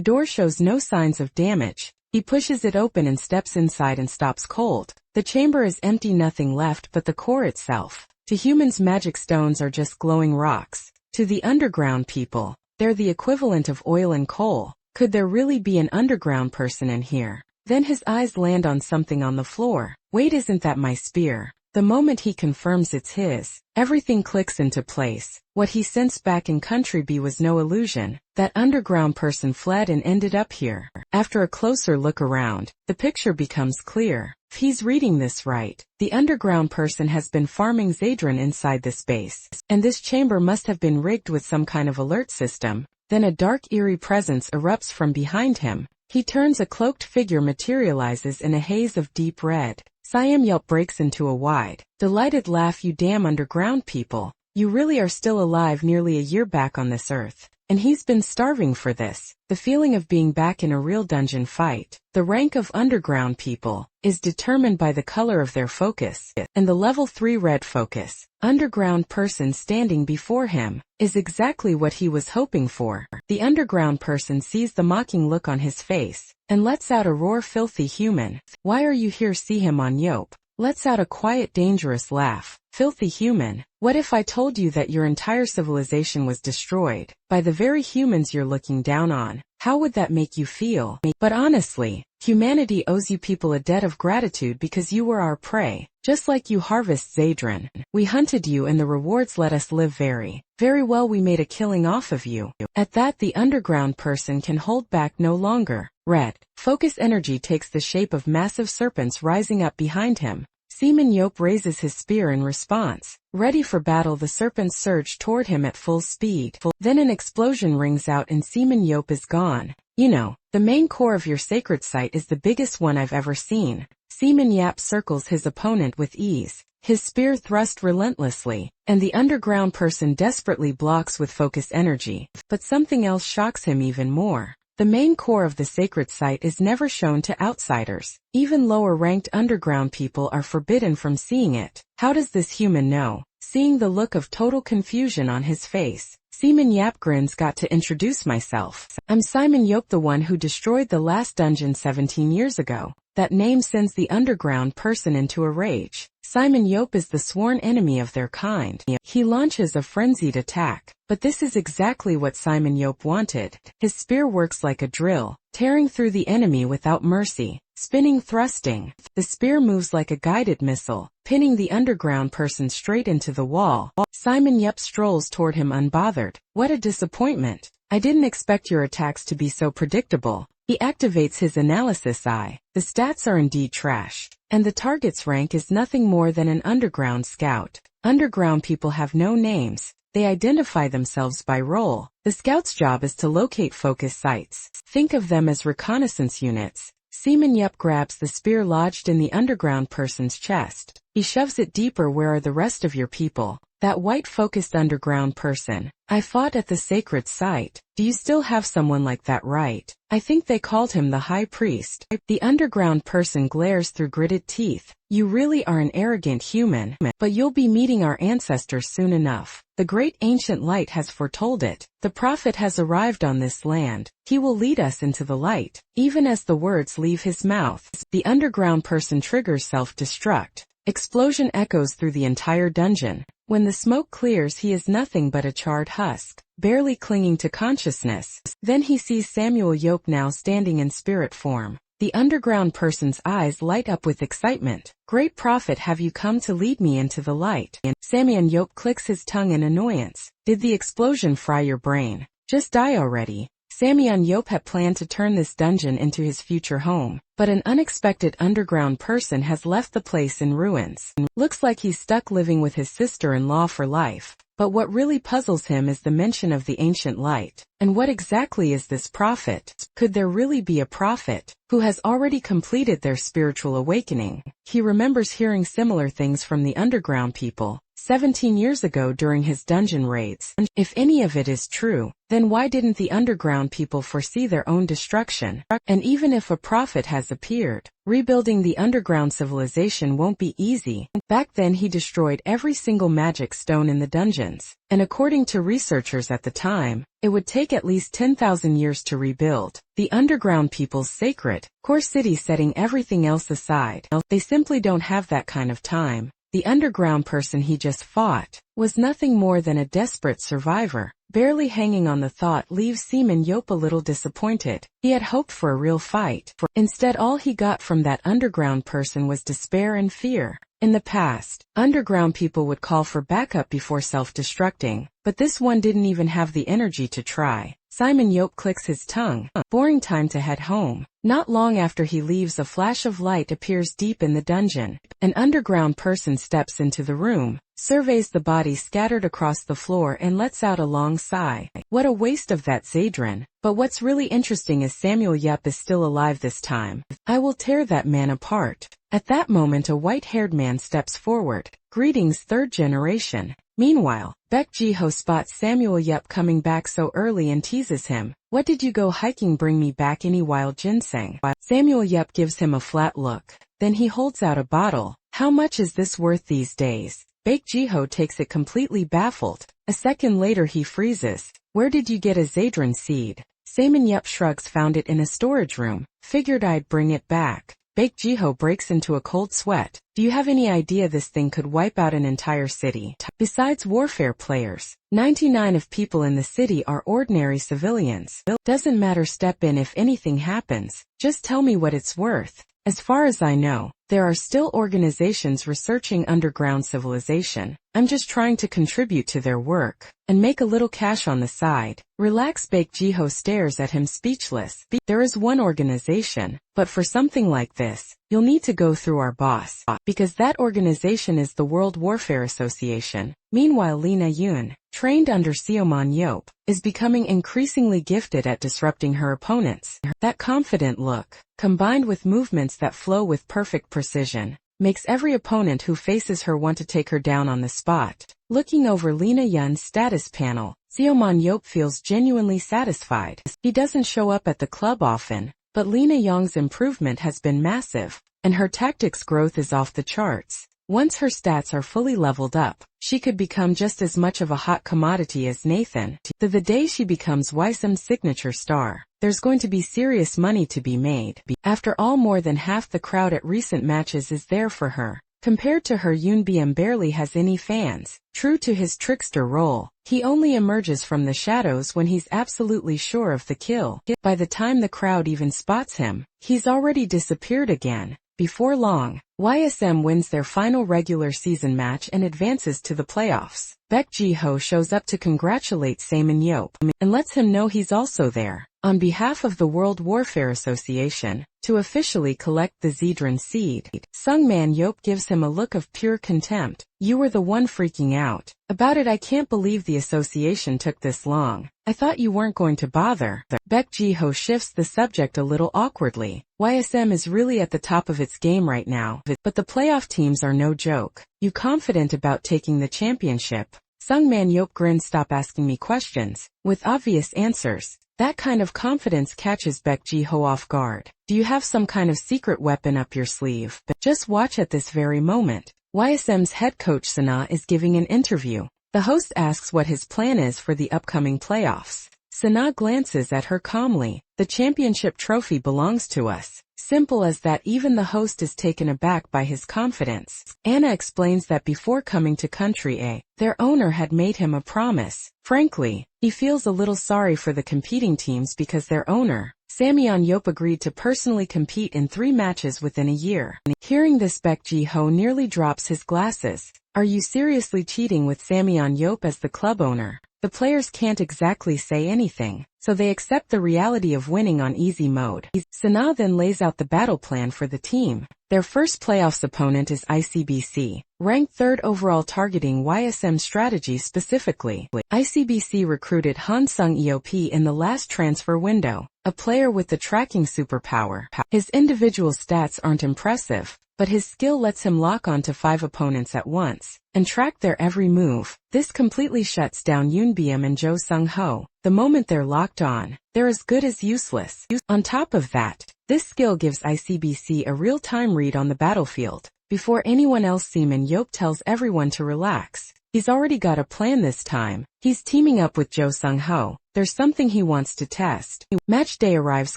door shows no signs of damage. He pushes it open and steps inside and stops cold. The chamber is empty, nothing left but the core itself. To humans, magic stones are just glowing rocks. To the underground people, they're the equivalent of oil and coal. Could there really be an underground person in here? Then his eyes land on something on the floor. Wait, isn't that my spear? The moment he confirms it's his, everything clicks into place. What he sensed back in Country B was no illusion. That underground person fled and ended up here. After a closer look around, the picture becomes clear. If he's reading this right, the underground person has been farming Zadran inside this base, and this chamber must have been rigged with some kind of alert system. Then a dark eerie presence erupts from behind him. He turns, a cloaked figure materializes in a haze of deep red. Siam Yelp breaks into a wide, delighted laugh. You damn underground people. You really are still alive nearly a year back on this earth. And he's been starving for this. The feeling of being back in a real dungeon fight. The rank of underground people is determined by the color of their focus, and the level 3 red focus, underground person standing before him, is exactly what he was hoping for. The underground person sees the mocking look on his face, and lets out a roar. Filthy human. Why are you here? See him on Yope. Lets out a quiet, dangerous laugh. Filthy human. What if I told you that your entire civilization was destroyed by the very humans you're looking down on? How would that make you feel? But honestly, humanity owes you people a debt of gratitude because you were our prey. Just like you harvest Zadran. We hunted you and the rewards let us live very, very well. We made a killing off of you. At that, the underground person can hold back no longer. Red focus energy takes the shape of massive serpents rising up behind him. Seaman Yope raises his spear in response. Ready for battle, the serpents surge toward him at full speed. Then an explosion rings out and Seaman Yope is gone. You know, the main core of your sacred site is the biggest one I've ever seen. Seaman Yap circles his opponent with ease, his spear thrust relentlessly, and the underground person desperately blocks with focus energy. But something else shocks him even more. The main core of the sacred site is never shown to outsiders. Even lower-ranked underground people are forbidden from seeing it. How does this human know? Seeing the look of total confusion on his face, Seaman Yap grins. Got to introduce myself. I'm Simon Yope, the one who destroyed the last dungeon 17 years ago. That name sends the underground person into a rage. Simon Yope is the sworn enemy of their kind. He launches a frenzied attack. But this is exactly what Simon Yope wanted. His spear works like a drill, tearing through the enemy without mercy. Spinning, thrusting. The spear moves like a guided missile, pinning the underground person straight into the wall. Simon Yope strolls toward him unbothered. What a disappointment. I didn't expect your attacks to be so predictable. He activates his analysis eye. The stats are indeed trash, and the target's rank is nothing more than an underground scout. Underground people have no names. They identify themselves by role. The scout's job is to locate focus sites. Think of them as reconnaissance units. Seaman Yope grabs the spear lodged in the underground person's chest. He shoves it deeper. Where are the rest of your people? That white-focused underground person. I fought at the sacred site. Do you still have someone like that, right? I think they called him the High Priest. The underground person glares through gritted teeth. You really are an arrogant human, but you'll be meeting our ancestors soon enough. The great ancient light has foretold it. The prophet has arrived on this land. He will lead us into the light. Even as the words leave his mouth, the underground person triggers self-destruct. Explosion echoes through the entire dungeon. When the smoke clears, he is nothing but a charred husk, barely clinging to consciousness. Then he sees Samuel Yope now standing in spirit form. The underground person's eyes light up with excitement. Great prophet, have you come to lead me into the light? Samuel Yope clicks his tongue in annoyance. Did the explosion fry your brain? Just die already. Samyeon Yope had planned to turn this dungeon into his future home, but an unexpected underground person has left the place in ruins. Looks like he's stuck living with his sister-in-law for life. But what really puzzles him is the mention of the ancient light. And what exactly is this prophet? Could there really be a prophet who has already completed their spiritual awakening? He remembers hearing similar things from the underground people 17 years ago during his dungeon raids. If any of it is true, then why didn't the underground people foresee their own destruction? And even if a prophet has appeared, rebuilding the underground civilization won't be easy. Back then he destroyed every single magic stone in the dungeons, and according to researchers at the time, it would take at least 10,000 years to rebuild the underground people's sacred core city. Setting everything else aside, they simply don't have that kind of time. The underground person he just fought was nothing more than a desperate survivor. Barely hanging on the thought leaves Seaman Yope a little disappointed. He had hoped for a real fight. Instead, all he got from that underground person was despair and fear. In the past, underground people would call for backup before self-destructing, but this one didn't even have the energy to try. Simon Yop clicks his tongue. Boring time to head home. Not long after he leaves, a flash of light appears deep in the dungeon. An underground person steps into the room, surveys the bodies scattered across the floor and lets out a long sigh. What a waste of that Zadran. But what's really interesting is Samuel Yep is still alive this time. I will tear that man apart. At that moment, a white-haired man steps forward. Greetings, third generation. Meanwhile, Baek Ji-ho spots Samuel Yep coming back so early and teases him. What did you go hiking? Bring me back any wild ginseng? Samuel Yep gives him a flat look. Then he holds out a bottle. How much is this worth these days? Baek Ji-ho takes it completely baffled. A second later he freezes. Where did you get a Zadran seed? Samuel Yep shrugs. Found it in a storage room. Figured I'd bring it back. Baek Ji-ho breaks into a cold sweat. Do you have any idea this thing could wipe out an entire city? Besides warfare players, 99% of people in the city are ordinary civilians. Doesn't matter, step in if anything happens. Just tell me what it's worth. As far as I know, there are still organizations researching underground civilization. I'm just trying to contribute to their work and make a little cash on the side. Relax. Baek Ji-ho stares at him speechless. There is one organization, but for something like this, you'll need to go through our boss, because that organization is the World Warfare Association. Meanwhile, Lena Yun, trained under Seoman Yop, is becoming increasingly gifted at disrupting her opponents. That confident look, combined with movements that flow with perfect precision, makes every opponent who faces her want to take her down on the spot. Looking over Lena Yun's status panel, Seoman Yop feels genuinely satisfied. He doesn't show up at the club often, but Lena Young's improvement has been massive, and her tactics growth is off the charts. Once her stats are fully leveled up, she could become just as much of a hot commodity as Nathan. The day she becomes YSM's signature star, there's going to be serious money to be made. After all, more than half the crowd at recent matches is there for her. Compared to her, Yoon BM barely has any fans. True to his trickster role, he only emerges from the shadows when he's absolutely sure of the kill. By the time the crowd even spots him, he's already disappeared again. Before long, YSM wins their final regular season match and advances to the playoffs. Baek Ji-ho shows up to congratulate Saemin Yop and lets him know he's also there, on behalf of the World Warfare Association, to officially collect the Zadran seed. Sungman Yop gives him a look of pure contempt. You were the one freaking out about it. I can't believe the association took this long. I thought you weren't going to bother. Baek Ji-ho shifts the subject a little awkwardly. YSM is really at the top of its game right now, but the playoff teams are no joke. You confident about taking the championship? Sungman Yop grins. Stop asking me questions with obvious answers. That kind of confidence catches Baek Ji-ho off guard. Do you have some kind of secret weapon up your sleeve? Just watch. At this very moment, YSM's head coach Sana is giving an interview. The host asks what his plan is for the upcoming playoffs. Sana glances at her calmly. The championship trophy belongs to us. Simple as that. Even the host is taken aback by his confidence. Anna explains that before coming to Country A, their owner had made him a promise. Frankly, he feels a little sorry for the competing teams because their owner, Samyeon Yop, agreed to personally compete in 3 matches within a year. Hearing this, Baek Ji-ho nearly drops his glasses. Are you seriously cheating with Samyeon Yop as the club owner? The players can't exactly say anything, so they accept the reality of winning on easy mode. Sana then lays out the battle plan for the team. Their first playoffs opponent is ICBC, ranked 3rd overall, targeting YSM strategy specifically. ICBC recruited Han Sung EOP in the last transfer window, a player with the tracking superpower. His individual stats aren't impressive, but his skill lets him lock onto 5 opponents at once and track their every move. This completely shuts down Yoon BM and Jo Sung-ho. The moment they're locked on, they're as good as useless. On top of that, this skill gives ICBC a real-time read on the battlefield. Before anyone else, Seaman Yop tells everyone to relax. He's already got a plan this time. He's teaming up with Jo Sung-ho. There's something he wants to test. Match day arrives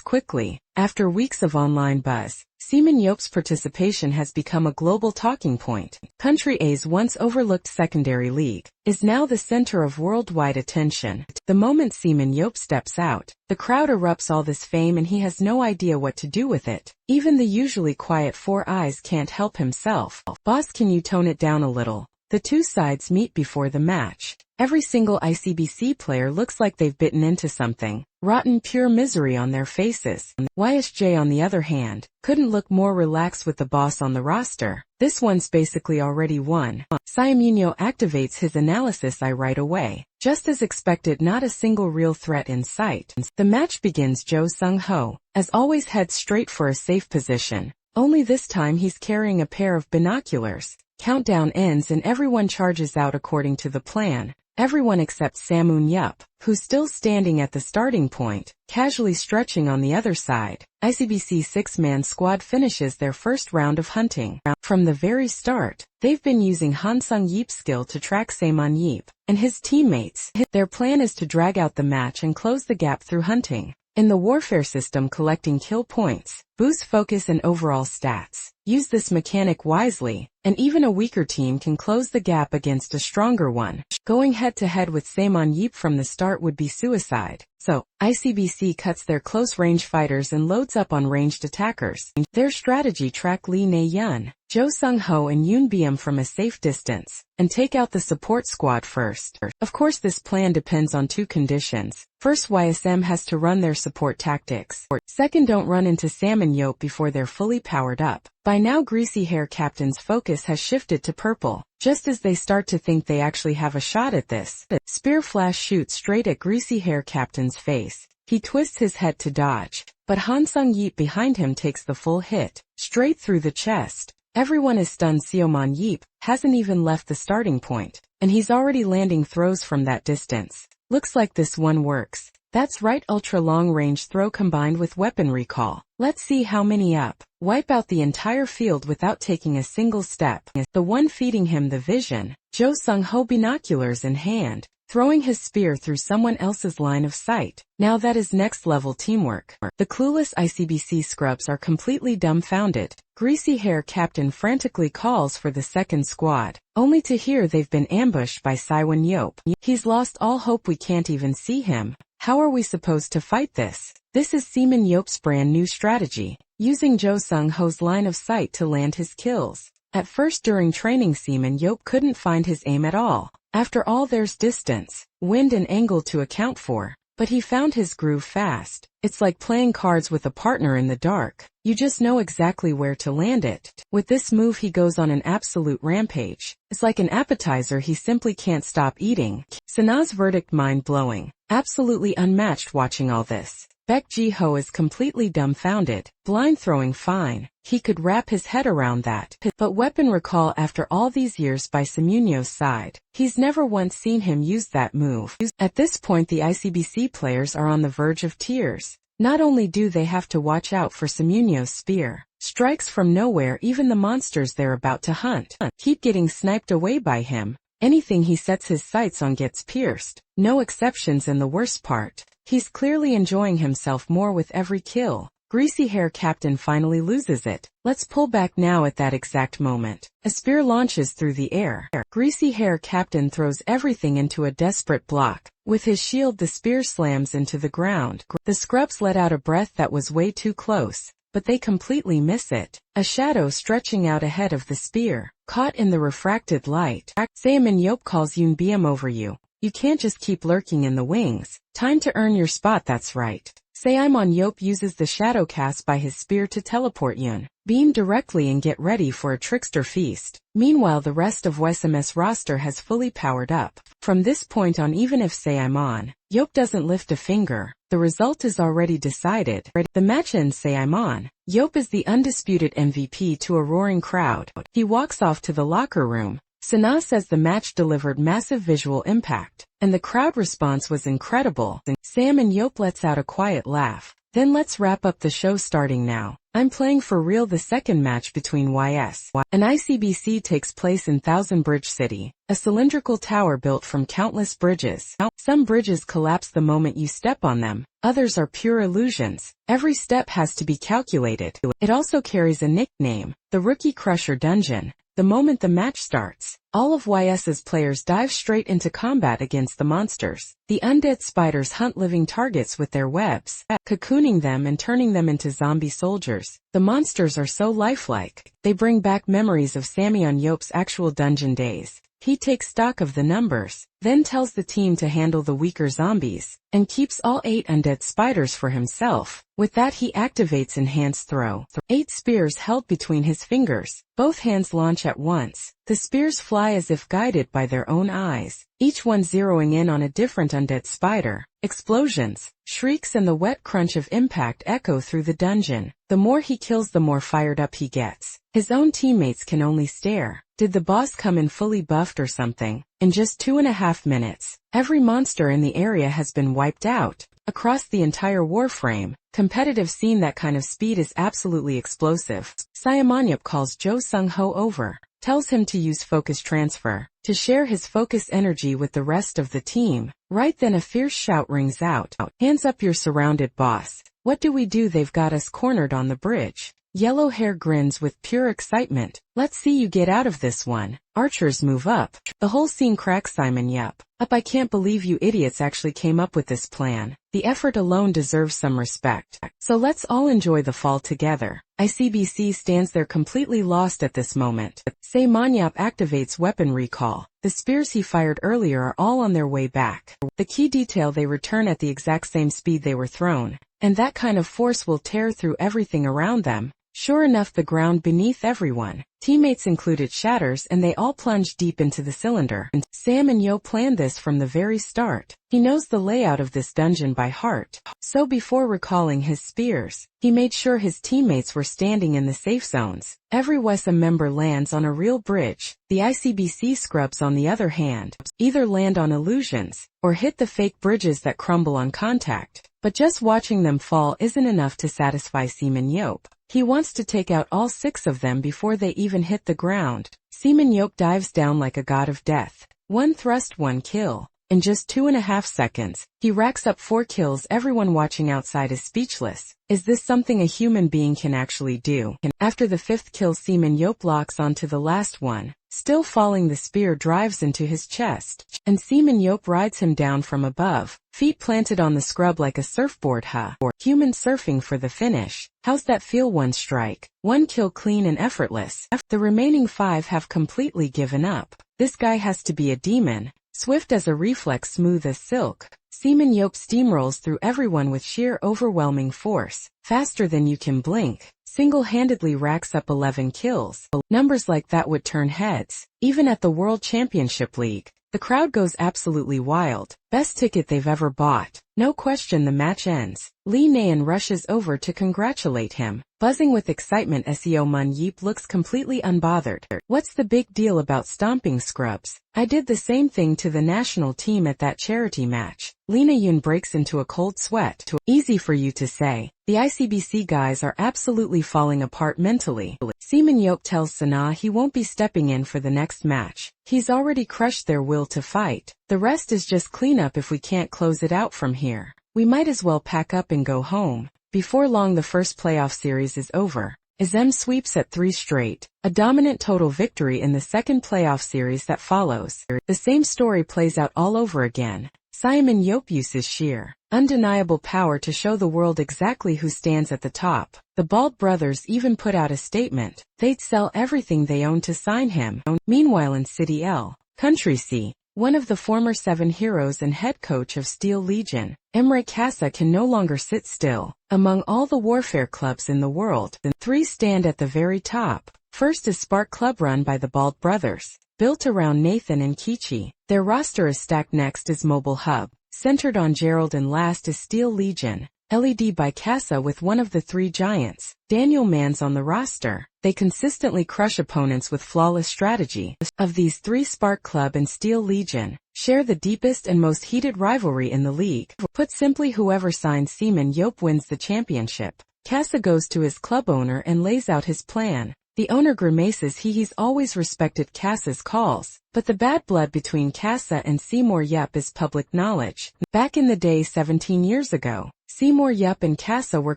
quickly. After weeks of online buzz, Seaman Yop's participation has become a global talking point. Country A's once overlooked secondary league is now the center of worldwide attention. The moment Seaman Yop steps out, the crowd erupts all this fame and he has no idea what to do with it. Even the usually quiet Four Eyes can't help himself. Boss, can you tone it down a little? The two sides meet before the match. Every single ICBC player looks like they've bitten into something. Rotten pure misery on their faces. YSJ, on the other hand, couldn't look more relaxed with the boss on the roster. This one's basically already won. Saimunyo activates his analysis eye right away. Just as expected, not a single real threat in sight. The match begins. Jo Sung-ho, as always, heads straight for a safe position. Only this time he's carrying a pair of binoculars. Countdown ends and everyone charges out according to the plan. Everyone except Samun Yup, who's still standing at the starting point, casually stretching on the other side. ICBC six-man squad finishes their first round of hunting. From the very start, they've been using Han Sung-yeop's skill to track Saeman Yeop and his teammates. Their plan is to drag out the match and close the gap through hunting. In the warfare system, collecting kill points boosts focus and overall stats. Use this mechanic wisely, and even a weaker team can close the gap against a stronger one. Going head-to-head with Saeman Yeop from the start would be suicide. So, ICBC cuts their close-range fighters and loads up on ranged attackers. Their strategy: track Lee Na-yeon, Jo Sung-ho and Yoon Byum from a safe distance, and take out the support squad first. Of course, this plan depends on two conditions. First, YSM has to run their support tactics. Second, don't run into Saeman Yeop before they're fully powered up. By now, Greasy Hair Captain's focus has shifted to purple. Just as they start to think they actually have a shot at this, Spear Flash shoots straight at Greasy Hair Captain's face. He twists his head to dodge, but Han Sung-yeop behind him takes the full hit, straight through the chest. Everyone is stunned. Seoman Yeop hasn't even left the starting point, and he's already landing throws from that distance. Looks like this one works. That's right, ultra long-range throw combined with weapon recall. Let's see how many up. Wipe out the entire field without taking a single step. The one feeding him the vision, Jo Sung-ho, binoculars in hand, throwing his spear through someone else's line of sight. Now that is next-level teamwork. The clueless ICBC scrubs are completely dumbfounded. Greasy Hair Captain frantically calls for the second squad, only to hear they've been ambushed by Saeman Yeop. He's lost all hope. We can't even see him. How are we supposed to fight this? This is Seaman Yeop's brand new strategy, using Jo Sung-ho's line of sight to land his kills. At first during training, Seaman Yeop couldn't find his aim at all. After all, there's distance, wind and angle to account for, but he found his groove fast. It's like playing cards with a partner in the dark. You just know exactly where to land it. With this move, he goes on an absolute rampage. It's like an appetizer he simply can't stop eating. Sana's verdict: mind-blowing. Absolutely unmatched. Watching all this, Baek Ji-ho is completely dumbfounded. Blind throwing, fine. He could wrap his head around that. But weapon recall after all these years by Semunyo's side. He's never once seen him use that move. At this point, the ICBC players are on the verge of tears. Not only do they have to watch out for Semunyo's spear, strikes from nowhere, even the monsters they're about to hunt keep getting sniped away by him. Anything he sets his sights on gets pierced. No exceptions, and the worst part, he's clearly enjoying himself more with every kill. Greasy Hair Captain finally loses it. Let's pull back now. At that exact moment, a spear launches through the air. Greasy Hair Captain throws everything into a desperate block. With his shield, the spear slams into the ground. The scrubs let out a breath that was way too close, but they completely miss it. A shadow stretching out ahead of the spear, caught in the refracted light. Saeman Yeop calls Yoon Byum over you. You can't just keep lurking in the wings. Time to earn your spot. That's right. Saeman Yeop uses the shadow cast by his spear to teleport Yoon Byum directly and get ready for a trickster feast. Meanwhile, the rest of YSM's roster has fully powered up. From this point on, even if Saeman Yeop doesn't lift a finger, the result is already decided. The match ends. Saeman Yeop is the undisputed MVP to a roaring crowd. He walks off to the locker room. Sana says the match delivered massive visual impact. and the crowd response was incredible. Sam and Yope lets out a quiet laugh. Then let's wrap up the show starting now. I'm playing for real. The second match between YS and ICBC takes place in Thousand Bridge City, a cylindrical tower built from countless bridges. Some bridges collapse the moment you step on them, others are pure illusions. Every step has to be calculated. It also carries a nickname, the Rookie Crusher Dungeon. The moment the match starts, all of YS's players dive straight into combat against the monsters. The undead spiders hunt living targets with their webs, cocooning them and turning them into zombie soldiers. The monsters are so lifelike, they bring back memories of Sammy on Yope's actual dungeon days. He takes stock of the numbers, then tells the team to handle the weaker zombies, and keeps all 8 undead spiders for himself. With that he activates Enhanced Throw. 8 spears held between his fingers. Both hands launch at once. The spears fly as if guided by their own eyes, each one zeroing in on a different undead spider. Explosions, shrieks and the wet crunch of impact echo through the dungeon. The more he kills, the more fired up he gets. His own teammates can only stare. Did the boss come in fully buffed or something? In just 2.5 minutes, every monster in the area has been wiped out. Across the entire warframe, competitive scene, that kind of speed is absolutely explosive. Siamonyup calls Jo Sung-ho over, tells him to use focus transfer, to share his focus energy with the rest of the team. Right then a fierce shout rings out. Hands up, you're surrounded, boss. What do we do? They've got us cornered on the bridge. Yellow hair grins with pure excitement. Let's see you get out of this one. Archers move up. The whole scene cracks Simon up. I can't believe you idiots actually came up with this plan. The effort alone deserves some respect. So let's all enjoy the fall together. ICBC stands there completely lost at this moment. Manyap activates weapon recall. The spears he fired earlier are all on their way back. The key detail, they return at the exact same speed they were thrown. And that kind of force will tear through everything around them. Sure enough, the ground beneath everyone, teammates included, shatters and they all plunge deep into the cylinder. And Sam and Yo planned this from the very start. He knows the layout of this dungeon by heart. So before recalling his spears, he made sure his teammates were standing in the safe zones. Every WESA member lands on a real bridge. The ICBC scrubs, on the other hand, either land on illusions, or hit the fake bridges that crumble on contact. But just watching them fall isn't enough to satisfy Seaman Yope. He wants to take out all 6 of them before they even hit the ground. Seaman Yope dives down like a god of death. 1 thrust, 1 kill. In just 2.5 seconds, he racks up 4 kills. Everyone watching outside is speechless. Is this something a human being can actually do? And after the 5th kill, Seaman Yope locks onto the last one. Still falling, the spear drives into his chest, and Seaman Yope rides him down from above, feet planted on the scrub like a surfboard. Or human surfing for the finish. How's that feel? 1 strike, 1 kill, clean and effortless. The remaining 5 have completely given up. This guy has to be a demon. Swift as a reflex, smooth as silk, Seaman Yope steamrolls through everyone with sheer overwhelming force. Faster than you can blink. Single-handedly racks up 11 kills. Numbers like that would turn heads, even at the World Championship League. The crowd goes absolutely wild. Best ticket they've ever bought. No question. The match ends. Lee Nayan rushes over to congratulate him. Buzzing with excitement, Seo Mun Yeep looks completely unbothered. What's the big deal about stomping scrubs? I did the same thing to the national team at that charity match. Lena Yun breaks into a cold sweat. Easy for you to say. The ICBC guys are absolutely falling apart mentally. Seaman Yope tells Sana he won't be stepping in for the next match. He's already crushed their will to fight. The rest is just cleanup. If we can't close it out from here, we might as well pack up and go home. Before long, the first playoff series is over. SM sweeps at 3 straight, a dominant total victory in the second playoff series that follows. The same story plays out all over again. Simon Yope uses sheer, undeniable power to show the world exactly who stands at the top. The Bald brothers even put out a statement. They'd sell everything they own to sign him. Meanwhile, in City L, Country C, one of the former 7 heroes and head coach of Steel Legion, Emre Casa, can no longer sit still. Among all the warfare clubs in the world, 3 stand at the very top. First is Spark Club, run by the Bald brothers, built around Nathan and Kichi. Their roster is stacked. Next is Mobile Hub, centered on Gerald, and last is Steel Legion, LED by Casa with one of the three giants. Daniel Mann's on the roster. They consistently crush opponents with flawless strategy. Of these three, Spark Club and Steel Legion share the deepest and most heated rivalry in the league. Put simply, whoever signs Seaman Yop wins the championship. Casa goes to his club owner and lays out his plan. The owner grimaces. He's always respected Casa's calls, but the bad blood between Casa and Seymour Yep is public knowledge. Back in the day 17 years ago, Seymour Yep and Casa were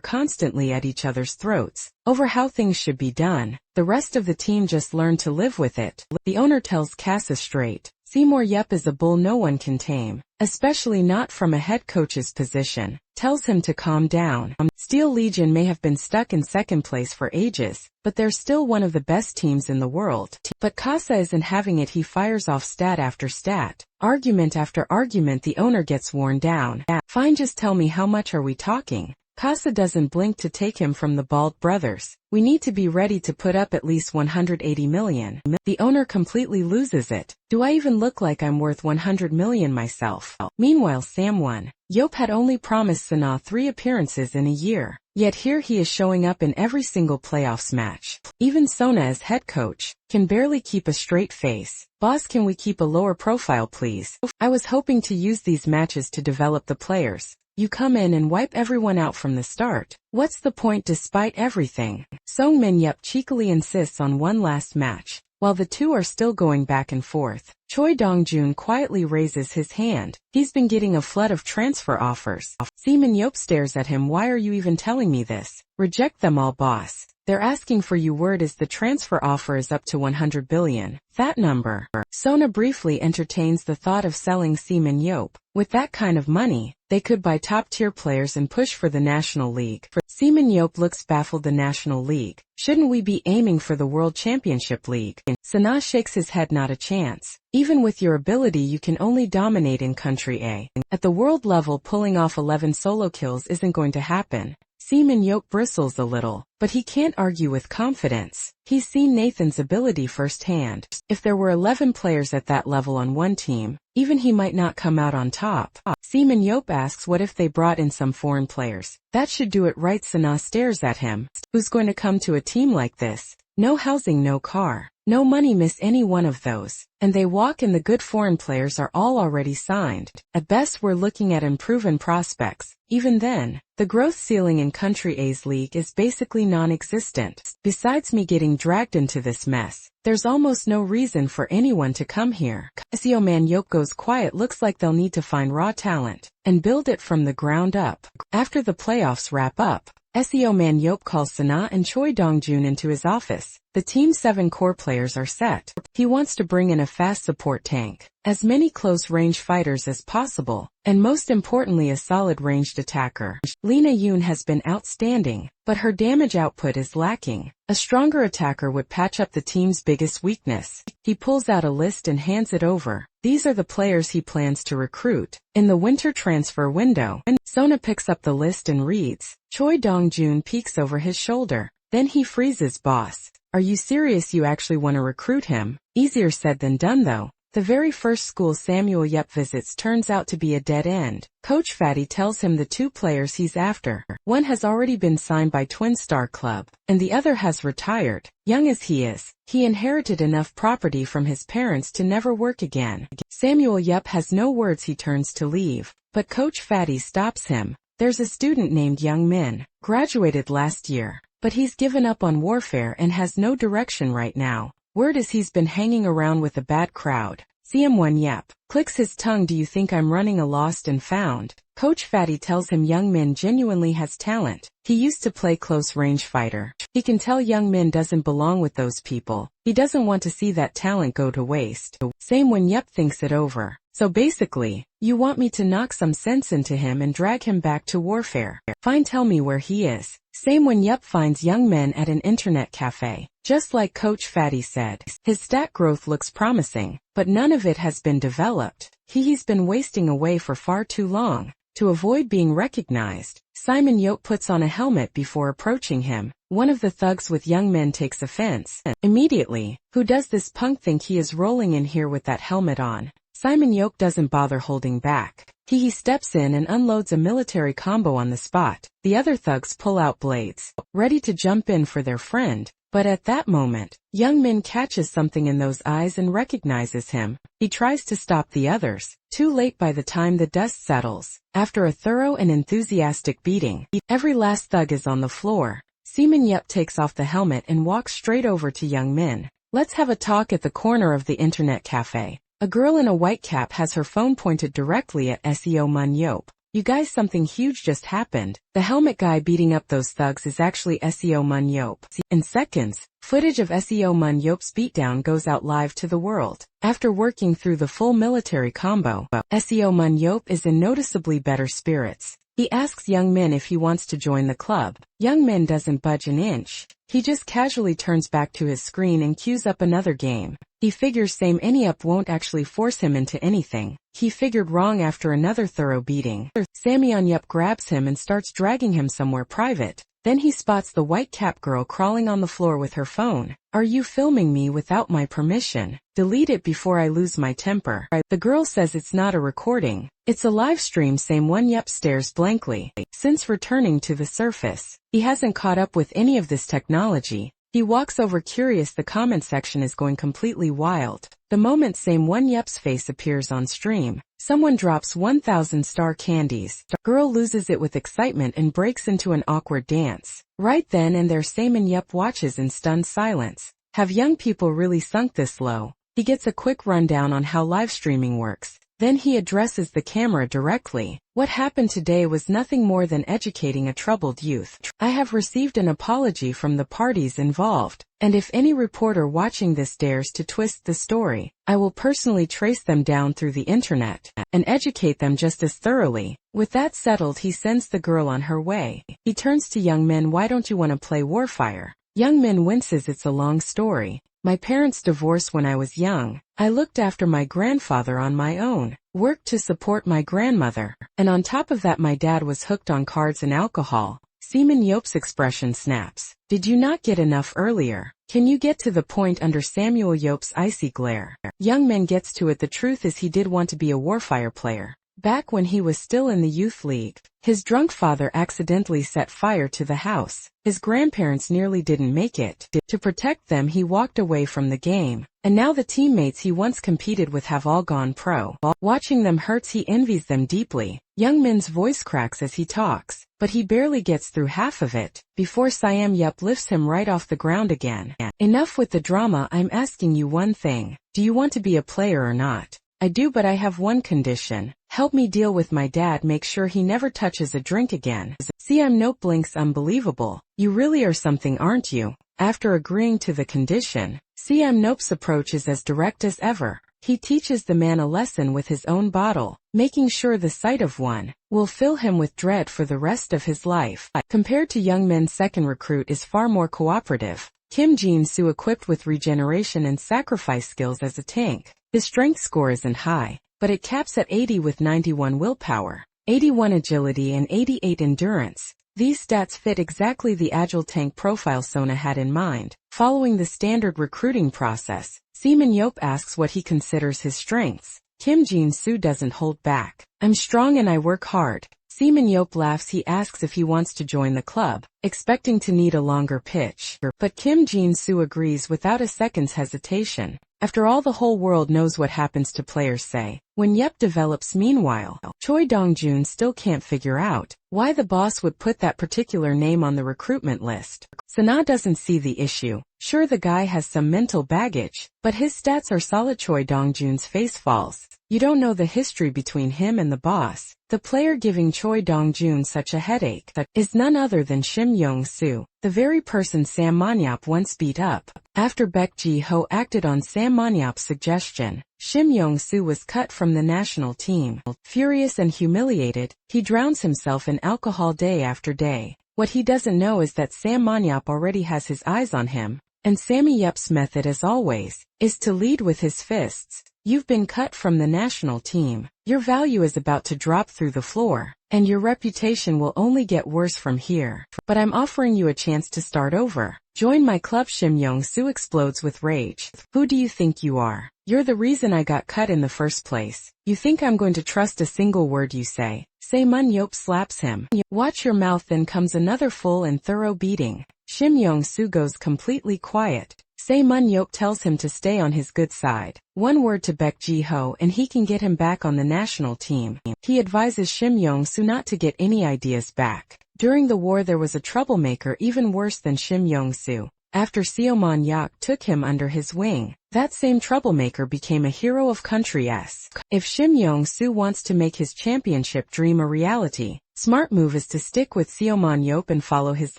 constantly at each other's throats over how things should be done. The rest of the team just learned to live with it. The owner tells Casa straight, Seymour Yep is a bull no one can tame, especially not from a head coach's position. Tells him to calm down. Steel Legion may have been stuck in second place for ages, but they're still one of the best teams in the world. But Casa isn't having it. He fires off stat after stat. Argument after argument. The owner gets worn down. Fine, just tell me, how much are we talking? Casa doesn't blink to take him from the Bald brothers. We need to be ready to put up at least 180 million. The owner completely loses it. Do I even look like I'm worth 100 million myself? Meanwhile, Sam won. Yop had only promised Sanaa 3 appearances in a year, yet here he is showing up in every single playoffs match. Even Sona, as head coach, can barely keep a straight face. Boss, can we keep a lower profile please? I was hoping to use these matches to develop the players. You come in and wipe everyone out from the start. What's the point despite everything? Songmin Yep cheekily insists on one last match. While the two are still going back and forth, Choi Dong-jun quietly raises his hand. He's been getting a flood of transfer offers. Seaman Yop stares at him. Why are you even telling me this? Reject them all, boss. They're asking for you. Word is the transfer offer is up to 100 billion. That number. Sona briefly entertains the thought of selling Seaman Yop. With that kind of money, they could buy top-tier players and push for the National League. Seaman Yop looks baffled. The National League? Shouldn't we be aiming for the World Championship League? Sanaa shakes his head. Not a chance. Even with your ability, you can only dominate in Country A. At the world level, pulling off 11 solo kills isn't going to happen. Seaman Yop bristles a little, but he can't argue with confidence. He's seen Nathan's ability firsthand. If there were 11 players at that level on one team, even he might not come out on top. Seaman Yop asks, what if they brought in some foreign players? That should do it right. Sanaa stares at him. Who's going to come to a team like this? No housing, no car, no money. Miss any one of those, and they walk, and the good foreign players are all already signed. At best, we're looking at unproven prospects. Even then, the growth ceiling in Country A's league is basically non-existent. Besides me getting dragged into this mess, there's almost no reason for anyone to come here. Seaman Yop goes quiet. Looks like they'll need to find raw talent and build it from the ground up. After the playoffs wrap up, Seaman Yop calls Sanaa and Choi Dong-jun into his office. The team's 7 core players are set. He wants to bring in a fast support tank, as many close-range fighters as possible, and most importantly a solid ranged attacker. Lena Yoon has been outstanding, but her damage output is lacking. A stronger attacker would patch up the team's biggest weakness. He pulls out a list and hands it over. These are the players he plans to recruit in the winter transfer window. Sona picks up the list and reads. Choi Dong-jun peeks over his shoulder. Then he freezes. Boss, are you serious? You actually want to recruit him? Easier said than done though. The very first school Samuel Yep visits turns out to be a dead end. Coach Fatty tells him the 2 players he's after. One has already been signed by Twin Star Club, and the other has retired. Young as he is, he inherited enough property from his parents to never work again. Samuel Yep has no words. He turns to leave, but Coach Fatty stops him. There's a student named Young Min, graduated last year, but he's given up on warfare and has no direction right now. Word is he's been hanging around with a bad crowd. CM1 Yep clicks his tongue. Do you think I'm running a lost and found? Coach Fatty tells him Young Min genuinely has talent. He used to play close range fighter. He can tell Young Min doesn't belong with those people. He doesn't want to see that talent go to waste. Same when Yep thinks it over. So basically, you want me to knock some sense into him and drag him back to warfare. Fine, tell me where he is. Same when Yep finds Young Min at an internet cafe. Just like Coach Fatty said, his stat growth looks promising, but none of it has been developed. He's been wasting away for far too long. To avoid being recognized, Simon Yop puts on a helmet before approaching him. One of the thugs with Young Min takes offense. Immediately, who does this punk think he is rolling in here with that helmet on? Simon Yop doesn't bother holding back. He steps in and unloads a military combo on the spot. The other thugs pull out blades, ready to jump in for their friend. But at that moment, Young Min catches something in those eyes and recognizes him. He tries to stop the others, too late by the time the dust settles. After a thorough and enthusiastic beating, every last thug is on the floor. Simon Yop takes off the helmet and walks straight over to Young Min. Let's have a talk at the corner of the internet cafe. A girl in a white cap has her phone pointed directly at Superhuman Yop. You guys, something huge just happened. The helmet guy beating up those thugs is actually Superhuman Yop. In seconds, footage of Superhuman Yop's beatdown goes out live to the world. After working through the full military combo, Superhuman Yop is in noticeably better spirits. He asks Young Min if he wants to join the club. Young Min doesn't budge an inch. He just casually turns back to his screen and queues up another game. He figures same any up won't actually force him into anything. He figured wrong after another thorough beating. Samyeon Yup grabs him and starts dragging him somewhere private. Then he spots the white cap girl crawling on the floor with her phone. Are you filming me without my permission? Delete it before I lose my temper. The girl says it's not a recording. It's a live stream. Samyeon Yup stares blankly. Since returning to the surface, he hasn't caught up with any of this technology. He walks over curious. The comment section is going completely wild. The moment Samyeon Yup's face appears on stream, someone drops 1,000 star candies. The girl loses it with excitement and breaks into an awkward dance. Right then and there Samyeon Yup watches in stunned silence. Have young people really sunk this low? He gets a quick rundown on how live streaming works. Then he addresses the camera directly. What happened today was nothing more than educating a troubled youth. I have received an apology from the parties involved, and if any reporter watching this dares to twist the story, I will personally trace them down through the internet and educate them just as thoroughly. With that settled, he sends the girl on her way. He turns to Young Min. Why don't you want to play Warfire? Young Min winces. It's a long story. My parents divorced when I was young. I looked after my grandfather on my own, worked to support my grandmother, and on top of that my dad was hooked on cards and alcohol. Samyeon Yop's expression snaps. Did you not get enough earlier? Can you get to the point? Under Samuel Yop's icy glare, Young Min gets to it. The truth is he did want to be a Warfire player. Back when he was still in the youth league, his drunk father accidentally set fire to the house. His grandparents nearly didn't make it. To protect them, he walked away from the game. And now the teammates he once competed with have all gone pro. Watching them hurts. He envies them deeply. Young Min's voice cracks as he talks, but he barely gets through half of it before Samyeon Yup lifts him right off the ground again. Enough with the drama. I'm asking you one thing. Do you want to be a player or not? I do, but I have one condition. Help me deal with my dad. Make sure he never touches a drink again. Samyeon Yup blinks. Unbelievable. You really are something, aren't you? After agreeing to the condition, Samyeon Yup's approach is as direct as ever. He teaches the man a lesson with his own bottle, making sure the sight of one will fill him with dread for the rest of his life. Compared to Young Min's second recruit is far more cooperative. Kim Jin-soo, equipped with regeneration and sacrifice skills as a tank. His strength score isn't high, but it caps at 80 with 91 willpower, 81 agility and 88 endurance. These stats fit exactly the agile tank profile Sona had in mind. Following the standard recruiting process, Samyeon Yup asks what he considers his strengths. Kim Jin-soo doesn't hold back. I'm strong and I work hard. Samyeon Yup laughs. He asks if he wants to join the club, expecting to need a longer pitch. But Kim Jin-soo agrees without a second's hesitation. After all, the whole world knows what happens to players, say, when Yup develops. Meanwhile, Choi Dong-jun still can't figure out why the boss would put that particular name on the recruitment list. Sana doesn't see the issue. Sure, the guy has some mental baggage, but his stats are solid. Choi Dong-jun's face falls. You don't know the history between him and the boss. The player giving Choi Dong-jun such a headache is none other than Shim Yong-soo, the very person Samyeon Yup once beat up. After Baek Ji-ho acted on Samyeon Yup's suggestion, Shim Yong-soo was cut from the national team. Furious and humiliated, he drowns himself in alcohol day after day. What he doesn't know is that Samyeon Yup already has his eyes on him, and Sammy Yup's method, as always, is to lead with his fists. You've been cut from the national team. Your value is about to drop through the floor, and your reputation will only get worse from here. But I'm offering you a chance to start over. Join my club. Shim Yong-soo explodes with rage. Who do you think you are? You're the reason I got cut in the first place. You think I'm going to trust a single word you say? Mun-yeop slaps him. Watch your mouth. Then comes another full and thorough beating. Shim Yong-soo goes completely quiet. Mun-yeop tells him to stay on his good side. One word to Baek Ji-ho and he can get him back on the national team. He advises Shim Yong-soo not to get any ideas back. During the war there was a troublemaker even worse than Shim Yong-soo. After Seo Man-yeok took him under his wing, that same troublemaker became a hero of country-s. If Shim Yong-soo wants to make his championship dream a reality, smart move is to stick with Seo Man-yeop and follow his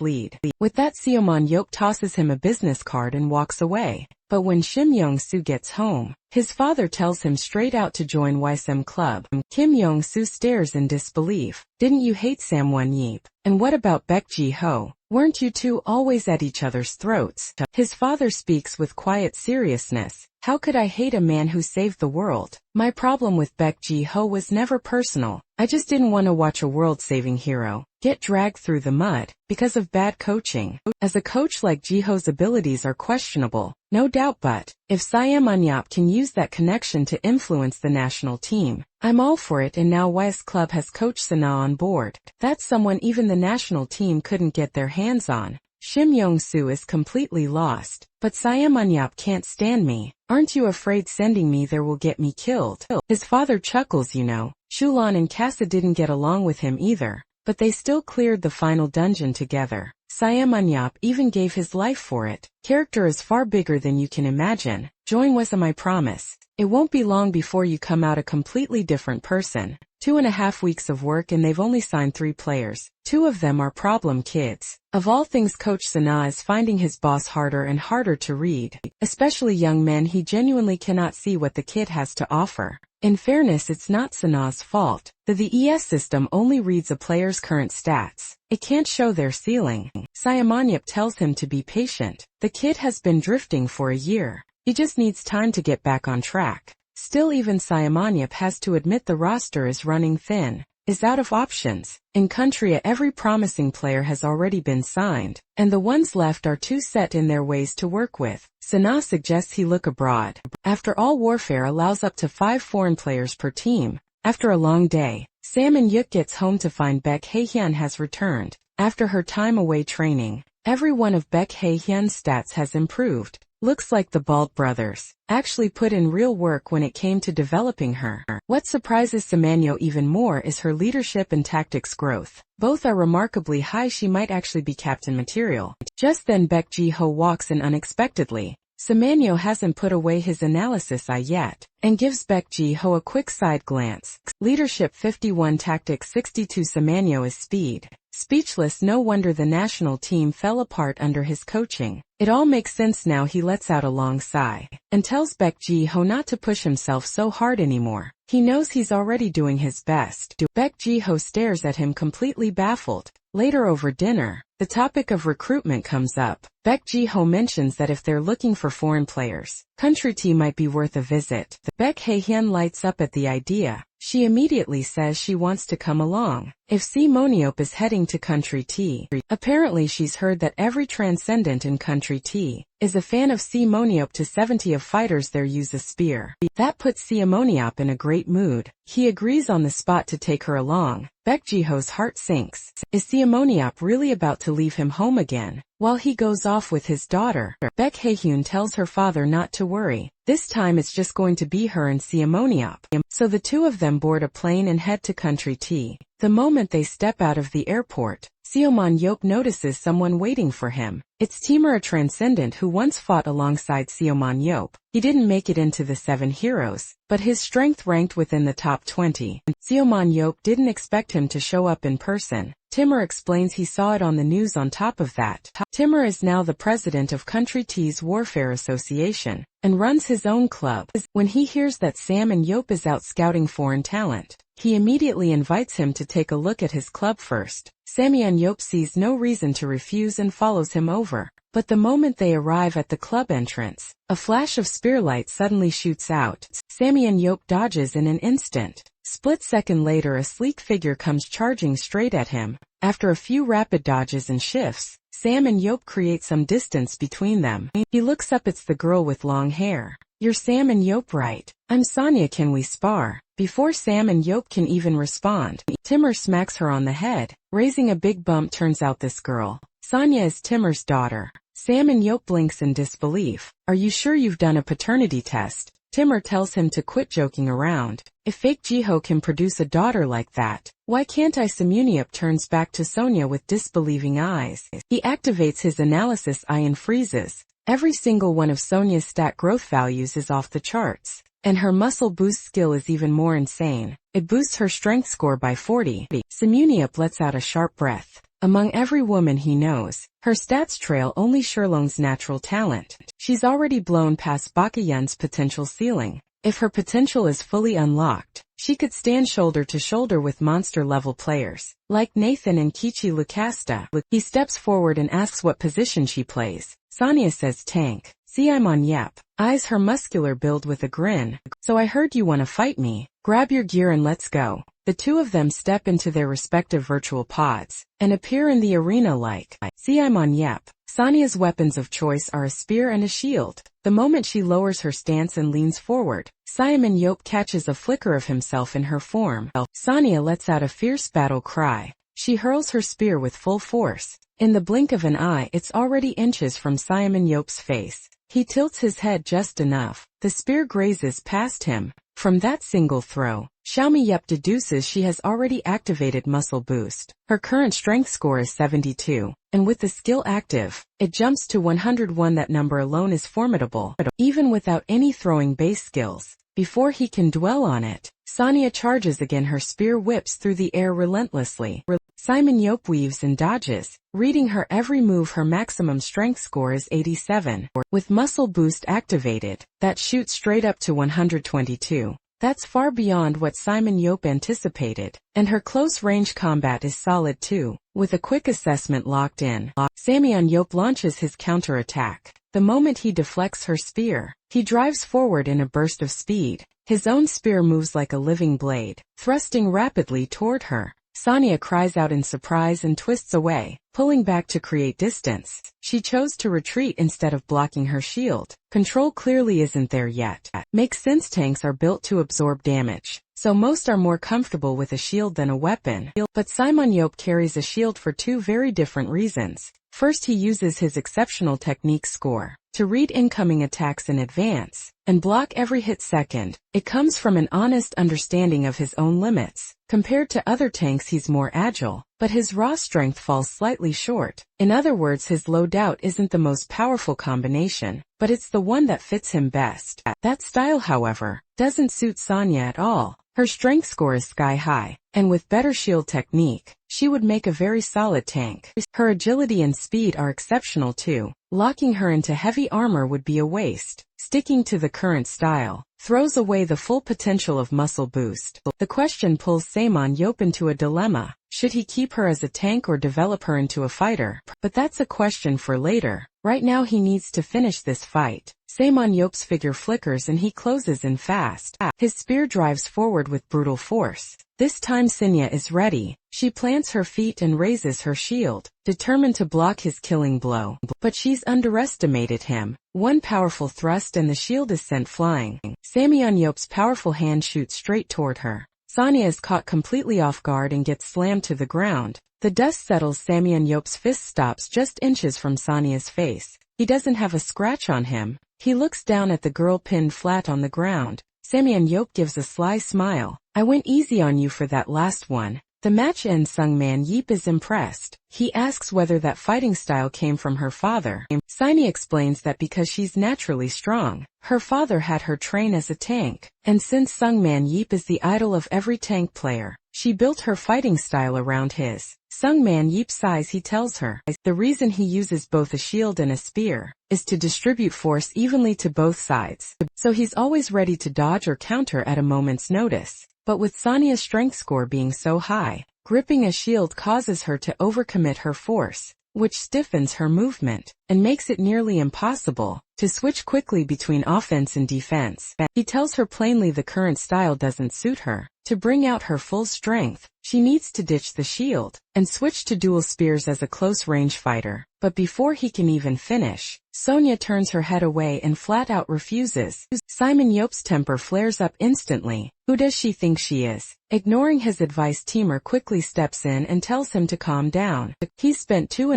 lead. With that, Seo Man-yeop tosses him a business card and walks away. But when Shim Yong-soo gets home, his father tells him straight out to join YSM Club. Kim Yong-soo stares in disbelief. Didn't you hate Sam Won-yeop? And what about Baek Ji-ho? Weren't you two always at each other's throats? His father speaks with quiet seriousness. How could I hate a man who saved the world? My problem with Baek Ji-ho was never personal. I just didn't want to watch a world-saving hero get dragged through the mud because of bad coaching. As a coach like Ji-ho's abilities are questionable, no doubt, but if Seo Man-yeop can use that connection to influence the national team, I'm all for it. And now YS Club has Coach Sana on board. That's someone even the national team couldn't get their hands on. Shim Yong-soo is completely lost. But Seo Man-yeop can't stand me. Aren't you afraid sending me there will get me killed? His father chuckles. Shulan and Kasa didn't get along with him either, but they still cleared the final dungeon together. Seo Man-yeop even gave his life for it. Character is far bigger than you can imagine. Join WSM, I promise. It won't be long before you come out a completely different person. 2.5 weeks of work and they've only signed 3 players. 2 of them are problem kids. Of all things, Coach Sana is finding his boss harder and harder to read. Especially young men, he genuinely cannot see what the kid has to offer. In fairness, it's not Sana's fault. The ES system only reads a player's current stats. It can't show their ceiling. Seo Man-yeop tells him to be patient. The kid has been drifting for a year. He just needs time to get back on track. Still, even Seo Man-yeop has to admit the roster is running thin, is out of options. In Korea, every promising player has already been signed, and the ones left are too set in their ways to work with. Sana suggests he look abroad. After all, warfare allows up to 5 foreign players per team. After a long day, Sam In-yeok gets home to find Baek Hae-hyun has returned. After her time away training, every one of Baek Hae-hyun's stats has improved. Looks like the Bald brothers actually put in real work when it came to developing her. What surprises Samanyo even more is her leadership and tactics growth. Both are remarkably high. She might actually be captain material. Just then Baek Ji-ho walks in unexpectedly. Samanyo hasn't put away his analysis eye yet, and gives Baek Ji-ho a quick side glance. Leadership 51, tactics 62. Samanyo is speed. Speechless. No wonder the national team fell apart under his coaching. It all makes sense now. He lets out a long sigh and tells Baek Ji-ho not to push himself so hard anymore. He knows he's already doing his best. Baek Ji-ho stares at him completely baffled. Later over dinner, the topic of recruitment comes up. Baek Ji-ho mentions that if they're looking for foreign players, Country T might be worth a visit. Baek Hae-hyun lights up at the idea. She immediately says she wants to come along. If Si Monyeop is heading to Country T, apparently she's heard that every transcendent in Country T is a fan of Si Monyeop. To 70 of fighters there use a spear. That puts Si Monyeop in a great mood. He agrees on the spot to take her along. Baek Ji-ho's heart sinks. Is Si Monyeop really about to leave him home again? While he goes off with his daughter, Baek Hae-hyun tells her father not to worry. This time it's just going to be her and Si Monyeop. So the two of them board a plane and head to Country T. The moment they step out of the airport, Seo Man-yeop notices someone waiting for him. It's Timur, a transcendent who once fought alongside Seo Man-yeop. He didn't make it into the 7 heroes, but his strength ranked within the top 20. Seo Man-yeop didn't expect him to show up in person. Timur explains he saw it on the news. On top of that, Timur is now the president of Country T's Warfare Association and runs his own club. When he hears that Sam In-yeop is out scouting foreign talent, he immediately invites him to take a look at his club first. Sam In-yeop sees no reason to refuse and follows him over. But the moment they arrive at the club entrance, a flash of spearlight suddenly shoots out. Sam In-yeop dodges in an instant. Split second later, a sleek figure comes charging straight at him. After a few rapid dodges and shifts, Sam and Yop create some distance between them. He looks up. It's the girl with long hair. You're Sam and Yop, right? I'm Sonya, can we spar? Before Sam and Yop can even respond, Timur smacks her on the head, raising a big bump. Turns out this girl, Sonya, is Timur's daughter. Sam and Yop blinks in disbelief. Are you sure you've done a paternity test? Timur tells him to quit joking around. If fake Jiho can produce a daughter like that, why can't I? Samunyup turns back to Sonya with disbelieving eyes. He activates his analysis eye and freezes. Every single one of Sonya's stat growth values is off the charts, and her muscle boost skill is even more insane. It boosts her strength score by 40. Samunyup lets out a sharp breath. Among every woman he knows, her stats trail only Sherlong's natural talent. She's already blown past Bakayun's potential ceiling. If her potential is fully unlocked, she could stand shoulder to shoulder with monster-level players, like Nathan and Kichi Lucasta. He steps forward and asks what position she plays. Sonya says tank. See, I'm on Yep. Eyes her muscular build with a grin. So I heard you want to fight me. Grab your gear and let's go. The two of them step into their respective virtual pods, and appear in the arena like, see, I'm on Yep. Sonya's weapons of choice are a spear and a shield. The moment she lowers her stance and leans forward, Simon Yop catches a flicker of himself in her form. Sonya lets out a fierce battle cry. She hurls her spear with full force. In the blink of an eye, it's already inches from Simon Yop's face. He tilts his head just enough. The spear grazes past him. From that single throw, Xiaomi Yep deduces she has already activated muscle boost. Her current strength score is 72, and with the skill active, it jumps to 101. That number alone is formidable, even without any throwing base skills. Before he can dwell on it, Sonya charges again. Her spear whips through the air relentlessly. Simon Yop weaves and dodges, reading her every move. Her maximum strength score is 87. With muscle boost activated, that shoots straight up to 122. That's far beyond what Simon Yop anticipated, and her close-range combat is solid too. With a quick assessment locked in, Samyeon Yop launches his counterattack. The moment he deflects her spear, he drives forward in a burst of speed. His own spear moves like a living blade, thrusting rapidly toward her. Sonya cries out in surprise and twists away, pulling back to create distance. She chose to retreat instead of blocking her shield. Control clearly isn't there yet. Makes sense. Tanks are built to absorb damage, so most are more comfortable with a shield than a weapon. But Simon Yop carries a shield for two very different reasons. First, he uses his exceptional technique score to read incoming attacks in advance and block every hit. Second, it comes from an honest understanding of his own limits. Compared to other tanks, he's more agile, but his raw strength falls slightly short. In other words, his loadout isn't the most powerful combination, but it's the one that fits him best. That style, however, doesn't suit Sonya at all. Her strength score is sky high, and with better shield technique, she would make a very solid tank. Her agility and speed are exceptional too. Locking her into heavy armor would be a waste. Sticking to the current style throws away the full potential of muscle boost. The question pulls Samon Yop into a dilemma. Should he keep her as a tank or develop her into a fighter? But that's a question for later. Right now he needs to finish this fight. Samon Yop's figure flickers and he closes in fast. His spear drives forward with brutal force. This time Sinya is ready. She plants her feet and raises her shield, determined to block his killing blow. But she's underestimated him. One powerful thrust and the shield is sent flying. Samyeon Yop's powerful hand shoots straight toward her. Sonya is caught completely off guard and gets slammed to the ground. The dust settles. Samyeon Yop's fist stops just inches from Sonya's face. He doesn't have a scratch on him. He looks down at the girl pinned flat on the ground. Samyeon Yop gives a sly smile. I went easy on you for that last one. The match ends. Sungman Yeep is impressed. He asks whether that fighting style came from her father. Siny explains that because she's naturally strong, her father had her train as a tank. And since Sungman Yeep is the idol of every tank player, she built her fighting style around his. Sungman Yeep sighs. He tells her the reason he uses both a shield and a spear is to distribute force evenly to both sides. So he's always ready to dodge or counter at a moment's notice. But with Sonya's strength score being so high, gripping a shield causes her to overcommit her force, which stiffens her movement, and makes it nearly impossible to switch quickly between offense and defense. He tells her plainly the current style doesn't suit her. To bring out her full strength, She needs to ditch the shield and switch to dual spears as a close-range fighter. But before he can even finish, Sonya turns her head away and flat-out refuses. Simon Yope's temper flares up instantly. Who does she think she is? Ignoring his advice, Timur quickly steps in and tells him to calm down. He's spent 2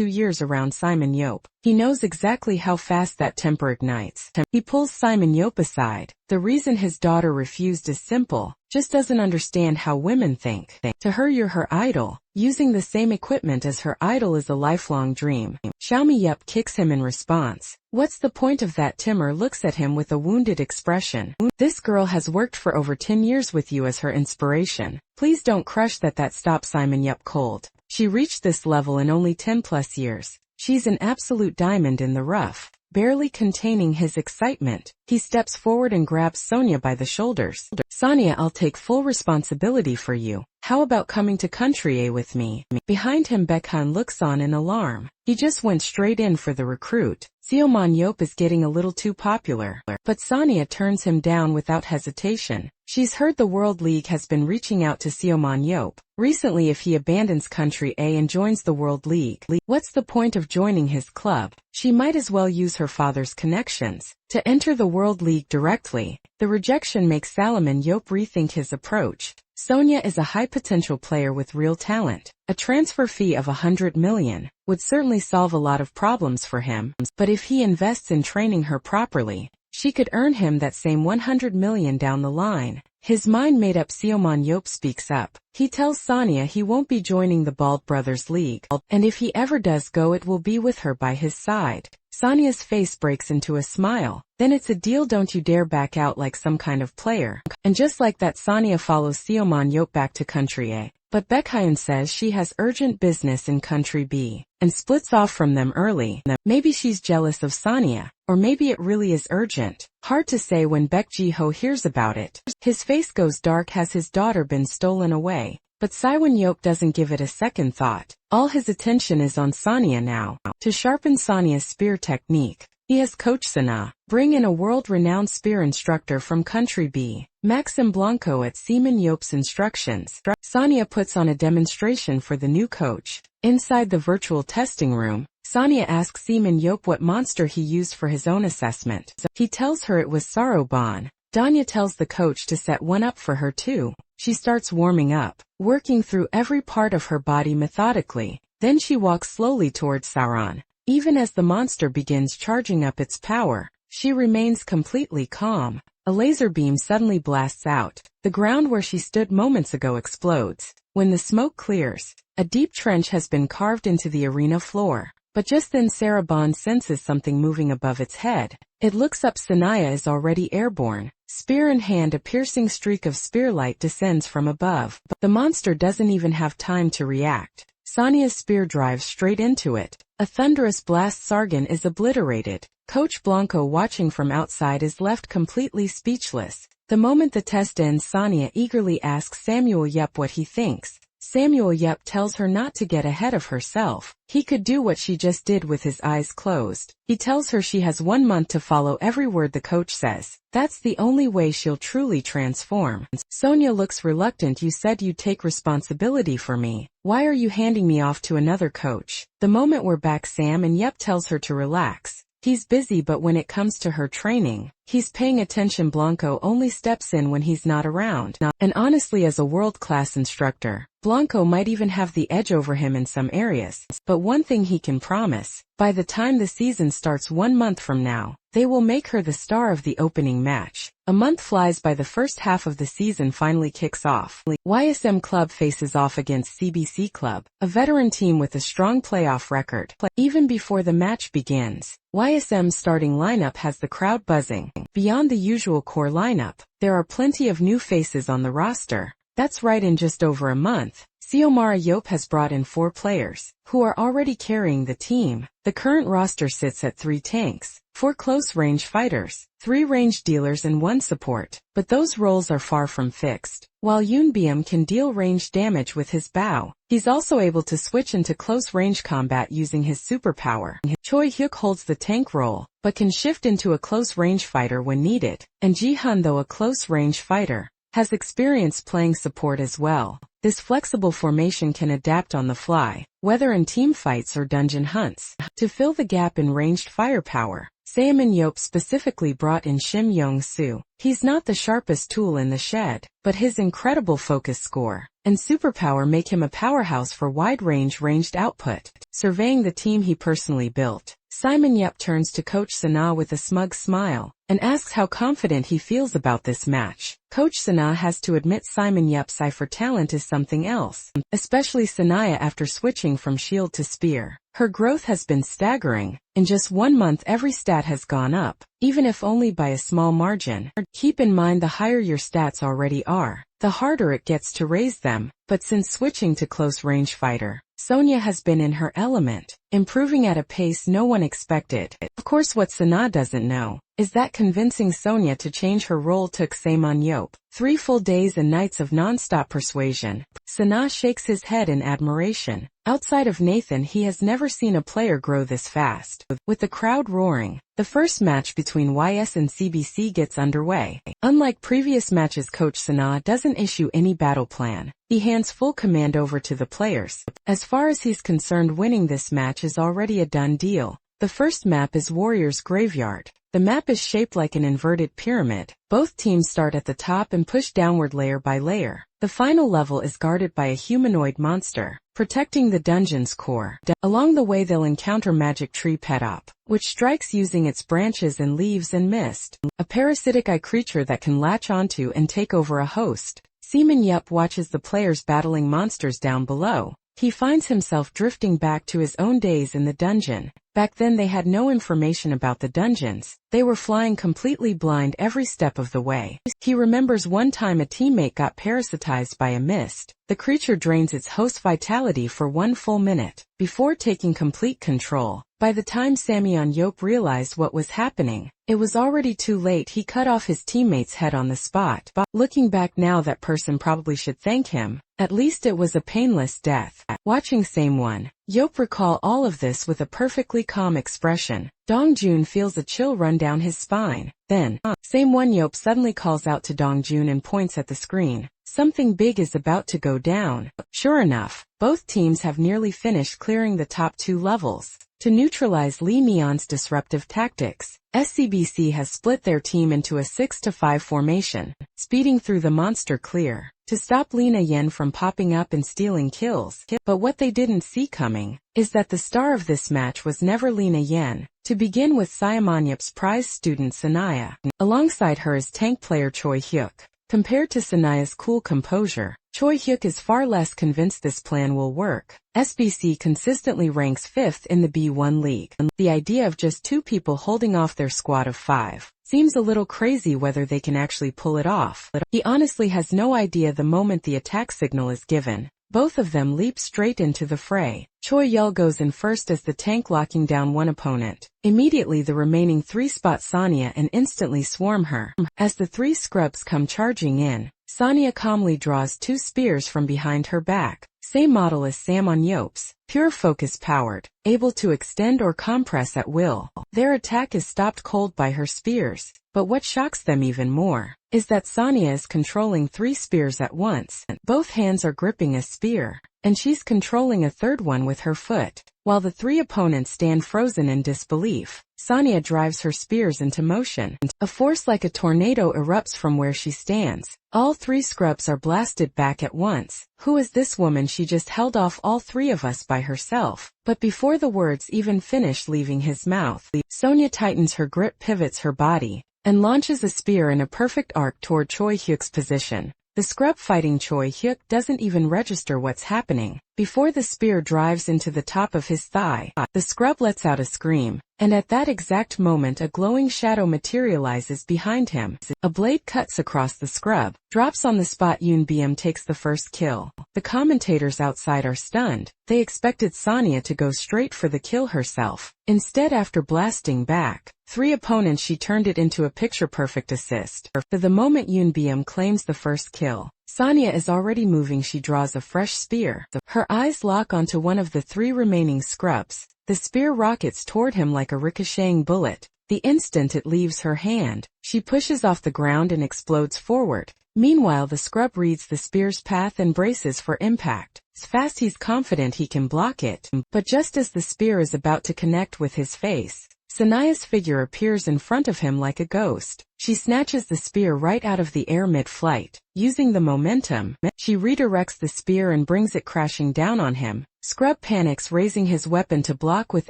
years around Simon Yope. He knows exactly how fast that temper ignites. He pulls Simon Yope aside. The reason his daughter refused is simple. Just doesn't understand how women think. To her, you're her idol. Using the same equipment as her idol is a lifelong dream. Xiaomi Yup kicks him in response. What's the point of that? Timur looks at him with a wounded expression. This girl has worked for over 10 years with you as her inspiration. Please don't crush that. That stops Simon Yup cold. She reached this level in only 10+ years. She's an absolute diamond in the rough. Barely containing his excitement, he steps forward and grabs Sonya by the shoulders. Sonya, I'll take full responsibility for you. How about coming to Country A with me? Behind him, Baekhan looks on in alarm. He just went straight in for the recruit. Seoman Yope is getting a little too popular. But Sonya turns him down without hesitation. She's heard the World League has been reaching out to Seoman Yope recently if he abandons Country A and joins the World League. What's the point of joining his club? She might as well use her father's connections to enter the World League directly. The rejection makes Salomon Yope rethink his approach. Sonya is a high-potential player with real talent. A transfer fee of 100 million would certainly solve a lot of problems for him, but if he invests in training her properly, she could earn him that same 100 million down the line. His mind made up, Seoman Yope speaks up. He tells Sonya he won't be joining the Bald Brothers League, and if he ever does go, it will be with her by his side. Sonya's face breaks into a smile. Then it's a deal, don't you dare back out like some kind of player. And just like that, Sonya follows Seoman Yope back to Country A. But Baekhyun says she has urgent business in Country B and splits off from them early. Maybe she's jealous of Sonya, or maybe it really is urgent. Hard to say. When Baek Ji-ho hears about it, his face goes dark. Has his daughter been stolen away? But Siwon Yope doesn't give it a second thought. All his attention is on Sonya now. To sharpen Sonya's spear technique, he has Coach Sana bring in a world-renowned spear instructor from Country B, Maxim Blanco, at Seaman Yope's instructions. Sonya puts on a demonstration for the new coach. Inside the virtual testing room, Sonya asks Seaman Yope what monster he used for his own assessment. He tells her it was Saroban. Danya tells the coach to set one up for her too. She starts warming up, working through every part of her body methodically. Then she walks slowly towards Sauron. Even as the monster begins charging up its power, she remains completely calm. A laser beam suddenly blasts out. The ground where she stood moments ago explodes. When the smoke clears, a deep trench has been carved into the arena floor. But just then Sarabon senses something moving above its head. It looks up. Sanaya is already airborne. Spear in hand, a piercing streak of spear light descends from above. The monster doesn't even have time to react. Sonya's spear drives straight into it. A thunderous blast. Sargon is obliterated. Coach Blanco, watching from outside, is left completely speechless. The moment the test ends, Sonya eagerly asks Samuel Yup what he thinks. Samuel Yup tells her not to get ahead of herself. He could do what she just did with his eyes closed. He tells her she has 1 month to follow every word the coach says. That's the only way she'll truly transform. Sonya looks reluctant. You said you'd take responsibility for me. Why are you handing me off to another coach? The moment we're back, Sam and Yup tells her to relax. He's busy, but when it comes to her training, he's paying attention. Blanco only steps in when he's not around. And honestly, as a world-class instructor, Blanco might even have the edge over him in some areas. But one thing he can promise, by the time the season starts 1 month from now, they will make her the star of the opening match. A month flies by. The first half of the season finally kicks off. YSM Club faces off against CBC Club, a veteran team with a strong playoff record. Even before the match begins, YSM's starting lineup has the crowd buzzing. Beyond the usual core lineup, there are plenty of new faces on the roster. That's right, in just over a month, Seomara Yope has brought in 4 players, who are already carrying the team. The current roster sits at 3 tanks, 4 close-range fighters, 3 range dealers and 1 support, but those roles are far from fixed. While Yoonbium can deal range damage with his bow, he's also able to switch into close-range combat using his superpower. Choi Hyuk holds the tank role, but can shift into a close-range fighter when needed, and Ji-hun, though a close-range fighter, has experience playing support as well. This flexible formation can adapt on the fly, whether in team fights or dungeon hunts. To fill the gap in ranged firepower, Saemin Yop specifically brought in Shim Yong-soo. He's not the sharpest tool in the shed, but his incredible focus score and superpower make him a powerhouse for wide-range ranged output. Surveying the team he personally built, Simon Yep turns to Coach Sana with a smug smile and asks how confident he feels about this match. Coach Sana has to admit Simon Yep's cipher talent is something else, especially Sanaya after switching from shield to spear. Her growth has been staggering. In just 1 month every stat has gone up, even if only by a small margin. Keep in mind the higher your stats already are, the harder it gets to raise them, but since switching to close range fighter, Sonya has been in her element, improving at a pace no one expected. Of course what Sana doesn't know is that convincing Sonya to change her role took Saemin Yop 3 full days and nights of non-stop persuasion. Sana shakes his head in admiration. Outside of Nathan, he has never seen a player grow this fast. With the crowd roaring, the first match between YS and CBC gets underway. Unlike previous matches, Coach Sana doesn't issue any battle plan. He hands full command over to the players. As far as he's concerned, winning this match is already a done deal. The first map is Warrior's Graveyard. The map is shaped like an inverted pyramid. Both teams start at the top and push downward layer by layer. The final level is guarded by a humanoid monster, protecting the dungeon's core. Along the way they'll encounter Magic Tree Petop, which strikes using its branches and leaves and mist, a parasitic eye creature that can latch onto and take over a host. Seaman Yup watches the players battling monsters down below. He finds himself drifting back to his own days in the dungeon. Back then they had no information about the dungeons. They were flying completely blind every step of the way. He remembers one time a teammate got parasitized by a mist. The creature drains its host vitality for 1 full minute before taking complete control. By the time Samyeon Yop realized what was happening, it was already too late. He cut off his teammate's head on the spot. Looking back now, that person probably should thank him. At least it was a painless death. Watching Samwon Yop recall all of this with a perfectly calm expression, Dongjun feels a chill run down his spine. Then, Samwon Yop suddenly calls out to Dongjun and points at the screen. Something big is about to go down. Sure enough, both teams have nearly finished clearing the top 2 levels. To neutralize Lee Neon's disruptive tactics, SCBC has split their team into a 6-5 formation, speeding through the monster clear to stop Lena Yen from popping up and stealing kills. But what they didn't see coming is that the star of this match was never Lena Yen. To begin with, Sayamanyap's prize student Sanaya. Alongside her is tank player Choi Hyuk. Compared to Sanaya's cool composure, Choi Hyuk is far less convinced this plan will work. SBC consistently ranks 5th in the B1 league. The idea of just 2 people holding off their squad of 5 seems a little crazy. Whether they can actually pull it off, he honestly has no idea. The moment the attack signal is given, both of them leap straight into the fray. Choi Yul goes in first as the tank, locking down one opponent. Immediately the remaining 3 spot Sonya and instantly swarm her. As the 3 scrubs come charging in, Sonya calmly draws 2 spears from behind her back. Same model as Samon Yop's, pure focus powered, able to extend or compress at will. Their attack is stopped cold by her spears. But what shocks them even more is that Sonya is controlling 3 spears at once. Both hands are gripping a spear, and she's controlling a third one with her foot. While the 3 opponents stand frozen in disbelief, Sonya drives her spears into motion. A force like a tornado erupts from where she stands. All 3 scrubs are blasted back at once. Who is this woman? She just held off all 3 of us by herself. But before the words even finish leaving his mouth, Sonya tightens her grip, pivots her body, and launches a spear in a perfect arc toward Choi Hyuk's position. The scrub fighting Choi Hyuk doesn't even register what's happening. Before the spear drives into the top of his thigh, the scrub lets out a scream, and at that exact moment a glowing shadow materializes behind him. A blade cuts across the scrub, drops on the spot. Yoon BM takes the first kill. The commentators outside are stunned. They expected Sonya to go straight for the kill herself. Instead, after blasting back 3 opponents, she turned it into a picture-perfect assist. The moment Yoon BM claims the first kill, Sonya is already moving. She draws a fresh spear. Her eyes lock onto one of the 3 remaining scrubs. The spear rockets toward him like a ricocheting bullet, The instant it leaves her hand, she pushes off the ground and explodes forward. Meanwhile, the scrub reads the spear's path and braces for impact. Fast, he's confident he can block it, but just as the spear is about to connect with his face, Sanaya's figure appears in front of him like a ghost. She snatches the spear right out of the air mid-flight. Using the momentum, she redirects the spear and brings it crashing down on him. Scrub panics, raising his weapon to block with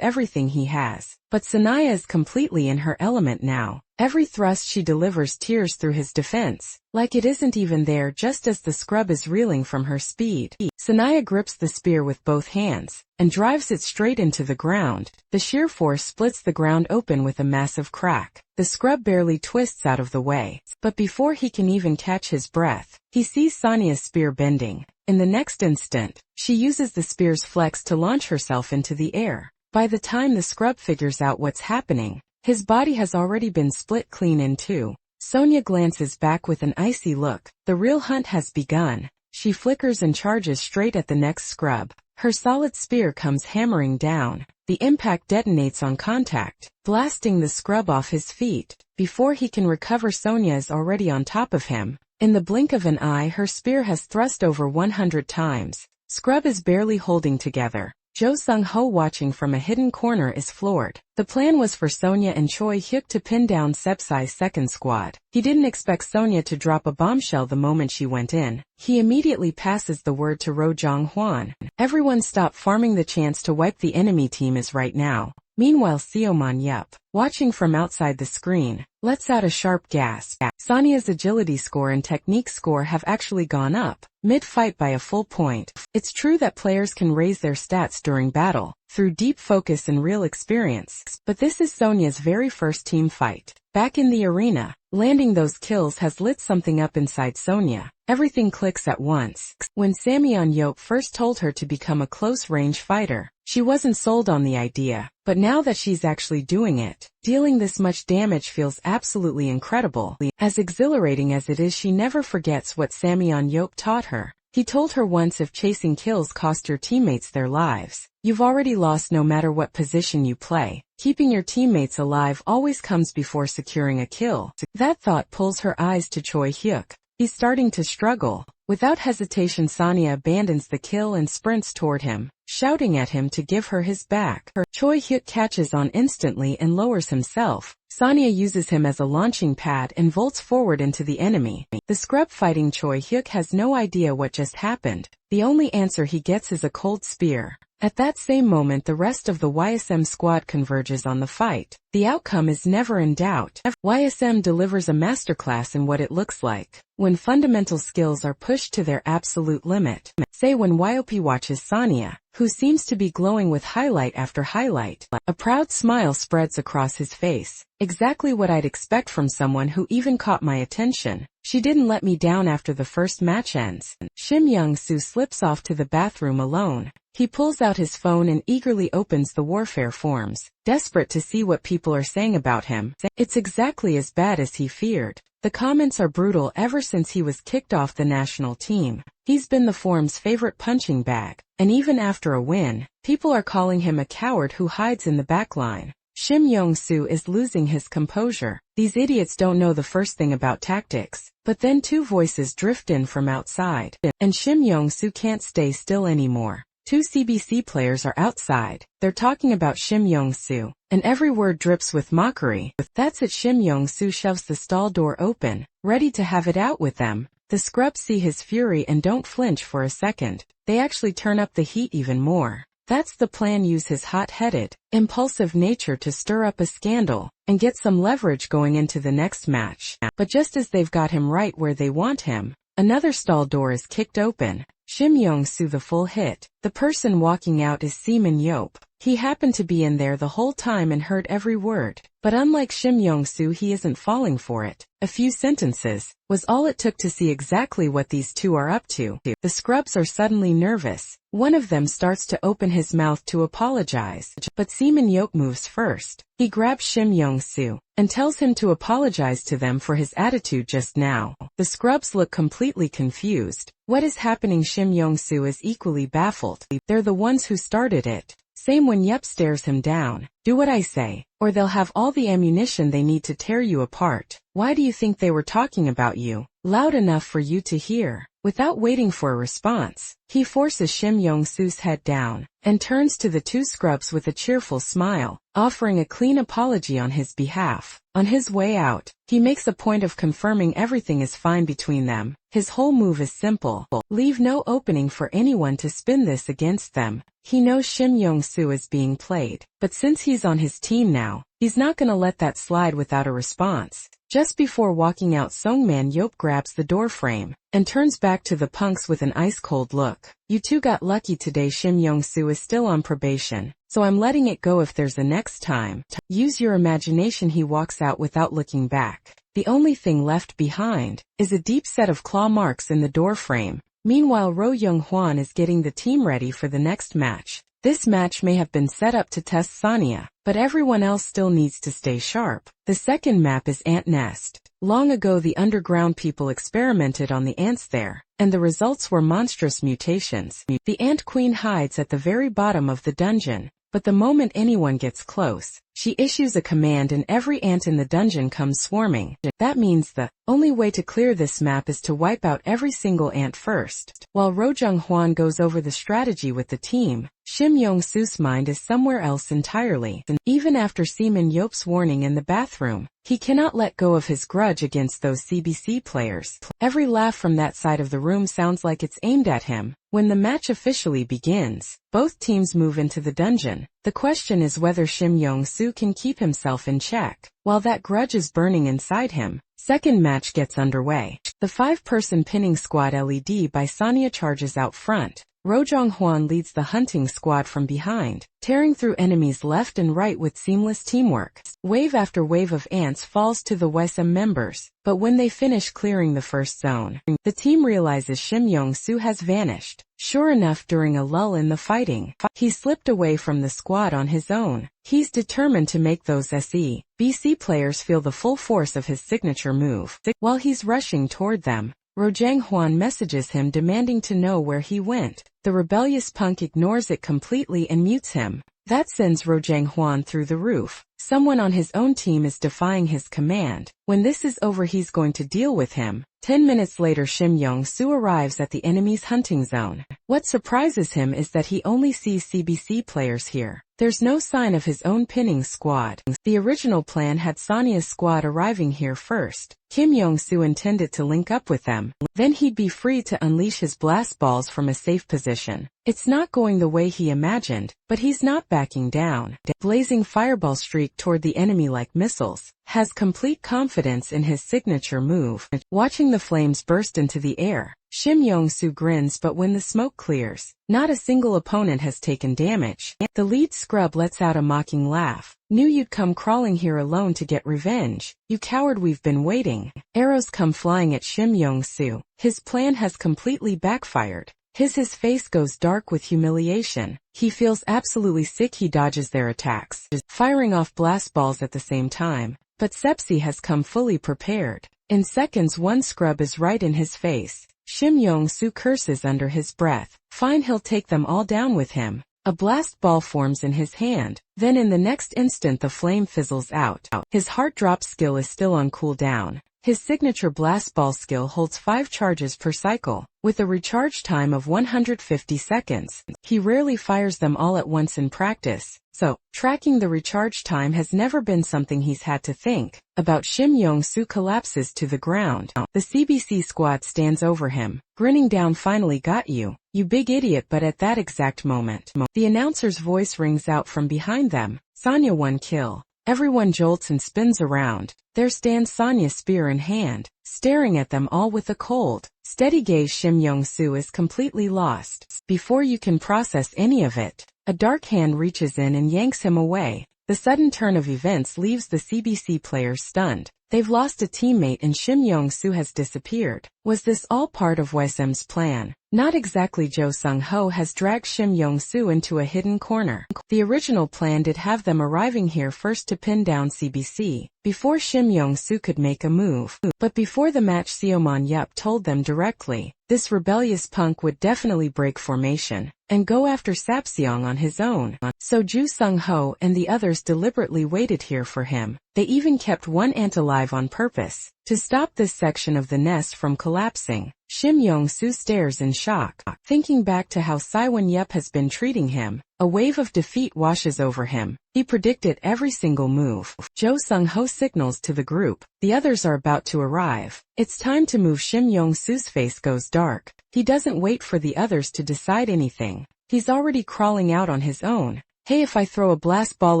everything he has. But Sanaya is completely in her element now. Every thrust she delivers tears through his defense, like it isn't even there. Just as the scrub is reeling from her speed, Sanaya grips the spear with both hands and drives it straight into the ground. The sheer force splits the ground open with a massive crack. The scrub barely twists out of the way, but before he can even catch his breath, he sees Sania's spear bending. In the next instant, she uses the spear's flex to launch herself into the air. By the time the scrub figures out what's happening, his body has already been split clean in two. Sonia glances back with an icy look. The real hunt has begun. She flickers and charges straight at the next scrub. Her solid spear comes hammering down. The impact detonates on contact, blasting the scrub off his feet. Before he can recover, Sonia is already on top of him. In the blink of an eye, her spear has thrust over 100 times. Scrub is barely holding together. Jo Sung-ho, watching from a hidden corner, is floored. The plan was for Sonia and Choi Hyuk to pin down Sepsai's second squad. He didn't expect Sonia to drop a bombshell the moment she went in. He immediately passes the word to Ro Jong-hwan. Everyone stop farming, the chance to wipe the enemy team is right now. Meanwhile, Seoman Yup, watching from outside the screen, lets out a sharp gasp. Sonia's agility score and technique score have actually gone up mid-fight by a full point. It's true that players can raise their stats during battle through deep focus and real experience, but this is Sonia's very first team fight. Back in the arena, landing those kills has lit something up inside Sonia. Everything clicks at once. When Samyeon Yop first told her to become a close-range fighter, she wasn't sold on the idea, but now that she's actually doing it, dealing this much damage feels absolutely incredible. As exhilarating as it is, she never forgets what Samyeon Yop taught her. He told her once, if chasing kills cost your teammates their lives, you've already lost no matter what position you play. Keeping your teammates alive always comes before securing a kill. That thought pulls her eyes to Choi Hyuk. He's starting to struggle. Without hesitation, Sonia abandons the kill and sprints toward him, shouting at him to give her his back. Choi Hyuk catches on instantly and lowers himself. Sonia uses him as a launching pad and vaults forward into the enemy. The scrub fighting Choi Hyuk has no idea what just happened. The only answer he gets is a cold spear. At that same moment, the rest of the YSM squad converges on the fight. The outcome is never in doubt. YSM delivers a masterclass in what it looks like when fundamental skills are pushed to their absolute limit. Say when YOP watches Sonia, who seems to be glowing with highlight after highlight. A proud smile spreads across his face. Exactly what I'd expect from someone who even caught my attention. She didn't let me down after the first match ends. Shim Young-soo slips off to the bathroom alone. He pulls out his phone and eagerly opens the warfare forums, desperate to see what people are saying about him. It's exactly as bad as he feared. The comments are brutal. Ever since he was kicked off the national team, he's been the forum's favorite punching bag, and even after a win, people are calling him a coward who hides in the backline. Shim Young-soo is losing his composure. These idiots don't know the first thing about tactics. But then two voices drift in from outside, and Shim Young-soo can't stay still anymore. Two CBC players are outside. They're talking about Shim Young-soo, and every word drips with mockery. That's it. Shim Young-soo shoves the stall door open, ready to have it out with them. The scrubs see his fury and don't flinch for a second. They actually turn up the heat even more. That's the plan. Use his hot-headed, impulsive nature to stir up a scandal and get some leverage going into the next match. But just as they've got him right where they want him, another stall door is kicked open. Shim Young-soo the full hit. The person walking out is Seaman Yop. He happened to be in there the whole time and heard every word. But unlike Shim Young-soo, he isn't falling for it. A few sentences was all it took to see exactly what these two are up to. The scrubs are suddenly nervous. One of them starts to open his mouth to apologize, but Seaman Yop moves first. He grabs Shim Young-soo and tells him to apologize to them for his attitude just now. The scrubs look completely confused. What is happening? Shim Young-soo is equally baffled. They're the ones who started it. Same when Yup stares him down. Do what I say, or they'll have all the ammunition they need to tear you apart. Why do you think they were talking about you? Loud enough for you to hear. Without waiting for a response, he forces Shim Yong-soo's head down, and turns to the two scrubs with a cheerful smile, offering a clean apology on his behalf. On his way out, he makes a point of confirming everything is fine between them. His whole move is simple. Leave no opening for anyone to spin this against them. He knows Shim Yong-soo is being played, but since he's on his team now, he's not gonna let that slide without a response. Just before walking out, Songman Yop grabs the door frame and turns back to the punks with an ice-cold look. You two got lucky today. Shim Yong-soo is still on probation, so I'm letting it go if there's a next time. Use your imagination. He walks out without looking back. The only thing left behind is a deep set of claw marks in the door frame. Meanwhile, Ro Young-hwan is getting the team ready for the next match. This match may have been set up to test Sonya, but everyone else still needs to stay sharp. The second map is Ant Nest. Long ago the underground people experimented on the ants there, and the results were monstrous mutations. The ant queen hides at the very bottom of the dungeon, but the moment anyone gets close, she issues a command and every ant in the dungeon comes swarming. That means the only way to clear this map is to wipe out every single ant first. While Ro Jung-hwan goes over the strategy with the team, Shim Yong-soo's mind is somewhere else entirely. Even after Seaman Yop's warning in the bathroom, he cannot let go of his grudge against those CBC players. Every laugh from that side of the room sounds like it's aimed at him. When the match officially begins, both teams move into the dungeon. The question is whether Shim Yong-soo can keep himself in check while that grudge is burning inside him. Second match gets underway. The 5-person pinning squad led by Sonya charges out front. Ro Jong-hwan leads the hunting squad from behind, tearing through enemies left and right with seamless teamwork. Wave after wave of ants falls to the YSM members, but when they finish clearing the first zone, the team realizes Shim Yong-soo has vanished. Sure enough, during a lull in the fighting, he slipped away from the squad on his own. He's determined to make those SEBC players feel the full force of his signature move. While he's rushing toward them, Ro Jang-hwan messages him demanding to know where he went. The rebellious punk ignores it completely and mutes him. That sends Ro Jang-hwan through the roof. Someone on his own team is defying his command. When this is over, he's going to deal with him. 10 minutes later, Shim Yong-soo arrives at the enemy's hunting zone. What surprises him is that he only sees CBC players here. There's no sign of his own pinning squad. The original plan had Sonya's squad arriving here first. Kim Yong-soo intended to link up with them. Then he'd be free to unleash his blast balls from a safe position. It's not going the way he imagined, but he's not backing down. Blazing fireball streak toward the enemy like missiles. Has complete confidence in his signature move. Watching the flames burst into the air, Shim Yong-soo grins, but when the smoke clears, not a single opponent has taken damage. The lead scrub lets out a mocking laugh. Knew you'd come crawling here alone to get revenge. You coward, we've been waiting. Arrows come flying at Shim Yong-soo. His plan has completely backfired. His face goes dark with humiliation. He feels absolutely sick. He dodges their attacks, firing off blast balls at the same time. But Sepsi has come fully prepared. In seconds, one scrub is right in his face. Shim Yong-soo curses under his breath. Fine, he'll take them all down with him. A blast ball forms in his hand. Then in the next instant the flame fizzles out. His heart drop skill is still on cooldown. His signature blast ball skill holds 5 charges per cycle, with a recharge time of 150 seconds. He rarely fires them all at once in practice, so tracking the recharge time has never been something he's had to think about. Shim Yong-soo collapses to the ground. The CBC squad stands over him, grinning down. Finally got you, you big idiot. But at that exact moment, the announcer's voice rings out from behind them. Sonya 1 kill. Everyone jolts and spins around. There stands Sonya, spear in hand, staring at them all with a cold, steady gaze. Shim Yong-soo is completely lost. Before you can process any of it, a dark hand reaches in and yanks him away. The sudden turn of events leaves the CBC players stunned. They've lost a teammate and Shim Yong-soo has disappeared. Was this all part of YSM's plan? Not exactly. Jo Sung-ho has dragged Shim Yong-soo into a hidden corner. The original plan did have them arriving here first to pin down CBC, before Shim Yong-soo could make a move. But before the match, Seoman Yup told them directly, this rebellious punk would definitely break formation. and go after Sapseong on his own. So Ju Sung-ho and the others deliberately waited here for him. They even kept one ant alive on purpose, to stop this section of the nest from collapsing. Shim Yong-soo stares in shock. Thinking back to how Saiwon-yup has been treating him, a wave of defeat washes over him. He predicted every single move. Jo Sung-ho signals to the group. The others are about to arrive. It's time to move. Shim Yong-soo's face goes dark. He doesn't wait for the others to decide anything. He's already crawling out on his own. Hey, if I throw a blast ball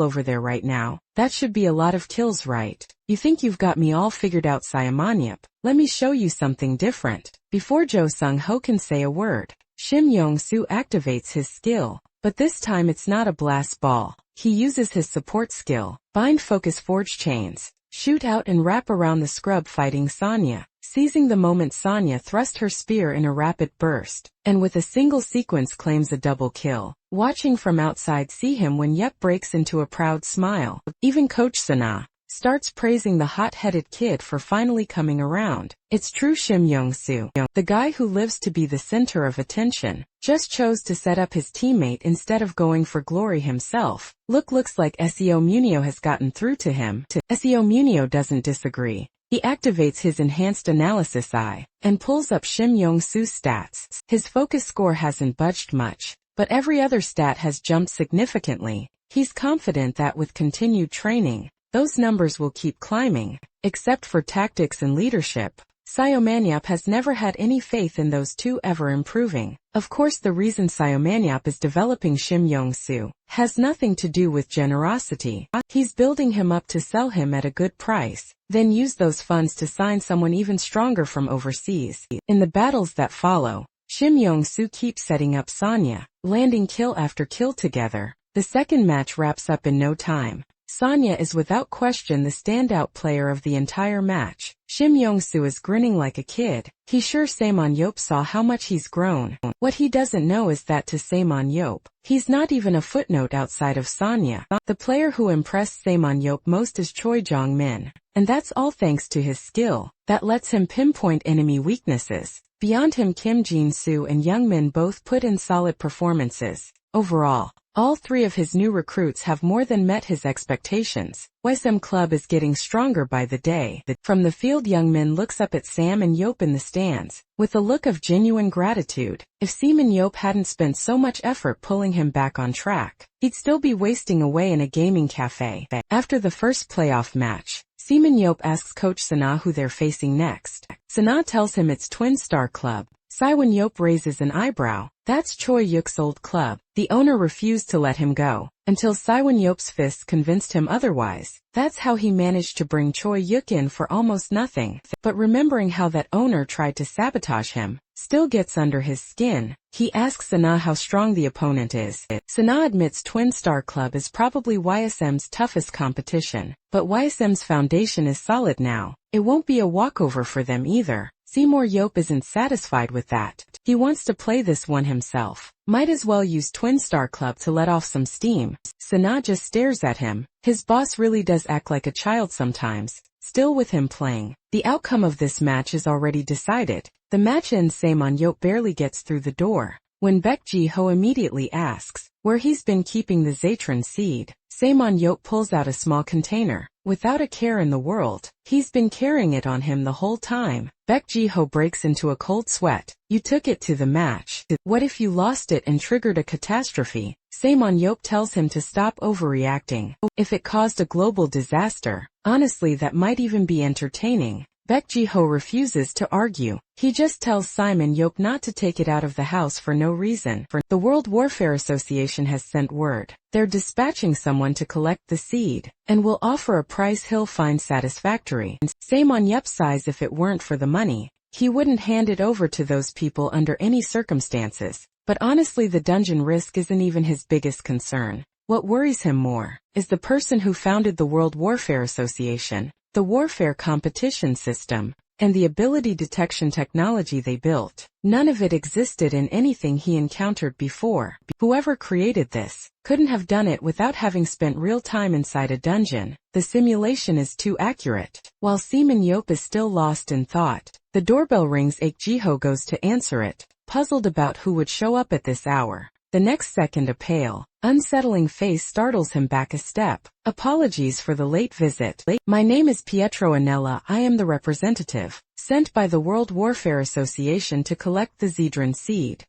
over there right now, that should be a lot of kills, right? You think you've got me all figured out, Saiwon-yup? Let me show you something different. Before Jo Sung-ho can say a word, Shim Yong-soo activates his skill. But this time it's not a blast ball. He uses his support skill, bind focus forge chains, shoot out and wrap around the scrub fighting Sonya. Seizing the moment, Sonya thrust her spear in a rapid burst, and with a single sequence claims a double kill. Watching from outside see him when Yup breaks into a proud smile. Even Coach Sana starts praising the hot-headed kid for finally coming around. It's true, Shim Yong-soo, the guy who lives to be the center of attention, just chose to set up his teammate instead of going for glory himself. Looks like Seo Munio has gotten through to him. Seo Munio doesn't disagree. He activates his enhanced analysis eye, and pulls up Shim Yong-soo's stats. His focus score hasn't budged much, but every other stat has jumped significantly. He's confident that with continued training, those numbers will keep climbing. Except for tactics and leadership, Saiwon-yup has never had any faith in those two ever improving. Of course, the reason Saiwon-yup is developing Shim Yong-soo has nothing to do with generosity. He's building him up to sell him at a good price, then use those funds to sign someone even stronger from overseas. In the battles that follow, Shim Yong-soo keeps setting up Sonya, landing kill after kill together. The second match wraps up in no time. Sonya is without question the standout player of the entire match. Shim Yong-soo is grinning like a kid. He's sure Saiwon-yup saw how much he's grown. What he doesn't know is that to Saiwon-yup, he's not even a footnote outside of Sonya. The player who impressed Saiwon-yup most is Choi Jong-min, and that's all thanks to his skill that lets him pinpoint enemy weaknesses. Beyond him, Kim Jin-soo and Young-min both put in solid performances. Overall, all three of his new recruits have more than met his expectations. YSM Club is getting stronger by the day. From the field, Young-min looks up at Sam and Yop in the stands, with a look of genuine gratitude. If Seaman Yop hadn't spent so much effort pulling him back on track, he'd still be wasting away in a gaming cafe. After the first playoff match, Seaman Yop asks Coach Sana who they're facing next. Sana tells him it's Twin Star Club. Saiwon-yup raises an eyebrow. That's Choi Yuk's old club. The owner refused to let him go, until Saiwon-yup's fists convinced him otherwise. That's how he managed to bring Choi Yuk in for almost nothing. But remembering how that owner tried to sabotage him, still gets under his skin. He asks Sana how strong the opponent is. Sana admits Twin Star Club is probably YSM's toughest competition, but YSM's foundation is solid now. It won't be a walkover for them either. Seymour Yop isn't satisfied with that. He wants to play this one himself. Might as well use Twin Star Club to let off some steam. Sana just stares at him. His boss really does act like a child sometimes. Still with him playing. The outcome of this match is already decided. The match ends. Saiwon-yup barely gets through the door, when Baek Ji-ho immediately asks where he's been keeping the Zatron seed. Saiwon-yup pulls out a small container. Without a care in the world, he's been carrying it on him the whole time. Baek Ji-ho breaks into a cold sweat. You took it to the match. What if you lost it and triggered a catastrophe? Saiwon-yup tells him to stop overreacting. If it caused a global disaster, honestly that might even be entertaining. Baek Ji-ho refuses to argue. He just tells Saiwon-yup not to take it out of the house for no reason. The World Warfare Association has sent word. They're dispatching someone to collect the seed, and will offer a price he'll find satisfactory. Saiwon-yup sighs. If it weren't for the money, he wouldn't hand it over to those people under any circumstances. But honestly, the dungeon risk isn't even his biggest concern. What worries him more is the person who founded the World Warfare Association, the warfare competition system, and the ability detection technology they built. None of it existed in anything he encountered before. Whoever created this couldn't have done it without having spent real time inside a dungeon. The simulation is too accurate. While Saiwon-yup is still lost in thought, the doorbell rings. Baek Ji-ho goes to answer it, puzzled about who would show up at this hour. The next second a pale, unsettling face startles him back a step. Apologies for the late visit. My name is Pietro Anella. I am the representative, sent by the World Warfare Association to collect the Zedran seed.